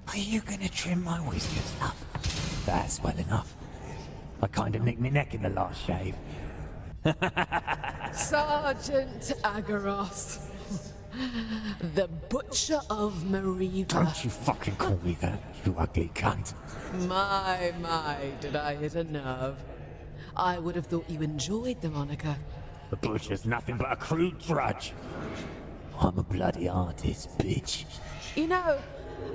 Are you gonna trim my whiskers, love? That's well enough. I kinda nicked my neck in the last shave. Sergeant Agaros. The Butcher of Mariva. Don't you fucking call me that, you ugly cunt. My, did I hit a nerve? I would have thought you enjoyed the moniker. The butcher's nothing but a crude drudge. I'm a bloody artist, bitch. You know,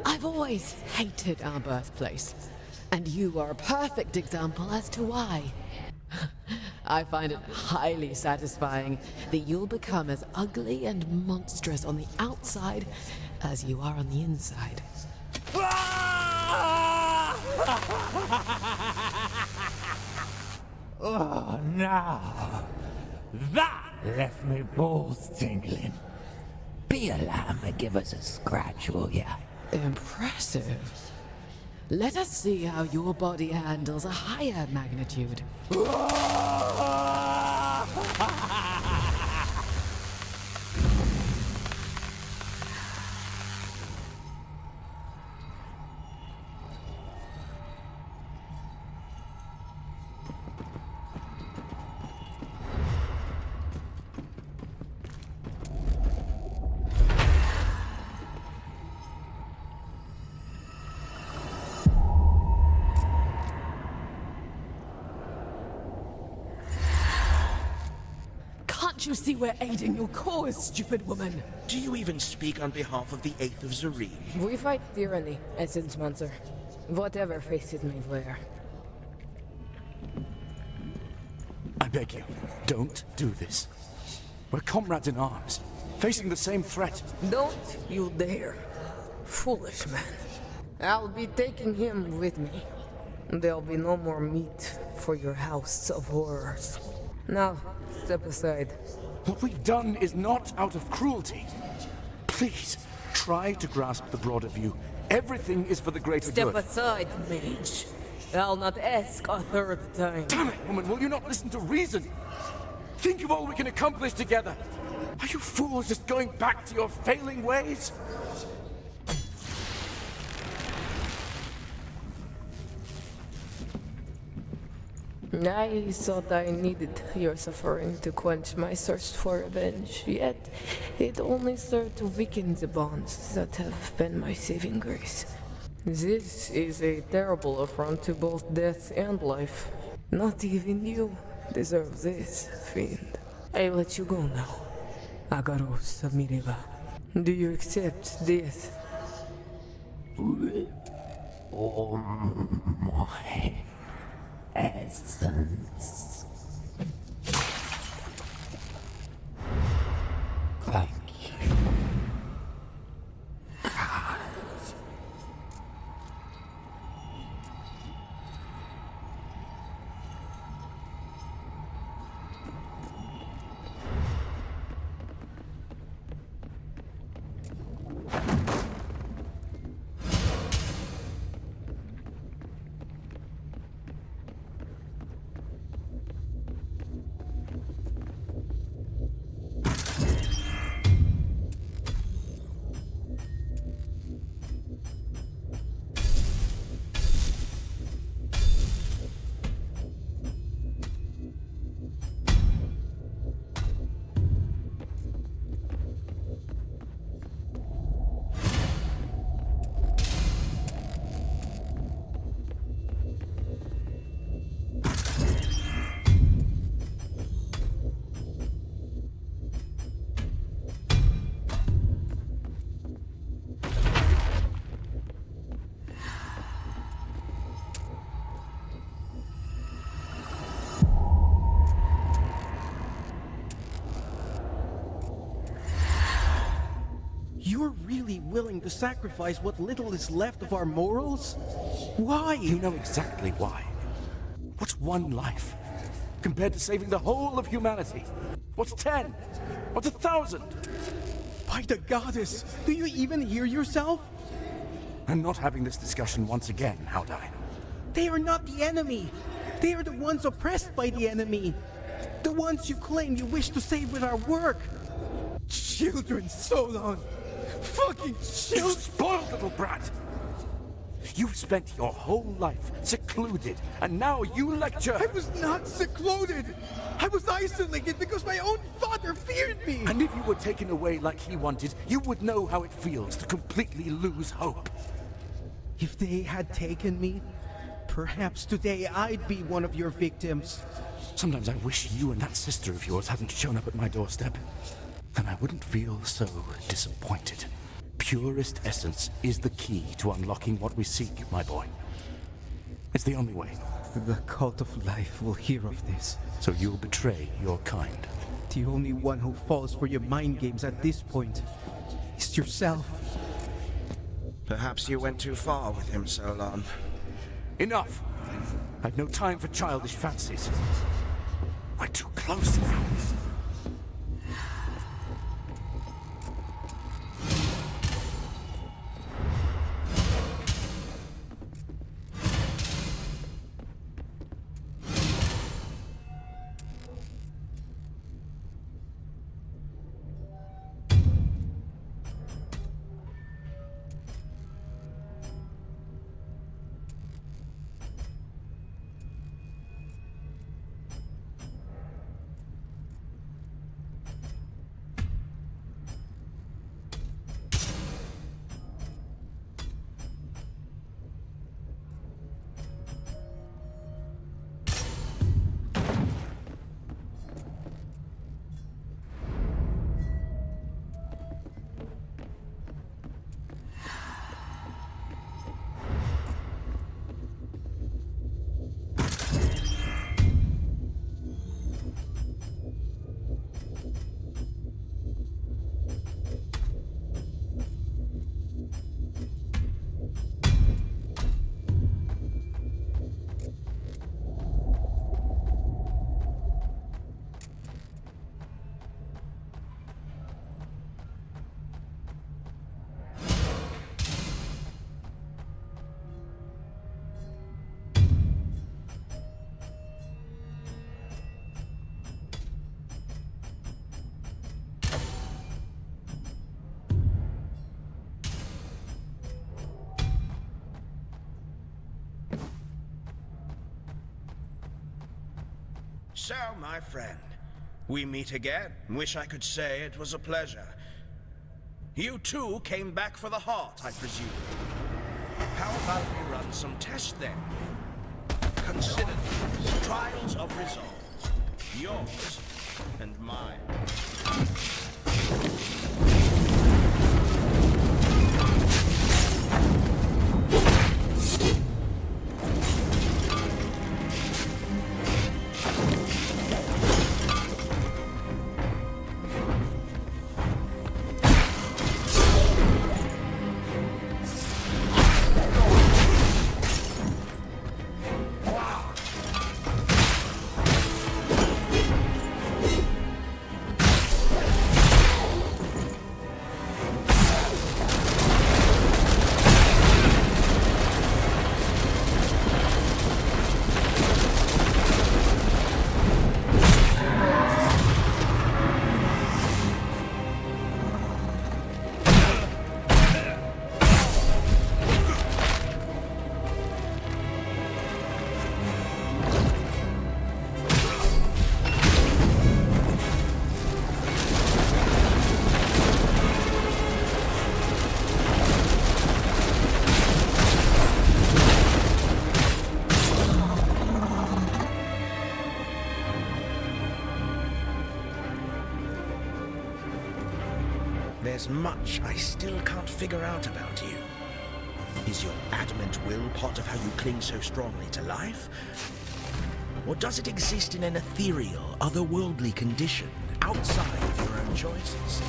I've always hated our birthplace, and you are a perfect example as to why. I find it highly satisfying that you'll become as ugly and monstrous on the outside as you are on the inside. Oh no! That left me balls tingling. Be a lamb and give us a scratch, will ya? Impressive. Let us see how your body handles a higher magnitude. Can't you see we're aiding your cause, stupid woman? Do you even speak on behalf of the 8th of Zareen? We fight tyranny, Essence Monster. Whatever face it may wear. I beg you, don't do this. We're comrades in arms, facing the same threat. Don't you dare. Foolish man. I'll be taking him with me. There'll be no more meat for your house of horrors. Now, step aside. What we've done is not out of cruelty. Please, try to grasp the broader view. Everything is for the greater good. Step aside, mage. I'll not ask a third time. Damn it, woman, will you not listen to reason? Think of all we can accomplish together. Are you fools just going back to your failing ways? I thought I needed your suffering to quench my thirst for revenge, yet it only served to weaken the bonds that have been my saving grace. This is a terrible affront to both death and life. Not even you deserve this, fiend. I let you go now, Agaros of Miriva. Do you accept death? Oh my essence. Thank you. God. willing to sacrifice what little is left of our morals? Why? You know exactly why. What's one life compared to saving the whole of humanity? What's 10? What's 1,000? By the goddess, do you even hear yourself? I'm not having this discussion once again, Haldai. They are not the enemy. They are the ones oppressed by the enemy. The ones you claim you wish to save with our work. Children, Solon. Fucking children. You spoiled little brat. You've spent your whole life secluded, and now you lecture. I was not secluded. I was isolated because my own father feared me. And if you were taken away like he wanted, you would know how it feels to completely lose hope. If they had taken me, perhaps today I'd be one of your victims. Sometimes I wish you and that sister of yours hadn't shown up at my doorstep. Then I wouldn't feel so disappointed. Purest essence is the key to unlocking what we seek, my boy. It's the only way. The cult of life will hear of this. So you'll betray your kind. The only one who falls for your mind games at this point is yourself. Perhaps you went too far with him, Solon. Enough! I've no time for childish fancies. We're too close now. So, my friend, we meet again. Wish I could say it was a pleasure. You too came back for the heart, I presume. How about we run some tests then? Consider these trials of resolve. Yours and mine. There's much I still can't figure out about you. Is your adamant will part of how you cling so strongly to life? Or does it exist in an ethereal, otherworldly condition, outside of your own choices?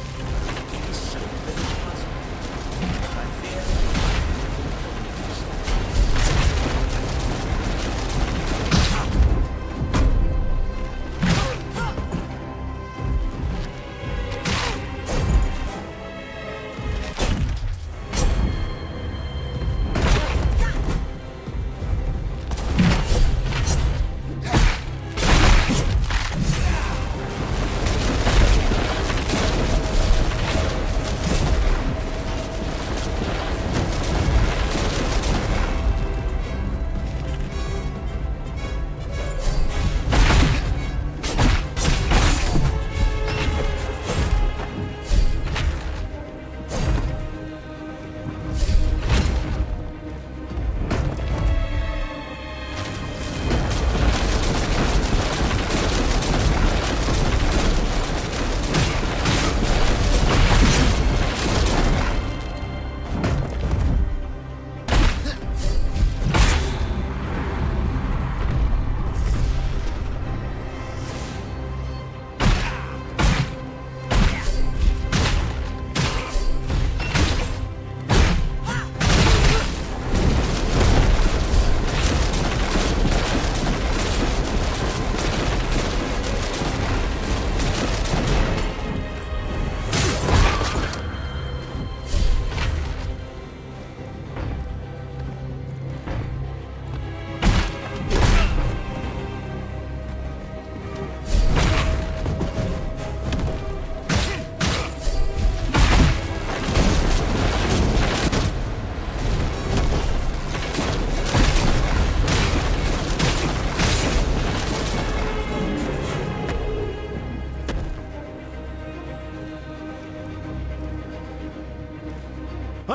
It is so very puzzling.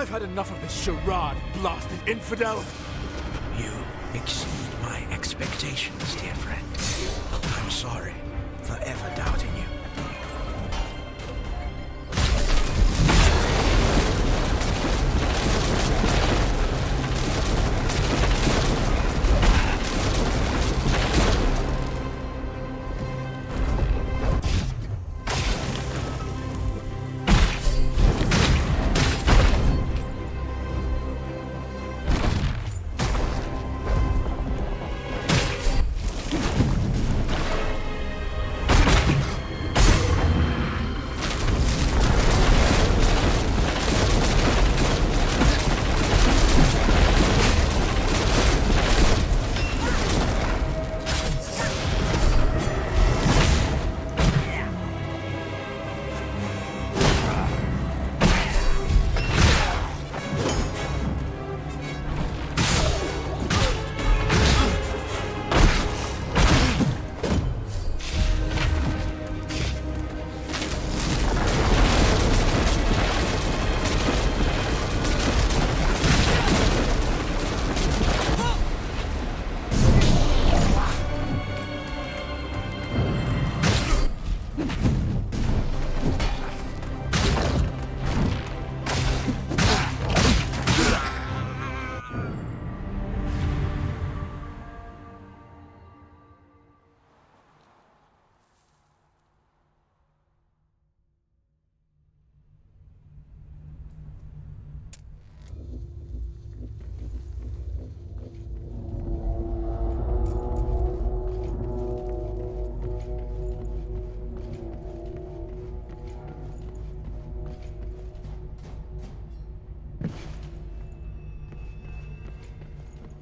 I've had enough of this charade, blasted infidel! You exceed my expectations, dear friend. I'm sorry for ever doubting you.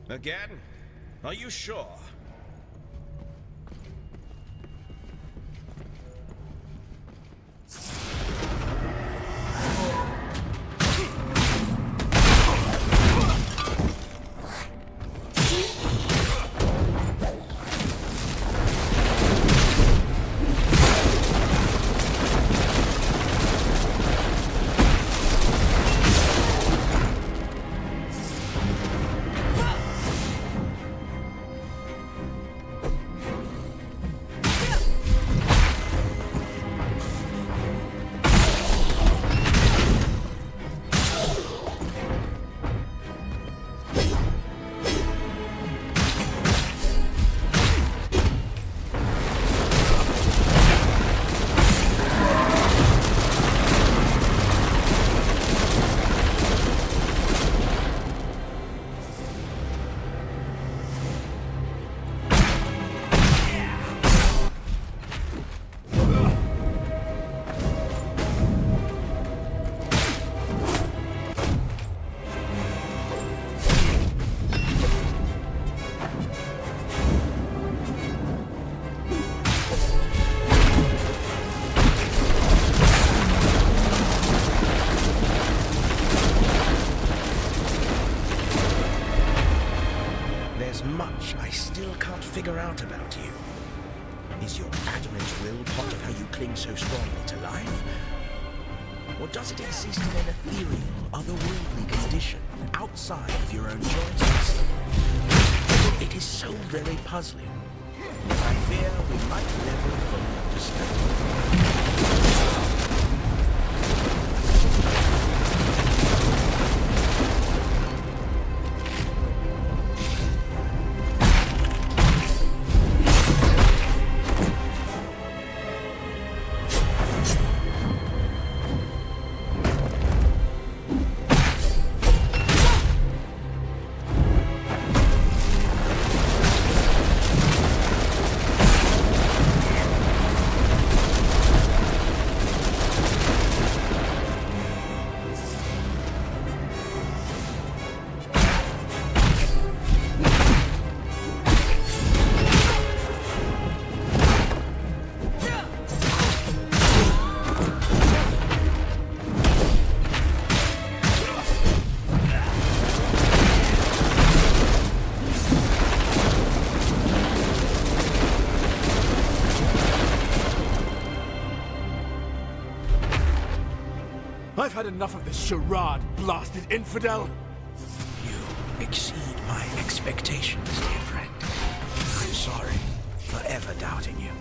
Again? Are you sure? Much I still can't figure out about you. Is your adamant will part of how you cling so strongly to life? Or does it exist in an ethereal, otherworldly condition outside of your own choices? It is so very puzzling. I fear we might never fully understand. had enough of this charade, blasted infidel! You exceed my expectations, dear friend. I'm sorry for ever doubting you.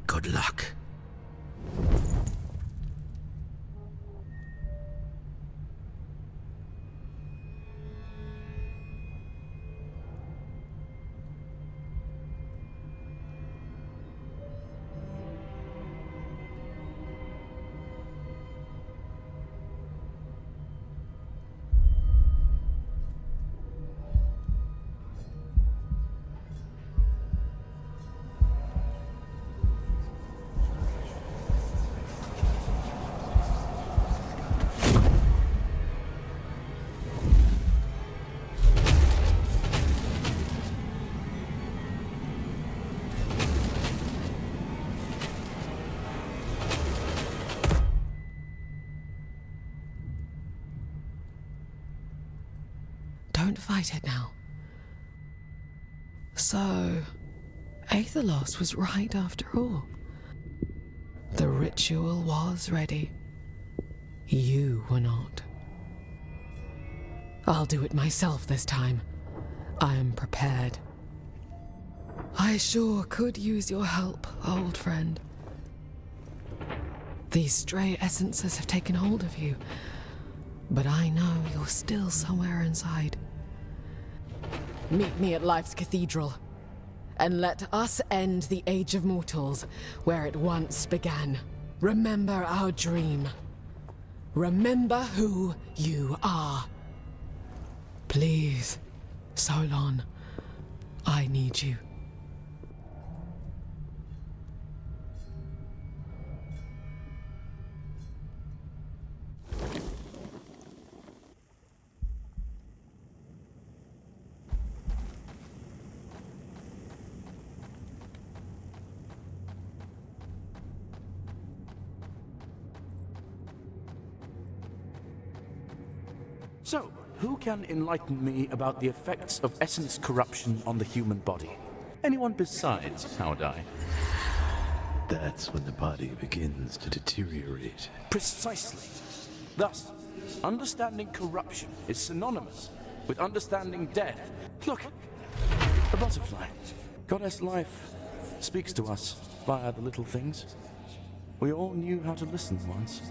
Good luck. Don't fight it now. So, Aetherlos was right after all. The ritual was ready. You were not. I'll do it myself this time. I am prepared. I sure could use your help, old friend. These stray essences have taken hold of you, but I know you're still somewhere inside. Meet me at Life's Cathedral, and let us end the Age of Mortals where it once began. Remember our dream. Remember who you are. Please, Solon, I need you. So, who can enlighten me about the effects of essence corruption on the human body? Anyone besides Howdai? That's when the body begins to deteriorate. Precisely. Thus, understanding corruption is synonymous with understanding death. Look, the butterfly. Goddess Life speaks to us via the little things. We all knew how to listen once,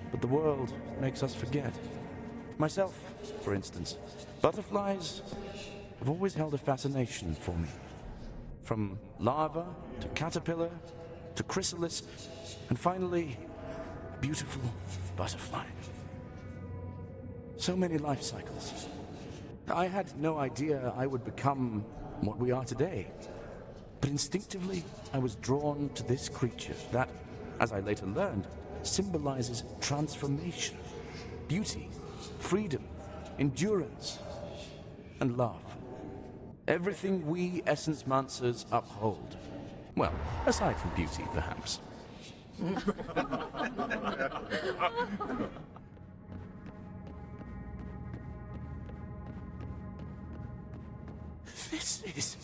but the world makes us forget. Myself, for instance, butterflies have always held a fascination for me. From larva to caterpillar to chrysalis, and finally, a beautiful butterfly. So many life cycles. I had no idea I would become what we are today. But instinctively, I was drawn to this creature that, as I later learned, symbolizes transformation, beauty, freedom, endurance, and love. Everything we Essence Mancers uphold. Well, aside from beauty, perhaps. This is...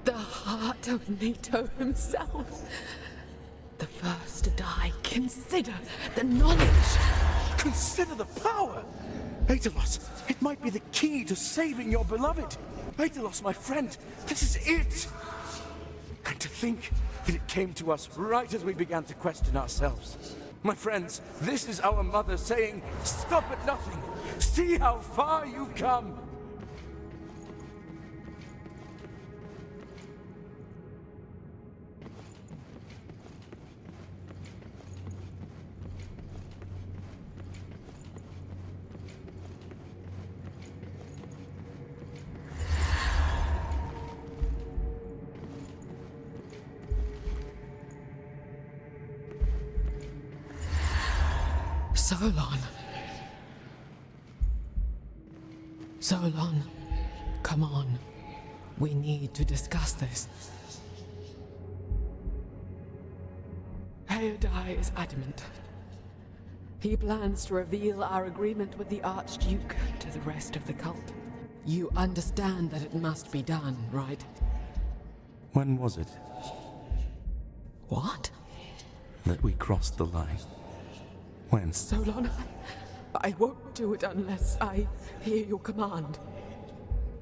the heart of NATO himself. The first to die. Consider the knowledge. Consider the power! Aedalos, it might be the key to saving your beloved. Aedalos, my friend, this is it! And to think that it came to us right as we began to question ourselves. My friends, this is our mother saying, stop at nothing. See how far you've come. Solon, come on. We need to discuss this. Heodai is adamant. He plans to reveal our agreement with the Archduke to the rest of the cult. You understand that it must be done, right? When was it? What? That we crossed the line. When? Solon, I won't do it unless I hear your command.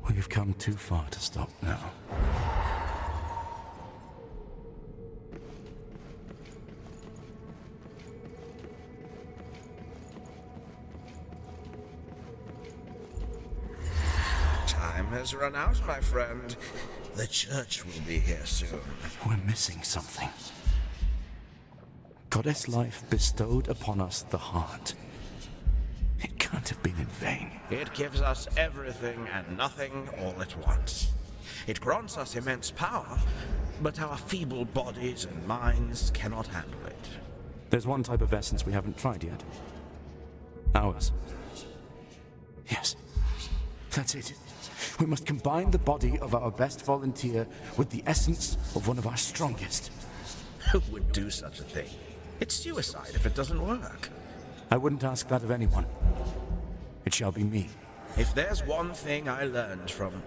We've come too far to stop now. Time has run out, my friend. The church will be here soon. We're missing something. Goddess life bestowed upon us the heart. It can't have been in vain. It gives us everything and nothing all at once. It grants us immense power, but our feeble bodies and minds cannot handle it. There's one type of essence we haven't tried yet. Ours. Yes, that's it. We must combine the body of our best volunteer with the essence of one of our strongest. Who would do such a thing? It's suicide if it doesn't work. I wouldn't ask that of anyone. It shall be me. If there's one thing I learned from...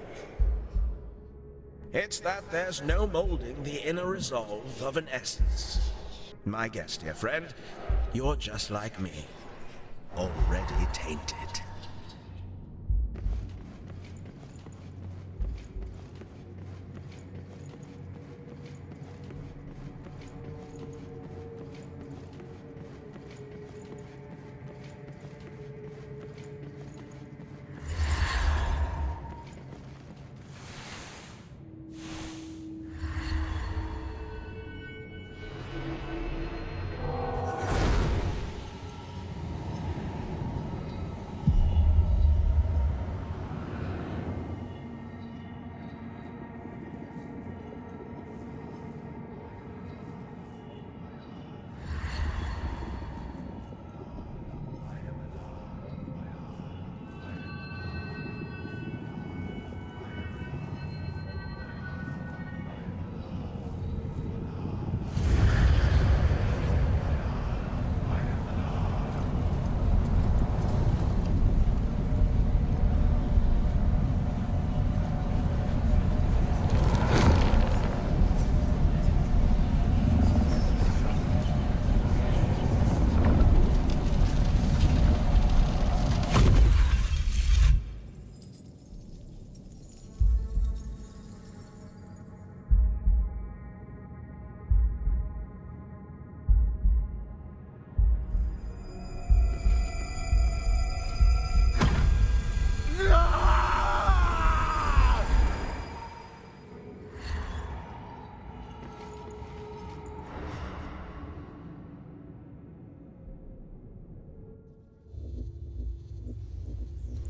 it's that there's no molding the inner resolve of an essence. My guess, dear friend, you're just like me. Already tainted.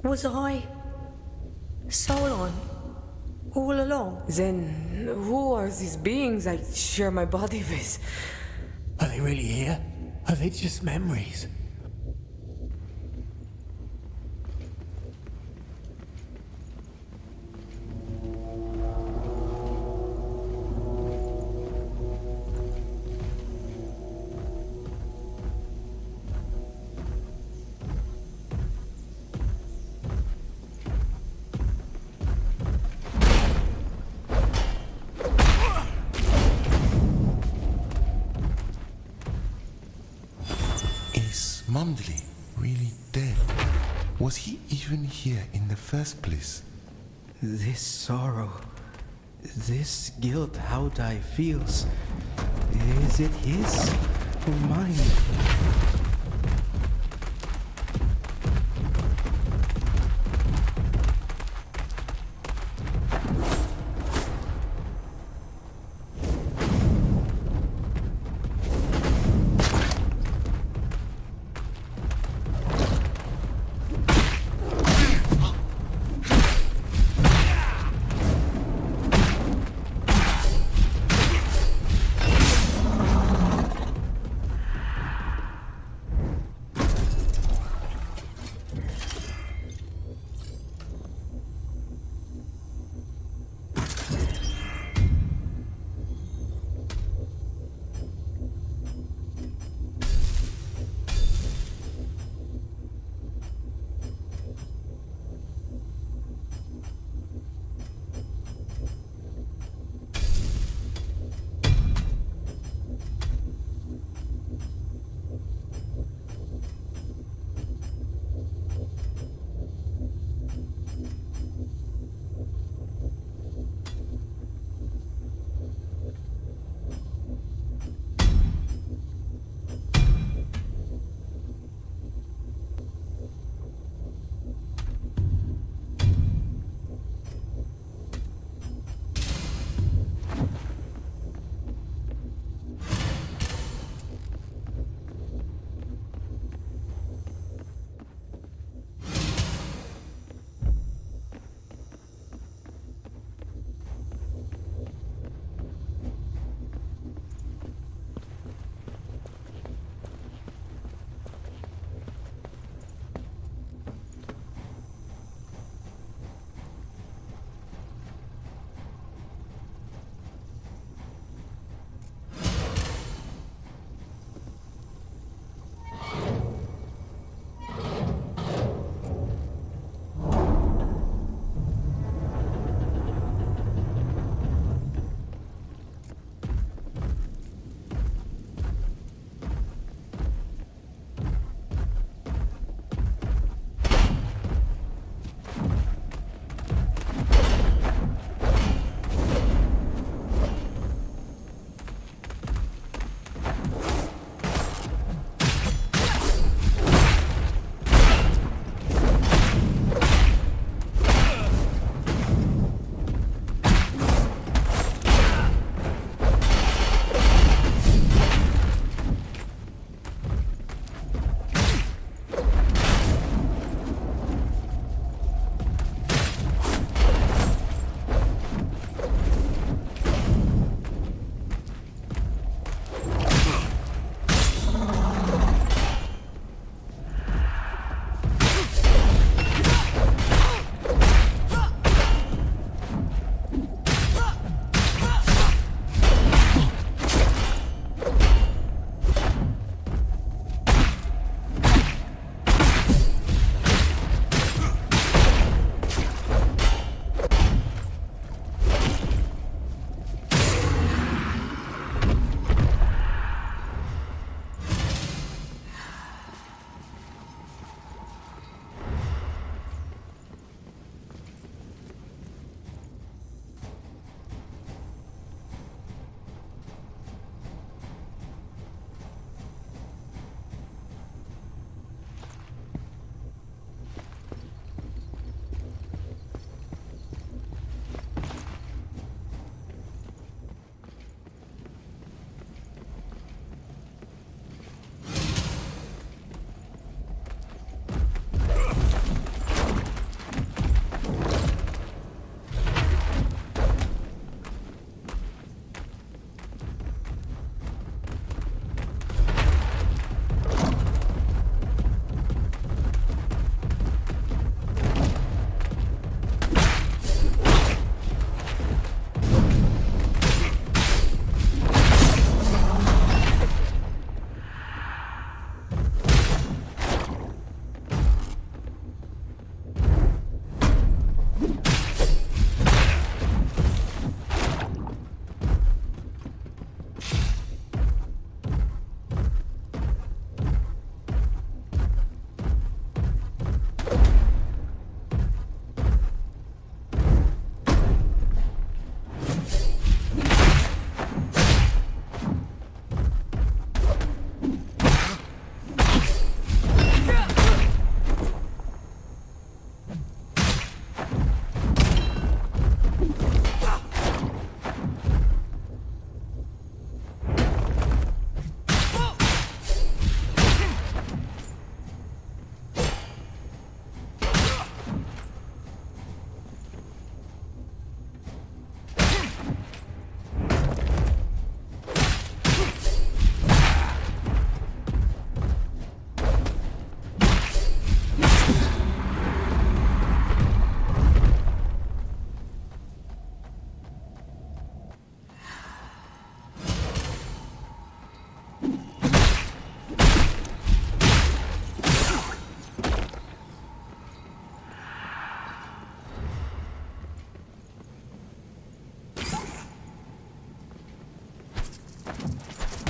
Was I Solon all along? Then who are these beings I share my body with? Are they really here? Are they just memories? Mundley really dead? Was he even here in the first place? This sorrow, this guilt, how Dai feels, is it his or mine?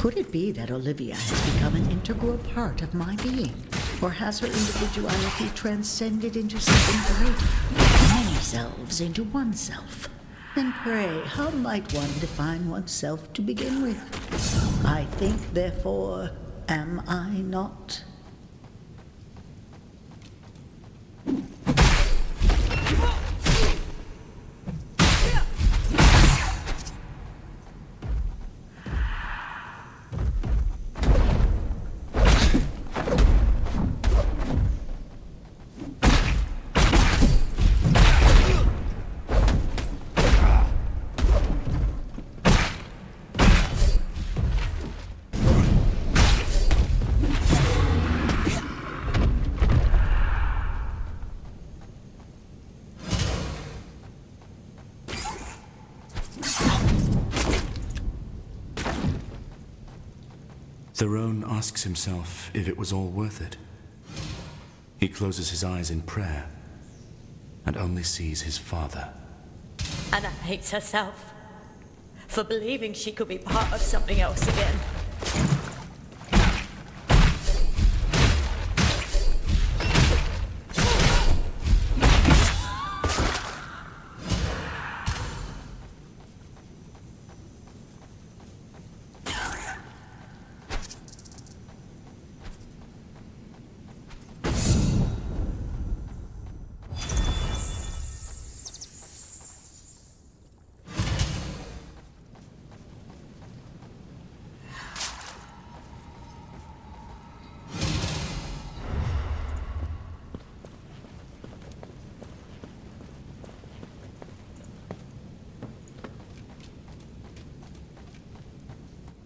Could it be that Olivia has become an integral part of my being? Or has her individuality transcended into something greater? Many selves into one self. And pray, how might one define oneself to begin with? I think, therefore, am I not? Theron asks himself if it was all worth it. He closes his eyes in prayer and only sees his father. Anna hates herself for believing she could be part of something else again.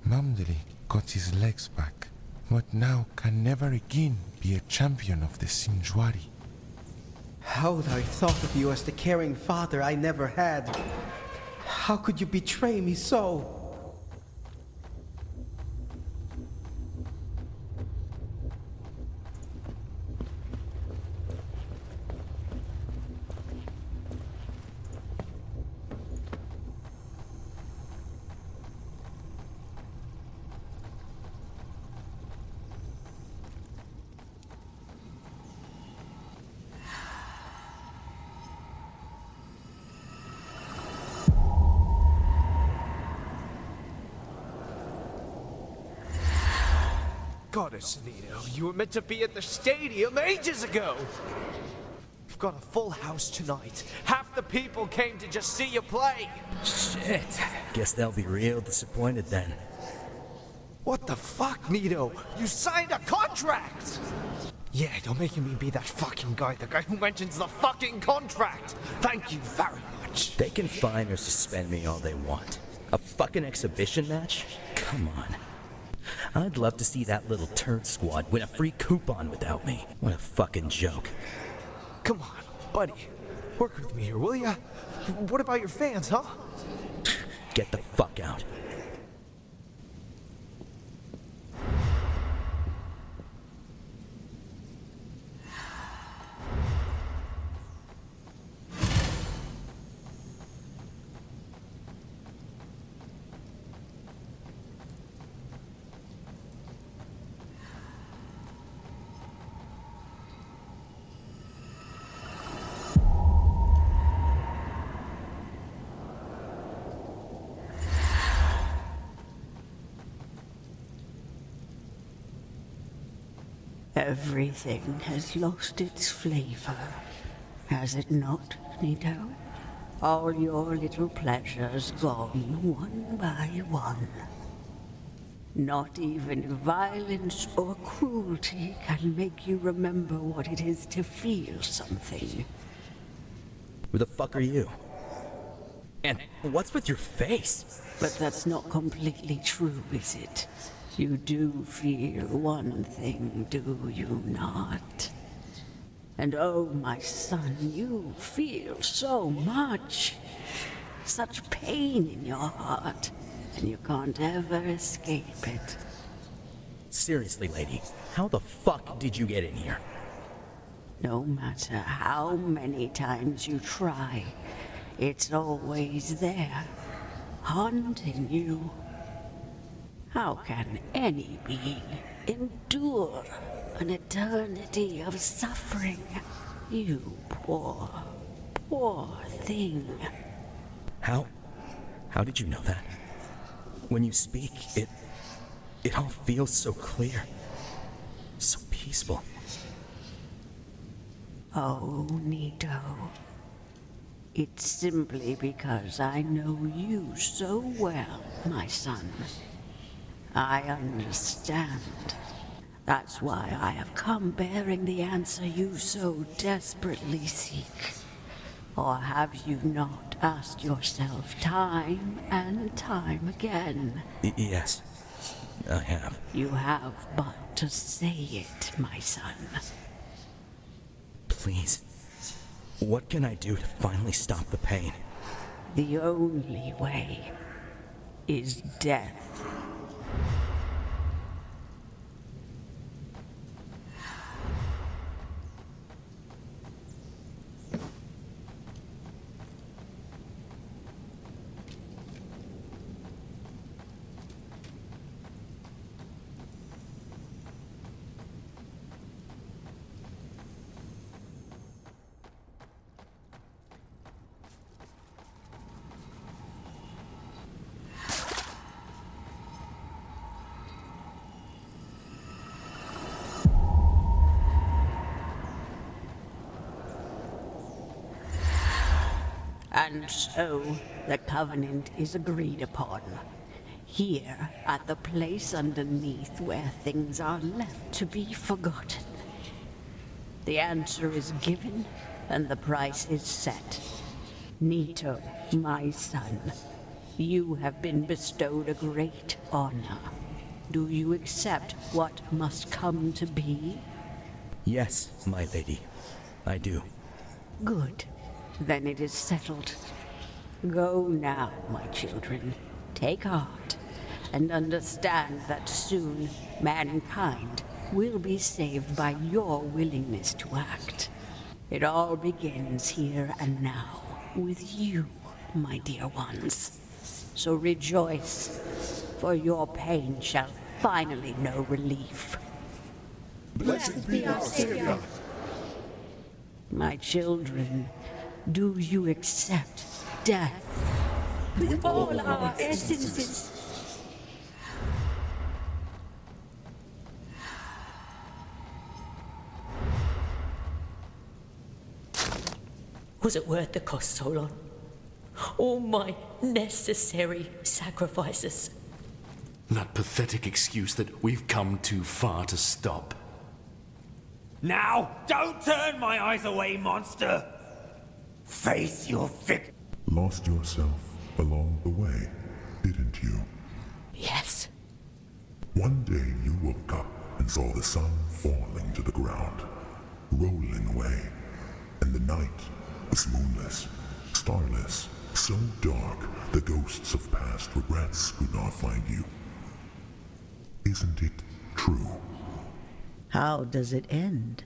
Namdali got his legs back, but now can never again be a champion of the Sinjwari. How would I have thought of you as the caring father I never had? How could you betray me so? Goddess Nito, you were meant to be at the stadium ages ago! We've got a full house tonight. Half the people came to just see you play! Shit. Guess they'll be real disappointed then. What the fuck, Nito? You signed a contract! Yeah, don't make me be that fucking guy, the guy who mentions the fucking contract! Thank you very much. They can fine or suspend me all they want. A fucking exhibition match? Come on. I'd love to see that little turd squad win a free coupon without me. What a fucking joke. Come on, buddy. Work with me here, will ya? What about your fans, huh? Get the fuck out. Everything has lost its flavor, has it not, Nito? All your little pleasures gone one by one. Not even violence or cruelty can make you remember what it is to feel something. Who the fuck are you? And what's with your face? But that's not completely true, is it? You do feel one thing, do you not? And oh, my son, you feel so much. Such pain in your heart, and you can't ever escape it. Seriously, lady, how the fuck did you get in here? No matter how many times you try, it's always there, haunting you. How can any being endure an eternity of suffering? You poor, poor thing. How did you know that? When you speak, it all feels so clear. So peaceful. Oh, Nito. It's simply because I know you so well, my son. I understand. That's why I have come bearing the answer you so desperately seek. Or have you not asked yourself time and time again? Yes, I have. You have but to say it, my son. Please, what can I do to finally stop the pain? The only way is death. And so, the covenant is agreed upon. Here, at the place underneath where things are left to be forgotten. The answer is given, and the price is set. Nito, my son, you have been bestowed a great honor. Do you accept what must come to be? Yes, my lady. I do. Good. Then it is settled. Go now, my children. Take heart, and understand that soon mankind will be saved by your willingness to act. It all begins here and now, with you, my dear ones. So rejoice, for your pain shall finally know relief. Blessed be our Savior. My children, do you accept death? With all our essences. Was it worth the cost, Solon? All my necessary sacrifices. That pathetic excuse that we've come too far to stop. Now, don't turn my eyes away, monster! Face your victim. Lost yourself along the way, didn't you? Yes. One day you woke up and saw the sun falling to the ground, rolling away, and the night was moonless, starless, so dark the ghosts of past regrets could not find you. Isn't it true? How does it end?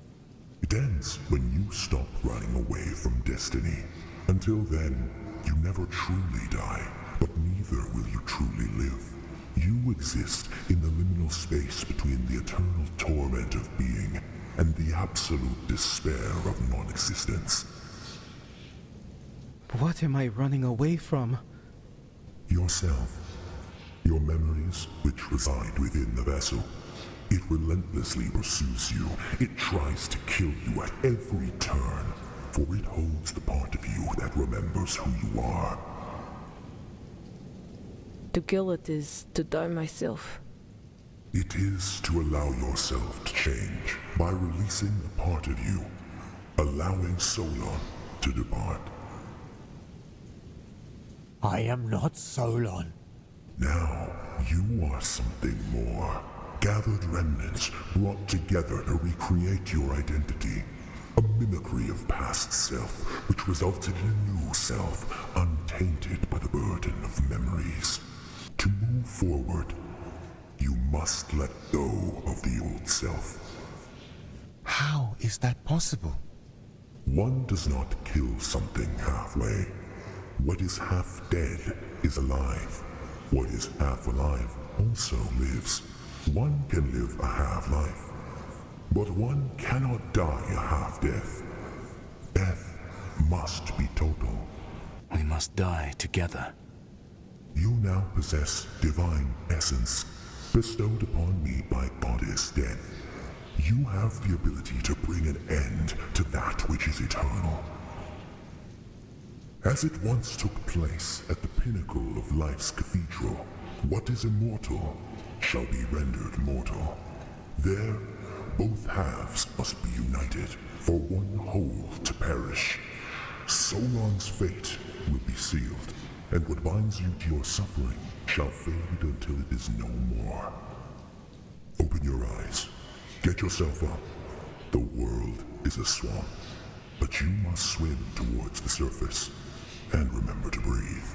It ends when you stop running away from destiny. Until then, you never truly die, but neither will you truly live. You exist in the liminal space between the eternal torment of being and the absolute despair of non-existence. What am I running away from? Yourself. Your memories, which reside within the vessel. It relentlessly pursues you. It tries to kill you at every turn, for it holds the part of you that remembers who you are. To kill it is to die myself. It is to allow yourself to change by releasing a part of you, allowing Solon to depart. I am not Solon. Now, you are something more. Gathered remnants brought together to recreate your identity. A mimicry of past self, which resulted in a new self, untainted by the burden of memories. To move forward, you must let go of the old self. How is that possible? One does not kill something halfway. What is half dead is alive. What is half alive also lives. One can live a half-life, but one cannot die a half-death. Death must be total. We must die together. You now possess divine essence, bestowed upon me by Goddess Death. You have the ability to bring an end to that which is eternal. As it once took place at the pinnacle of life's cathedral, what is immortal shall be rendered mortal. There, both halves must be united, for one whole to perish. Solon's fate will be sealed, and what binds you to your suffering shall fade until it is no more. Open your eyes. Get yourself up. The world is a swamp, but you must swim towards the surface, and remember to breathe.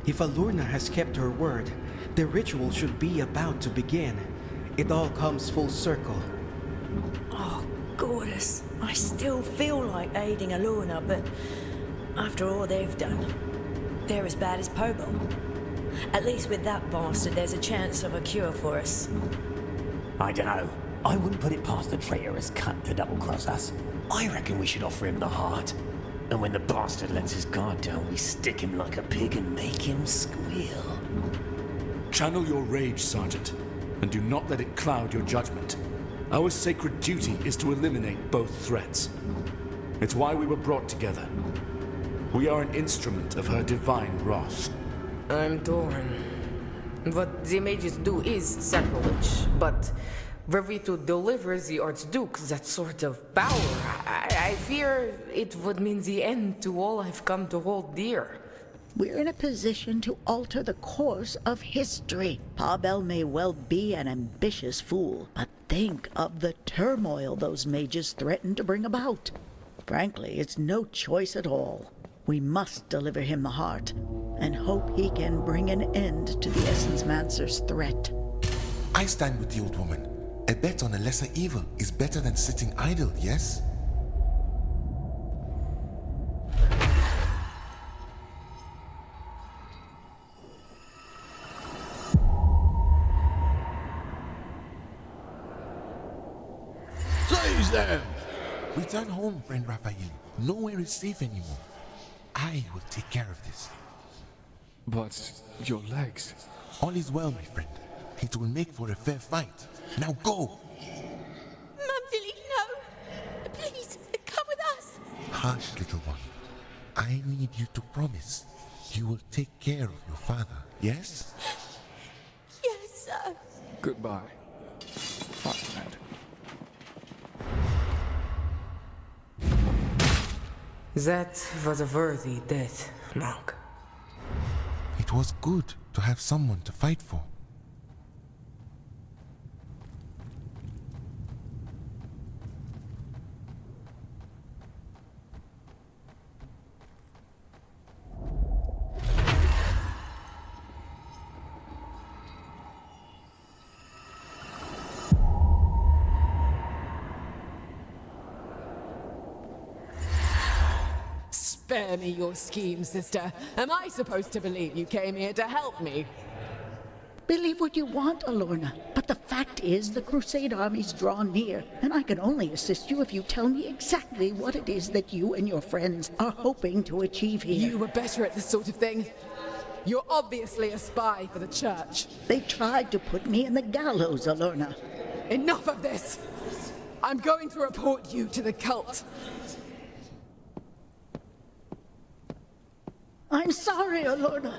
If Alurna has kept her word, the ritual should be about to begin. It all comes full circle. Oh, goddess. I still feel like aiding Alurna, but after all they've done, they're as bad as Pobo. At least with that bastard, there's a chance of a cure for us. I dunno. I wouldn't put it past the traitorous cunt to double-cross us. I reckon we should offer him the heart. And when the bastard lets his guard down, we stick him like a pig and make him squeal. Channel your rage, Sergeant, and do not let it cloud your judgment. Our sacred duty is to eliminate both threats. It's why we were brought together. We are an instrument of her divine wrath. I'm torn. What the mages do is sacrilege, but were we to deliver the Archduke that sort of power, I fear it would mean the end to all I've come to hold dear. We're in a position to alter the course of history. Pavel may well be an ambitious fool, but think of the turmoil those mages threaten to bring about. Frankly, it's no choice at all. We must deliver him the heart, and hope he can bring an end to the Essence Mancer's threat. I stand with the old woman. A bet on a lesser evil is better than sitting idle, yes? Seize them! Return home, friend Raphael. Nowhere is safe anymore. I will take care of this. But your legs... All is well, my friend. It will make for a fair fight. Now go! Mumsy, no! Please, come with us! Hush, little one. I need you to promise you will take care of your father, yes? Yes, sir. Goodbye, my friend. That was a worthy death, monk. It was good to have someone to fight for. Spare me your scheme, sister. Am I supposed to believe you came here to help me? Believe what you want, Alorna, but the fact is the Crusade army's draw near, and I can only assist you if you tell me exactly what it is that you and your friends are hoping to achieve here. You were better at this sort of thing. You're obviously a spy for the church. They tried to put me in the gallows, Alorna. Enough of this! I'm going to report you to the cult. I'm sorry, Alorna.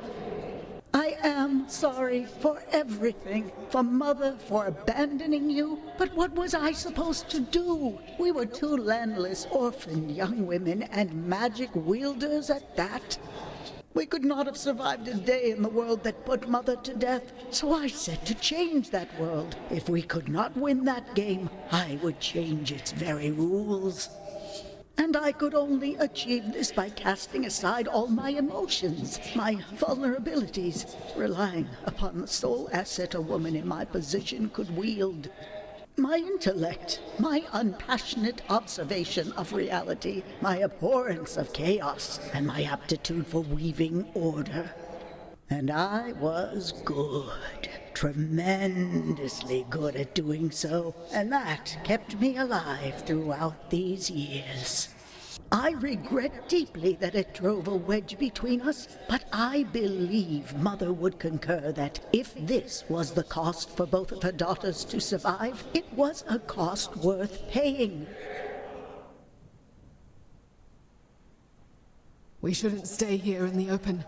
I am sorry for everything. For Mother, for abandoning you. But what was I supposed to do? We were two landless, orphaned young women and magic wielders at that. We could not have survived a day in the world that put Mother to death. So I set to change that world. If we could not win that game, I would change its very rules. And I could only achieve this by casting aside all my emotions, my vulnerabilities, relying upon the sole asset a woman in my position could wield. My intellect, my unpassionate observation of reality, my abhorrence of chaos, and my aptitude for weaving order. And I was good, tremendously good at doing so, and that kept me alive throughout these years. I regret deeply that it drove a wedge between us, but I believe Mother would concur that if this was the cost for both of her daughters to survive, it was a cost worth paying. We shouldn't stay here in the open.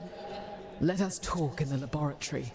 Let us talk in the laboratory.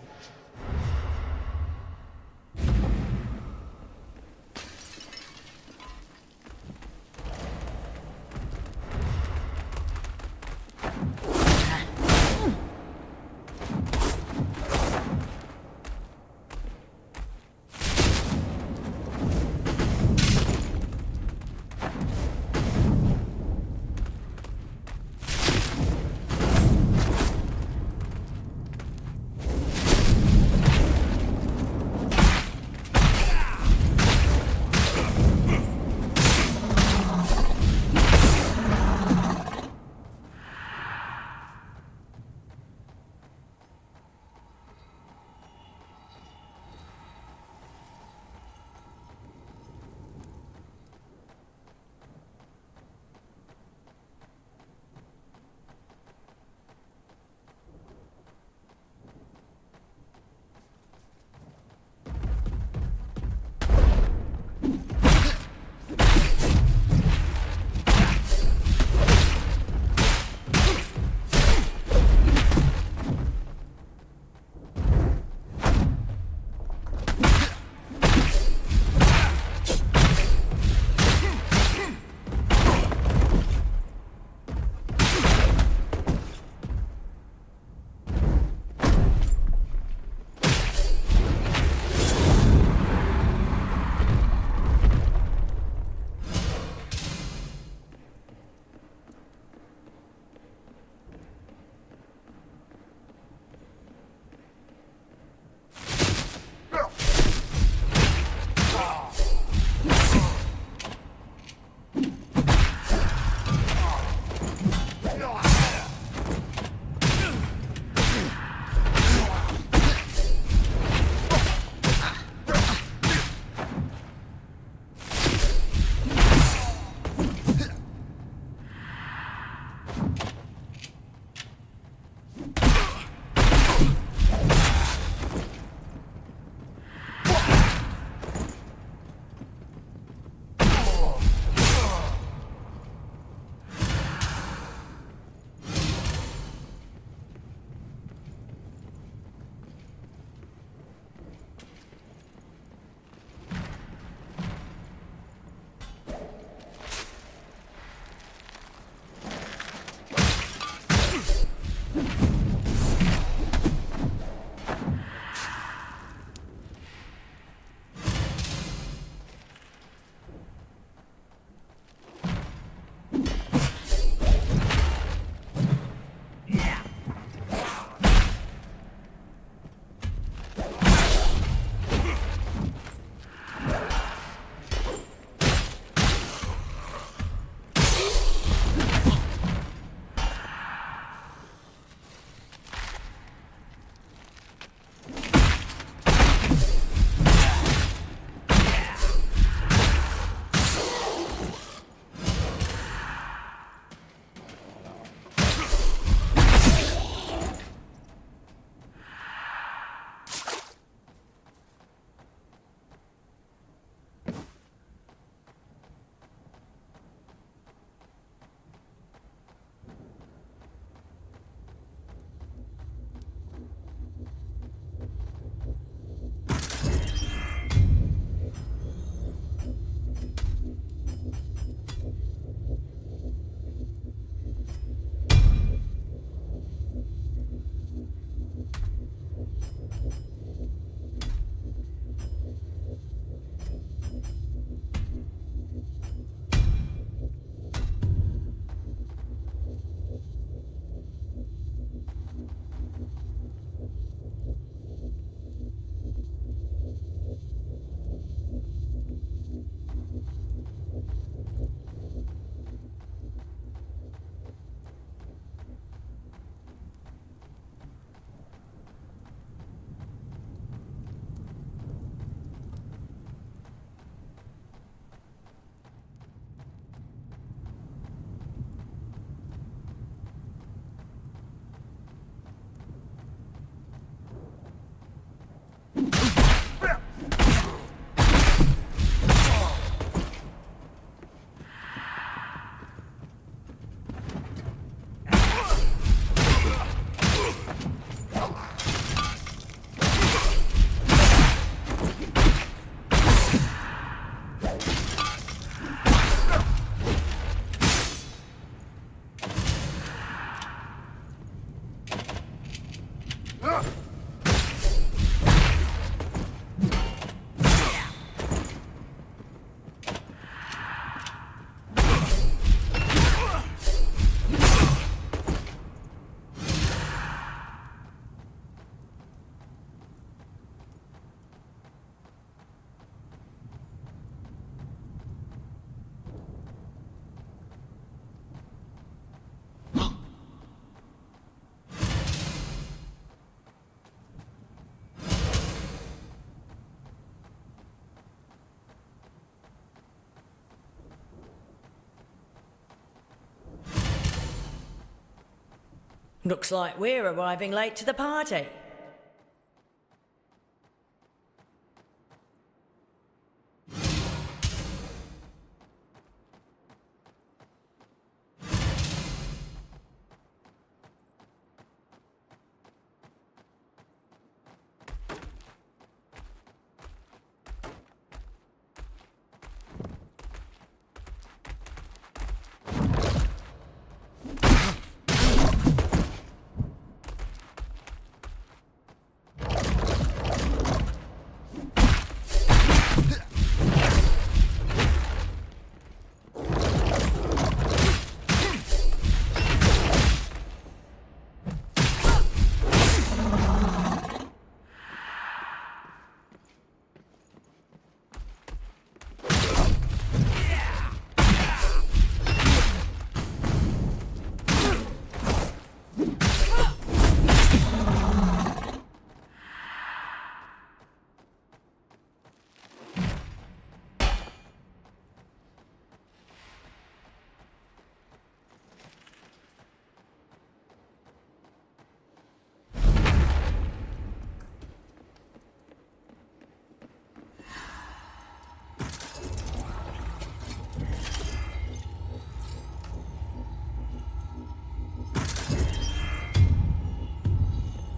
Looks like we're arriving late to the party.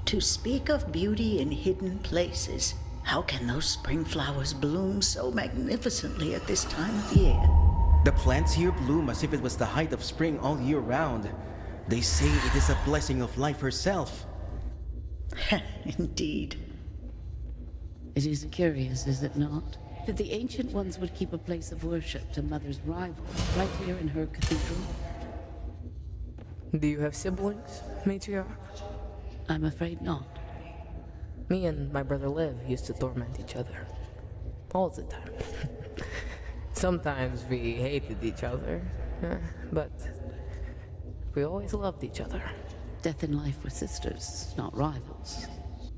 To speak of beauty in hidden places, how can those spring flowers bloom so magnificently at this time of year? The plants here bloom as if it was the height of spring all year round. They say it is a blessing of life herself. Indeed. It is curious, is it not? That the Ancient Ones would keep a place of worship to Mother's rival right here in her cathedral. Do you have siblings, matriarch? I'm afraid not. Me and my brother Lev used to torment each other. All the time. Sometimes we hated each other, but we always loved each other. Death and life were sisters, not rivals.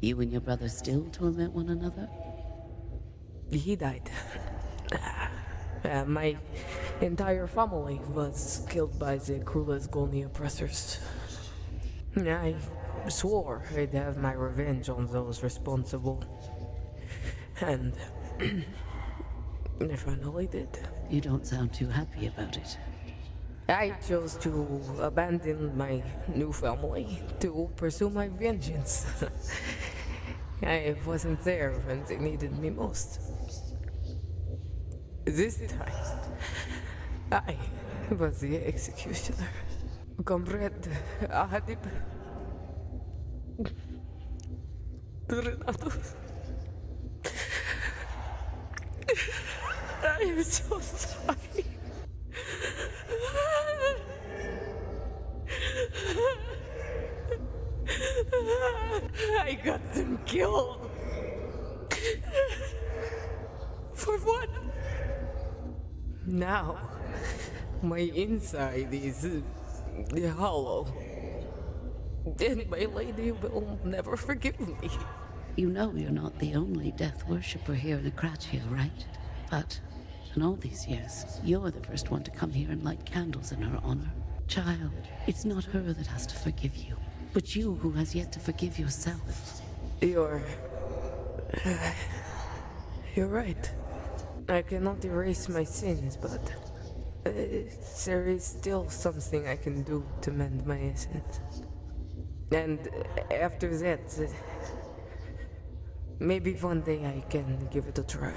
You and your brother still torment one another? He died. My entire family was killed by the Krulazgoni oppressors. I swore I'd have my revenge on those responsible. And I finally did. You don't sound too happy about it. I chose to abandon my new family to pursue my vengeance. I wasn't there when they needed me most. This time, I was the executioner. Comrade Ahadib. Renato. I am so sorry. I got them killed. For what? Now, my inside is hollow. And my lady will never forgive me. You know you're not the only death worshipper here in Akratia, right? But in all these years, you're the first one to come here and light candles in her honor. Child, it's not her that has to forgive you, but you who has yet to forgive yourself. You're right. I cannot erase my sins, but there is still something I can do to mend my essence. And after that, maybe one day I can give it a try.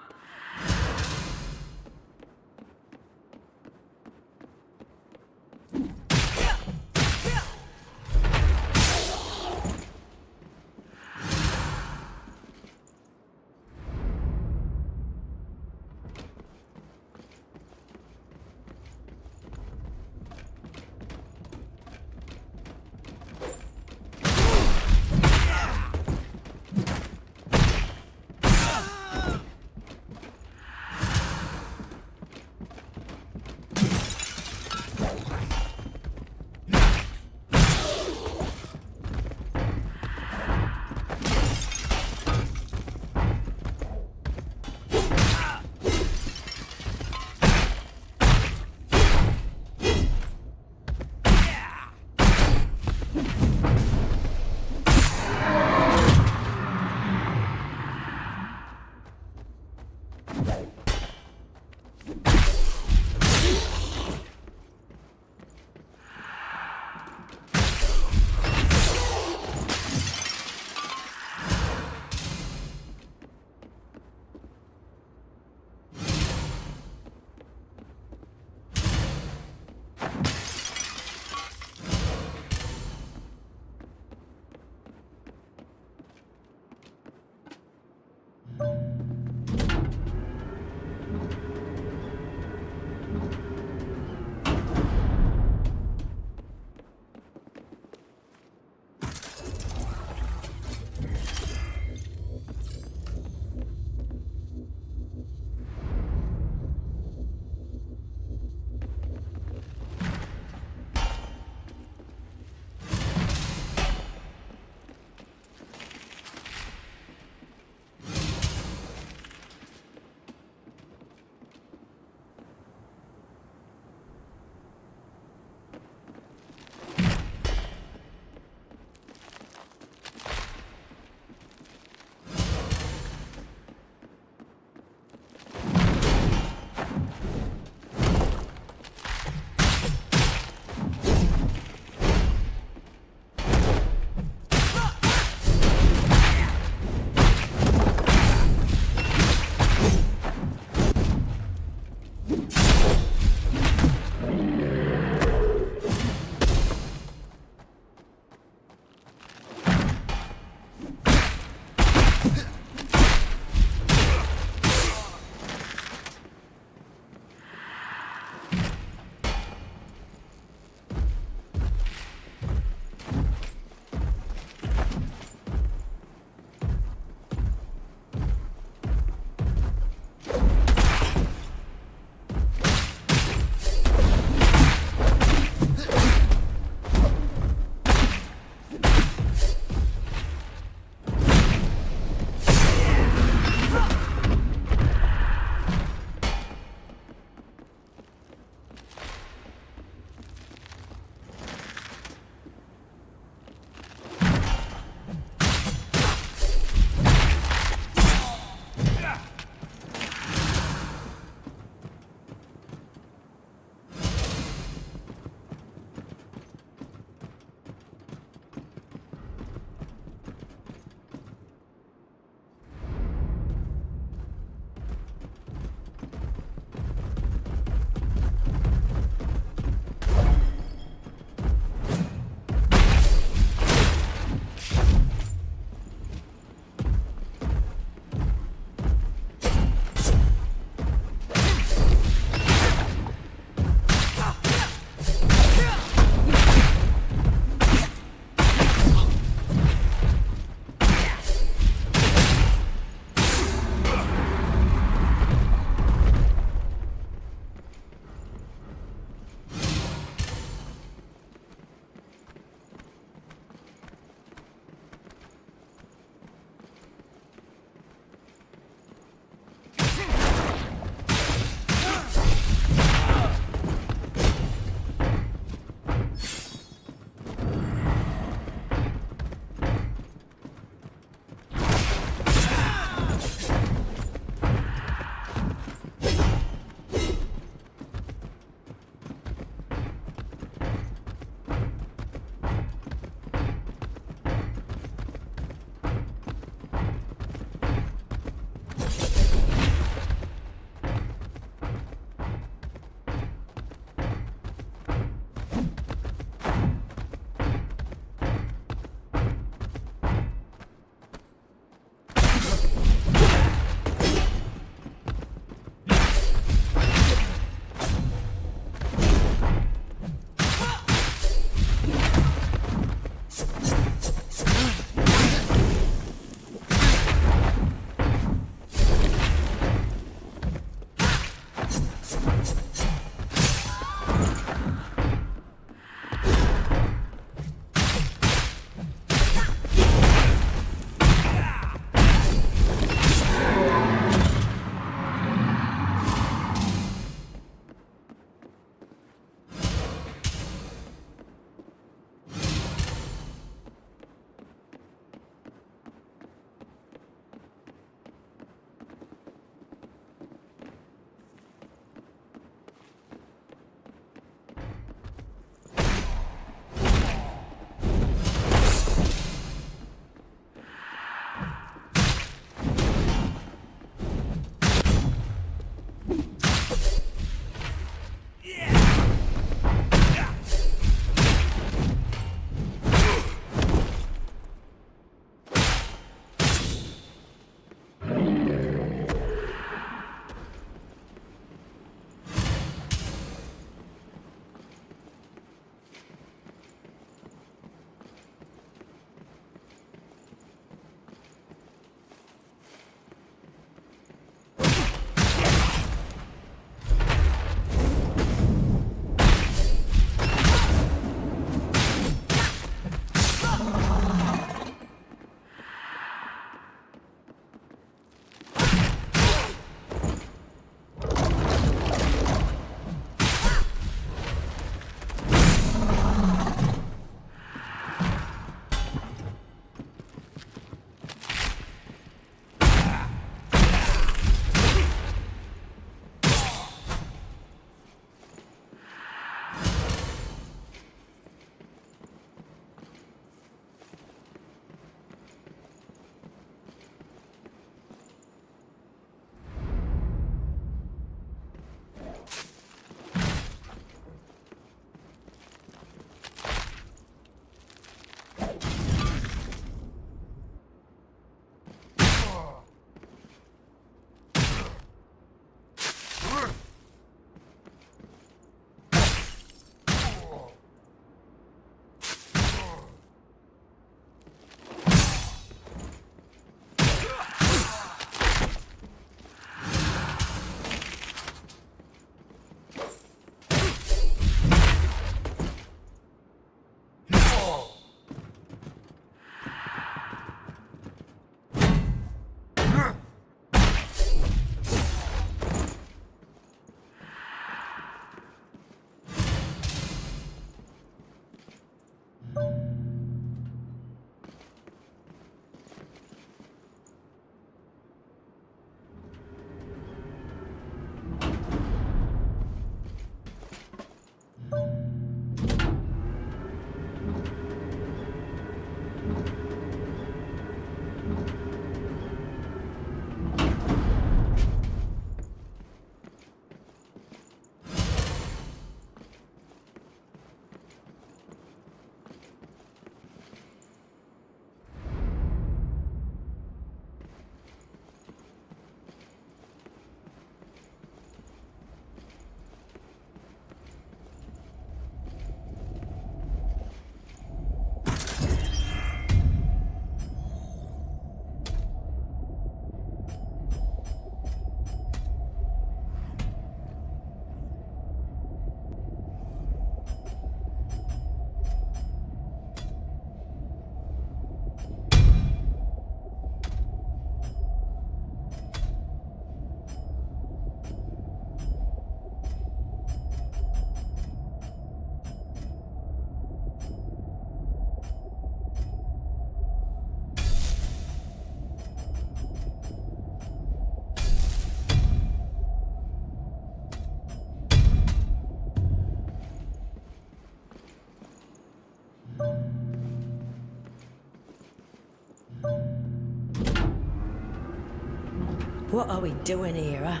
What are we doing here, huh?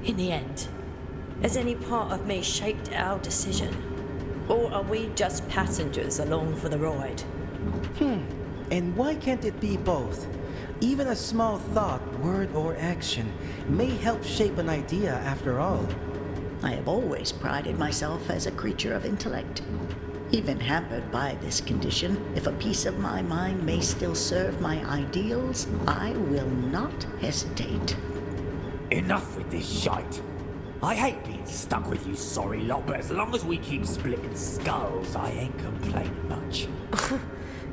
In the end, has any part of me shaped our decision? Or are we just passengers along for the ride? And why can't it be both? Even a small thought, word, or action may help shape an idea after all. I have always prided myself as a creature of intellect. Even hampered by this condition, if a piece of my mind may still serve my ideals, I will not hesitate. Enough with this shite. I hate being stuck with you sorry lot, but as long as we keep splitting skulls, I ain't complaining much.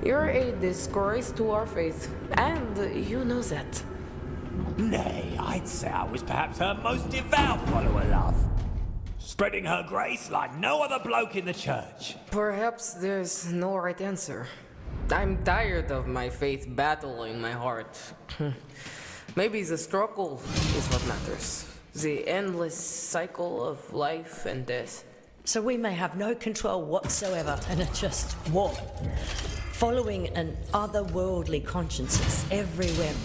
You're a disgrace to our faith, and you know that. Nay, I'd say I was perhaps her most devout follower, love. Spreading her grace like no other bloke in the church. Perhaps there's no right answer. I'm tired of my faith battling my heart. Maybe the struggle is what matters. The endless cycle of life and death. So we may have no control whatsoever and are just what? Following an otherworldly consciousness every whim.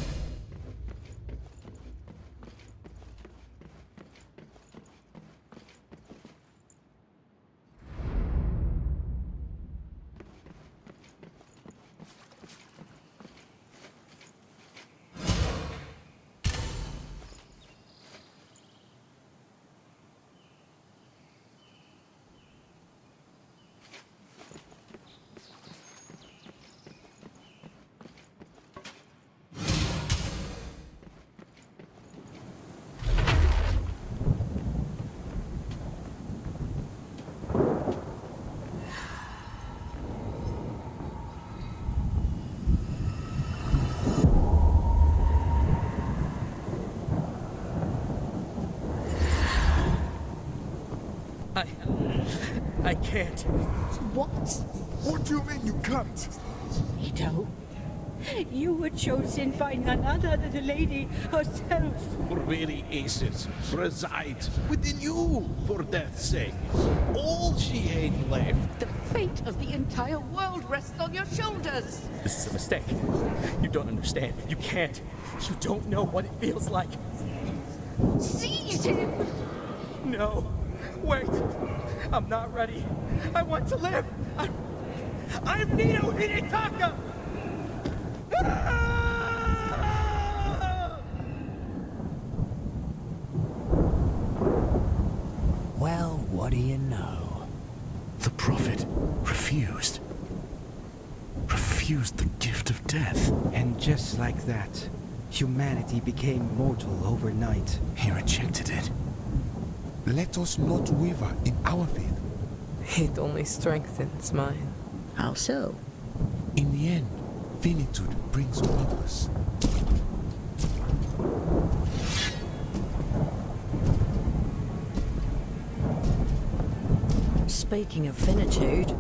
I can't. What? What do you mean you can't? Ito, you were chosen by none other than the lady herself. Really, Aces, resides within you, for death's sake. All she ain't left. The fate of the entire world rests on your shoulders. This is a mistake. You don't understand. You can't. You don't know what it feels like. Seize him! No. Wait. I'm not ready. I want to live. I'm Nino Hinataka! Well, what do you know? The prophet refused. Refused the gift of death. And just like that, humanity became mortal overnight. He rejected it. Let us not waver in our faith. It only strengthens mine. How so? In the end, finitude brings purpose. Speaking of finitude,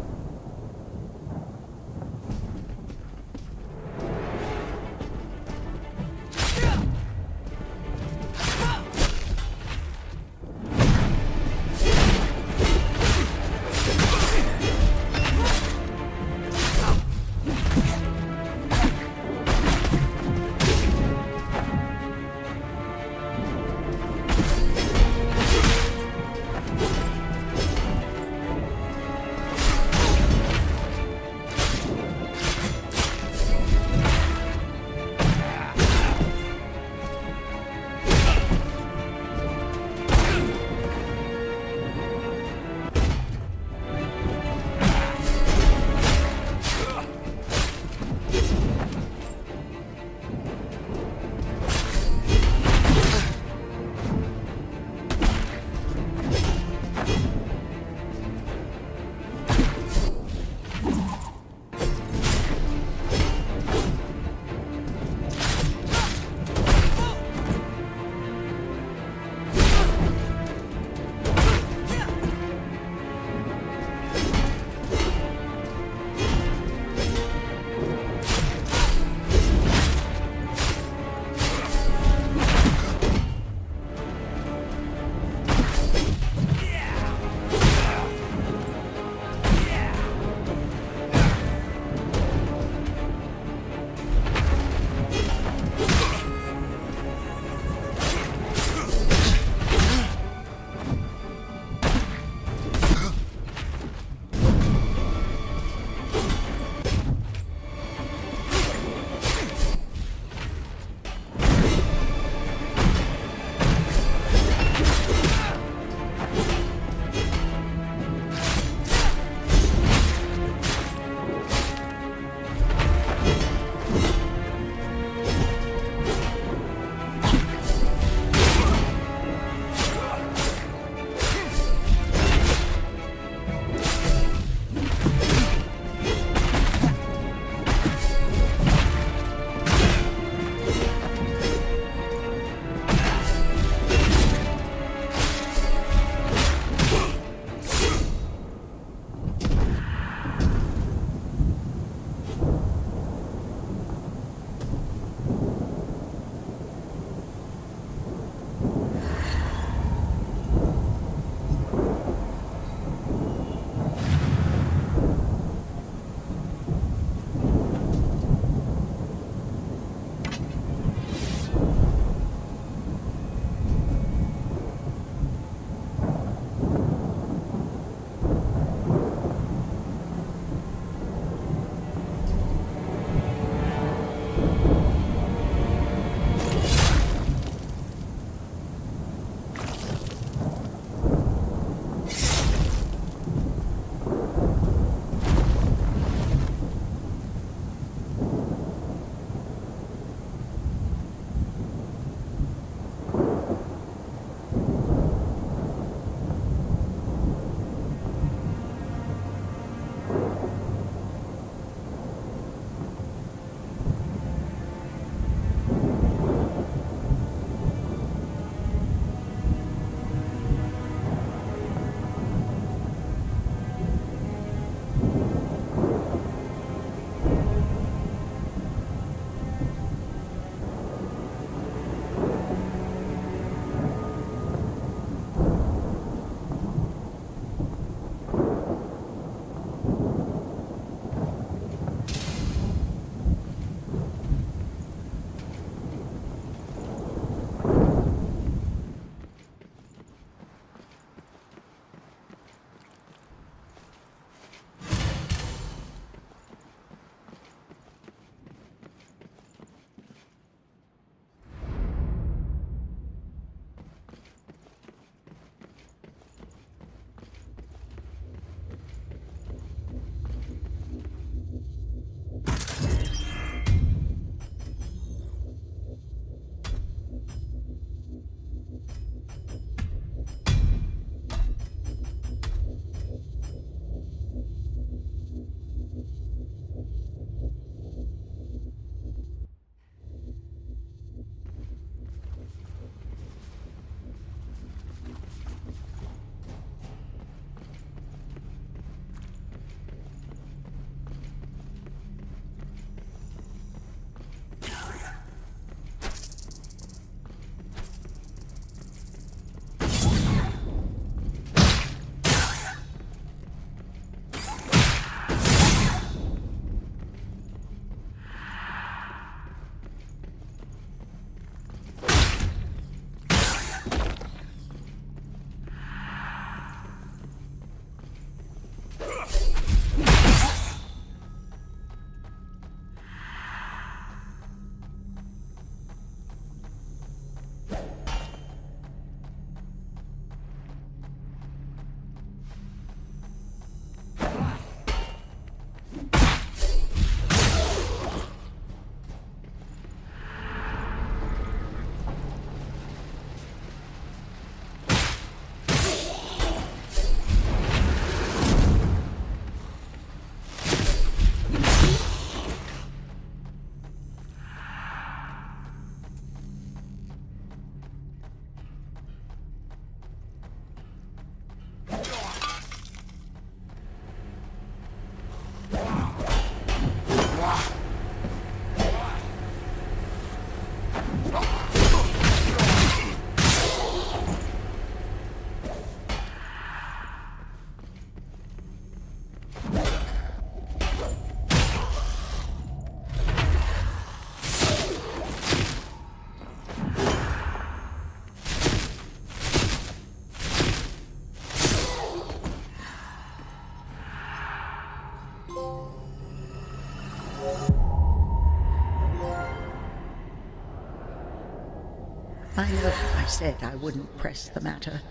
I know I said I wouldn't press the matter.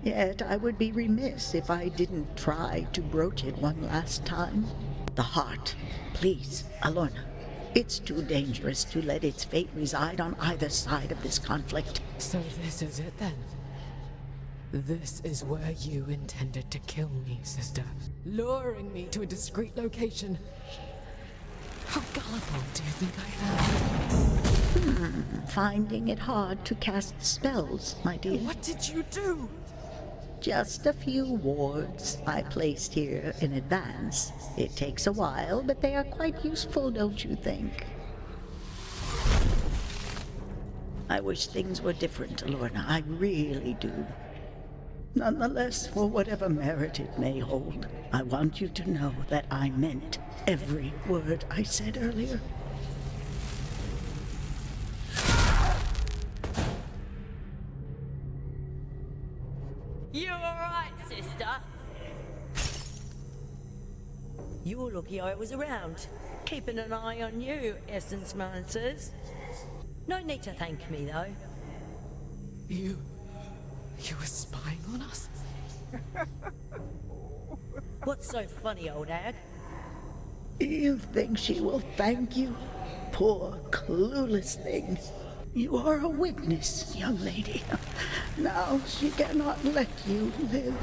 Yet I would be remiss if I didn't try to broach it one last time. The heart. Please, Alorna. It's too dangerous to let its fate reside on either side of this conflict. So this is it then? This is where you intended to kill me, sister. Luring me to a discreet location. How gullible do you think I am? Finding it hard to cast spells, my dear. What did you do? Just a few wards I placed here in advance. It takes a while, but they are quite useful, don't you think? I wish things were different, Alorna. I really do. Nonetheless, for whatever merit it may hold, I want you to know that I meant every word I said earlier. You alright, sister? You're lucky I was around, keeping an eye on you, Essence Monsters. No need to thank me, though. You were spying on us? What's so funny, old hag? You think she will thank you? Poor, clueless thing. You are a witness, young lady. Now she cannot let you live.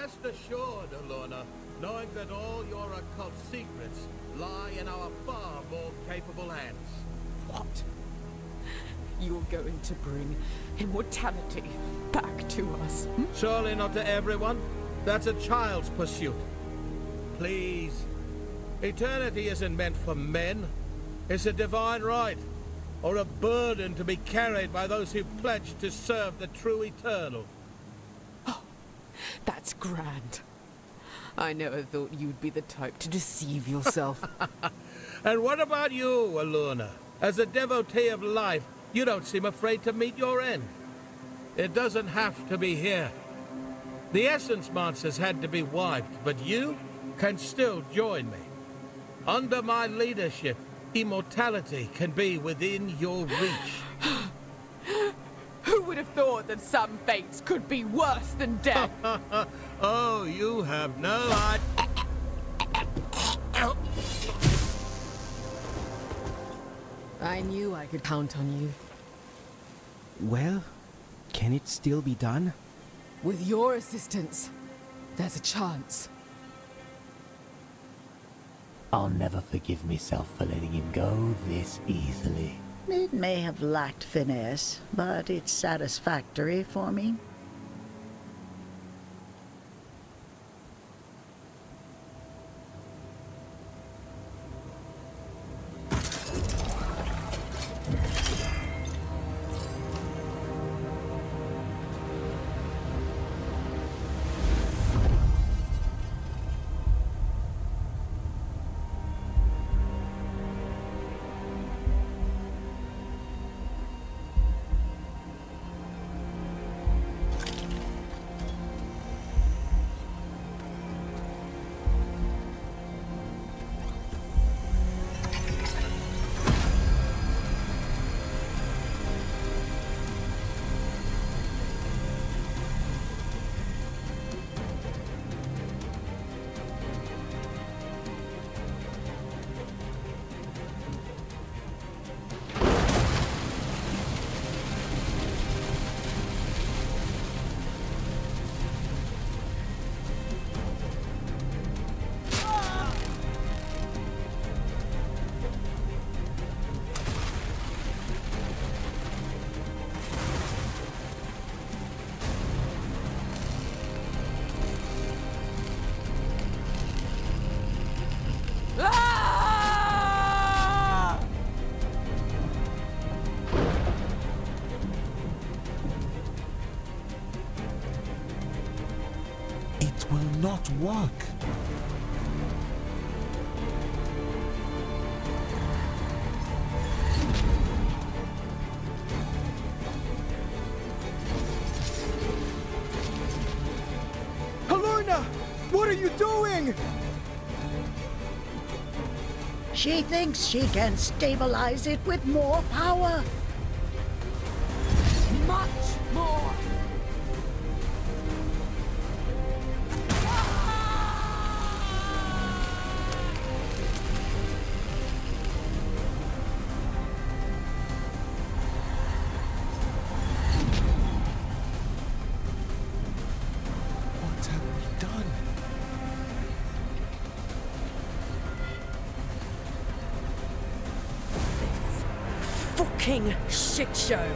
Rest assured, Aluna, knowing that all your occult secrets lie in our far more capable hands. What? You're going to bring immortality back to us? Hmm? Surely not to everyone. That's a child's pursuit. Please. Eternity isn't meant for men. It's a divine right, or a burden to be carried by those who pledge to serve the true eternal. Oh, that's grand. I never thought you'd be the type to deceive yourself. And what about you, Aluna? As a devotee of life, you don't seem afraid to meet your end. It doesn't have to be here. The Essence monsters had to be wiped, but you can still join me. Under my leadership, immortality can be within your reach. Who would have thought that some fates could be worse than death? Oh, you have no idea. I knew I could count on you. Well, can it still be done? With your assistance, there's a chance. I'll never forgive myself for letting him go this easily. It may have lacked finesse, but it's satisfactory for me. It will not work. Halorna! What are you doing? She thinks she can stabilize it with more power. Much more! What have we done? Fucking shit show.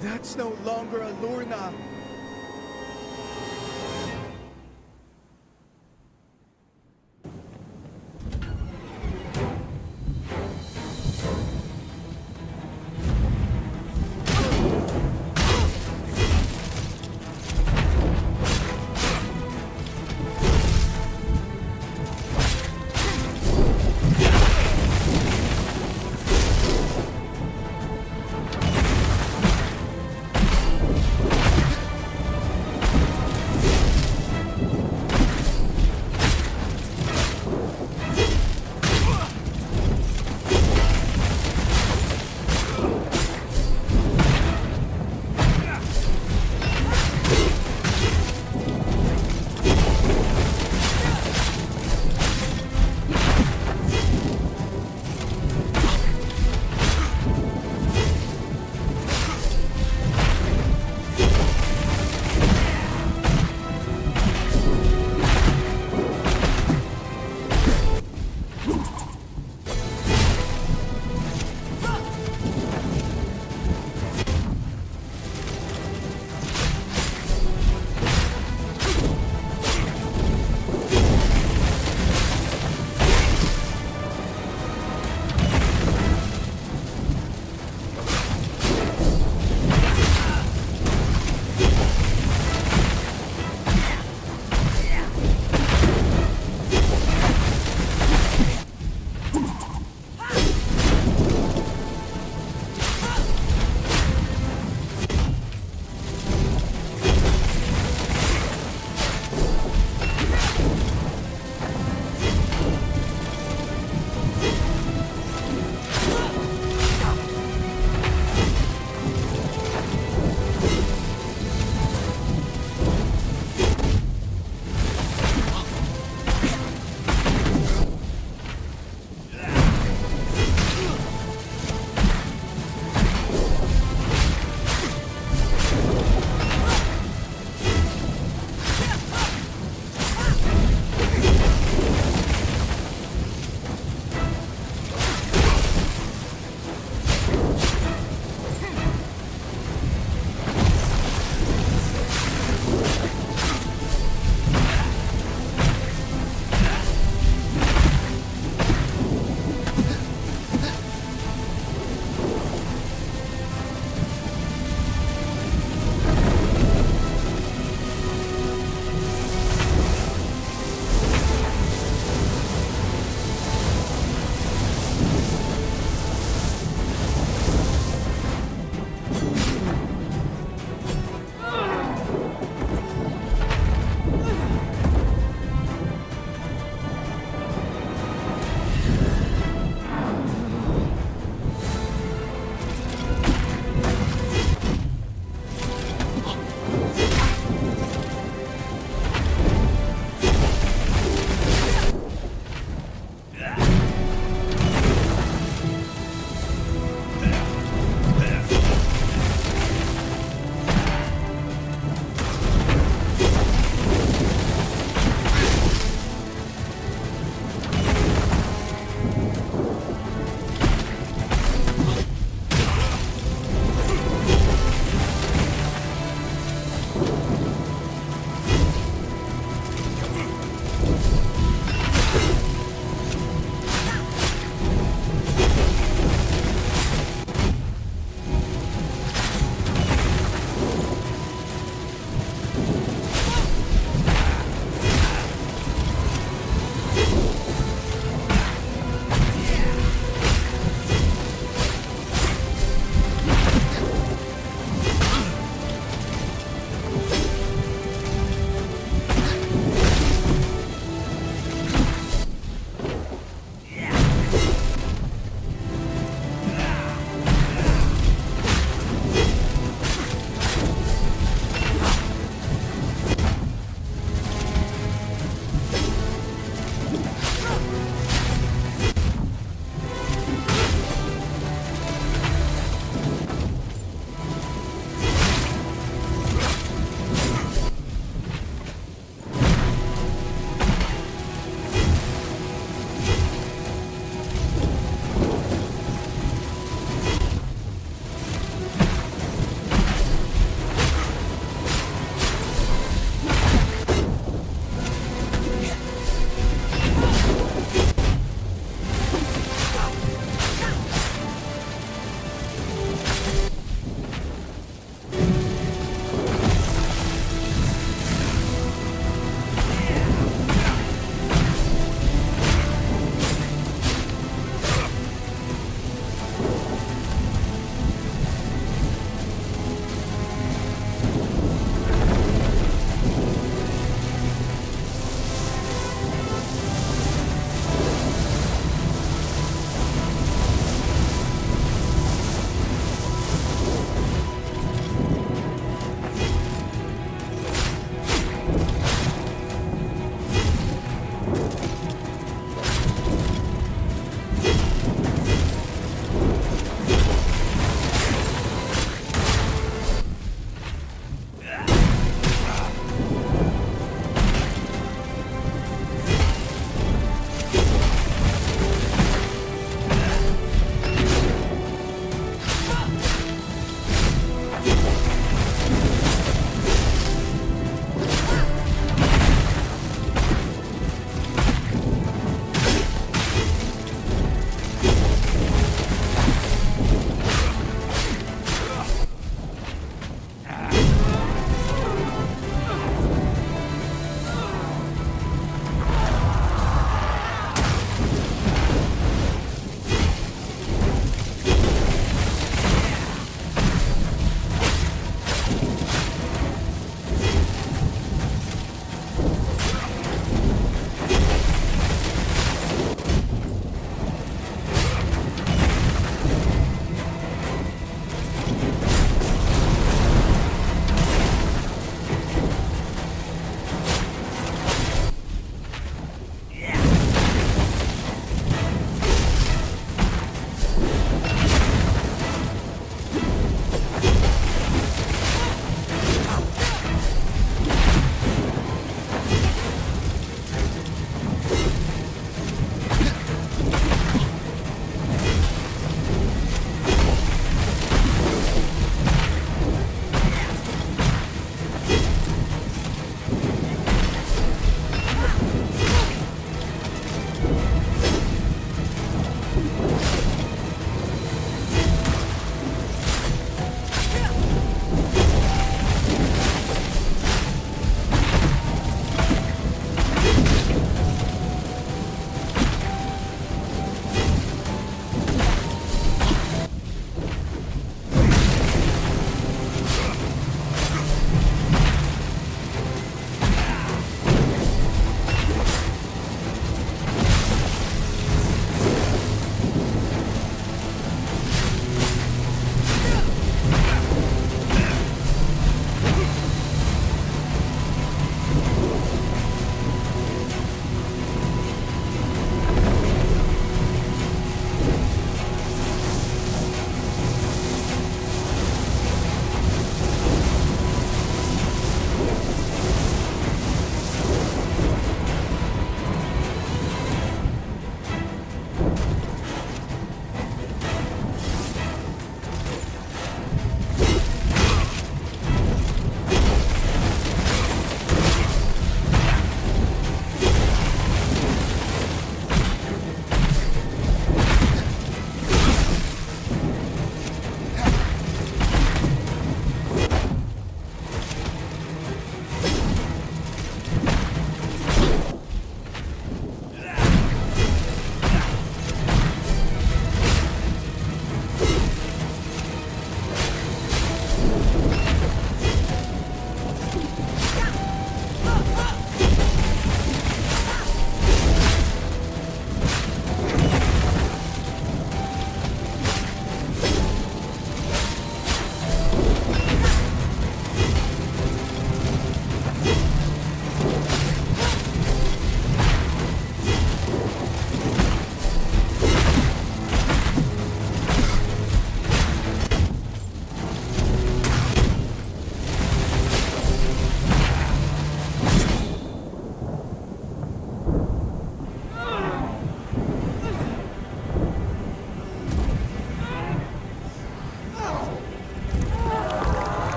That's no longer a Lorna.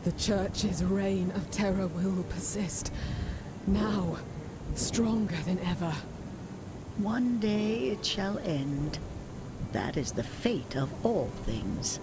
The Church's reign of terror will persist. Now, stronger than ever. One day it shall end. That is the fate of all things.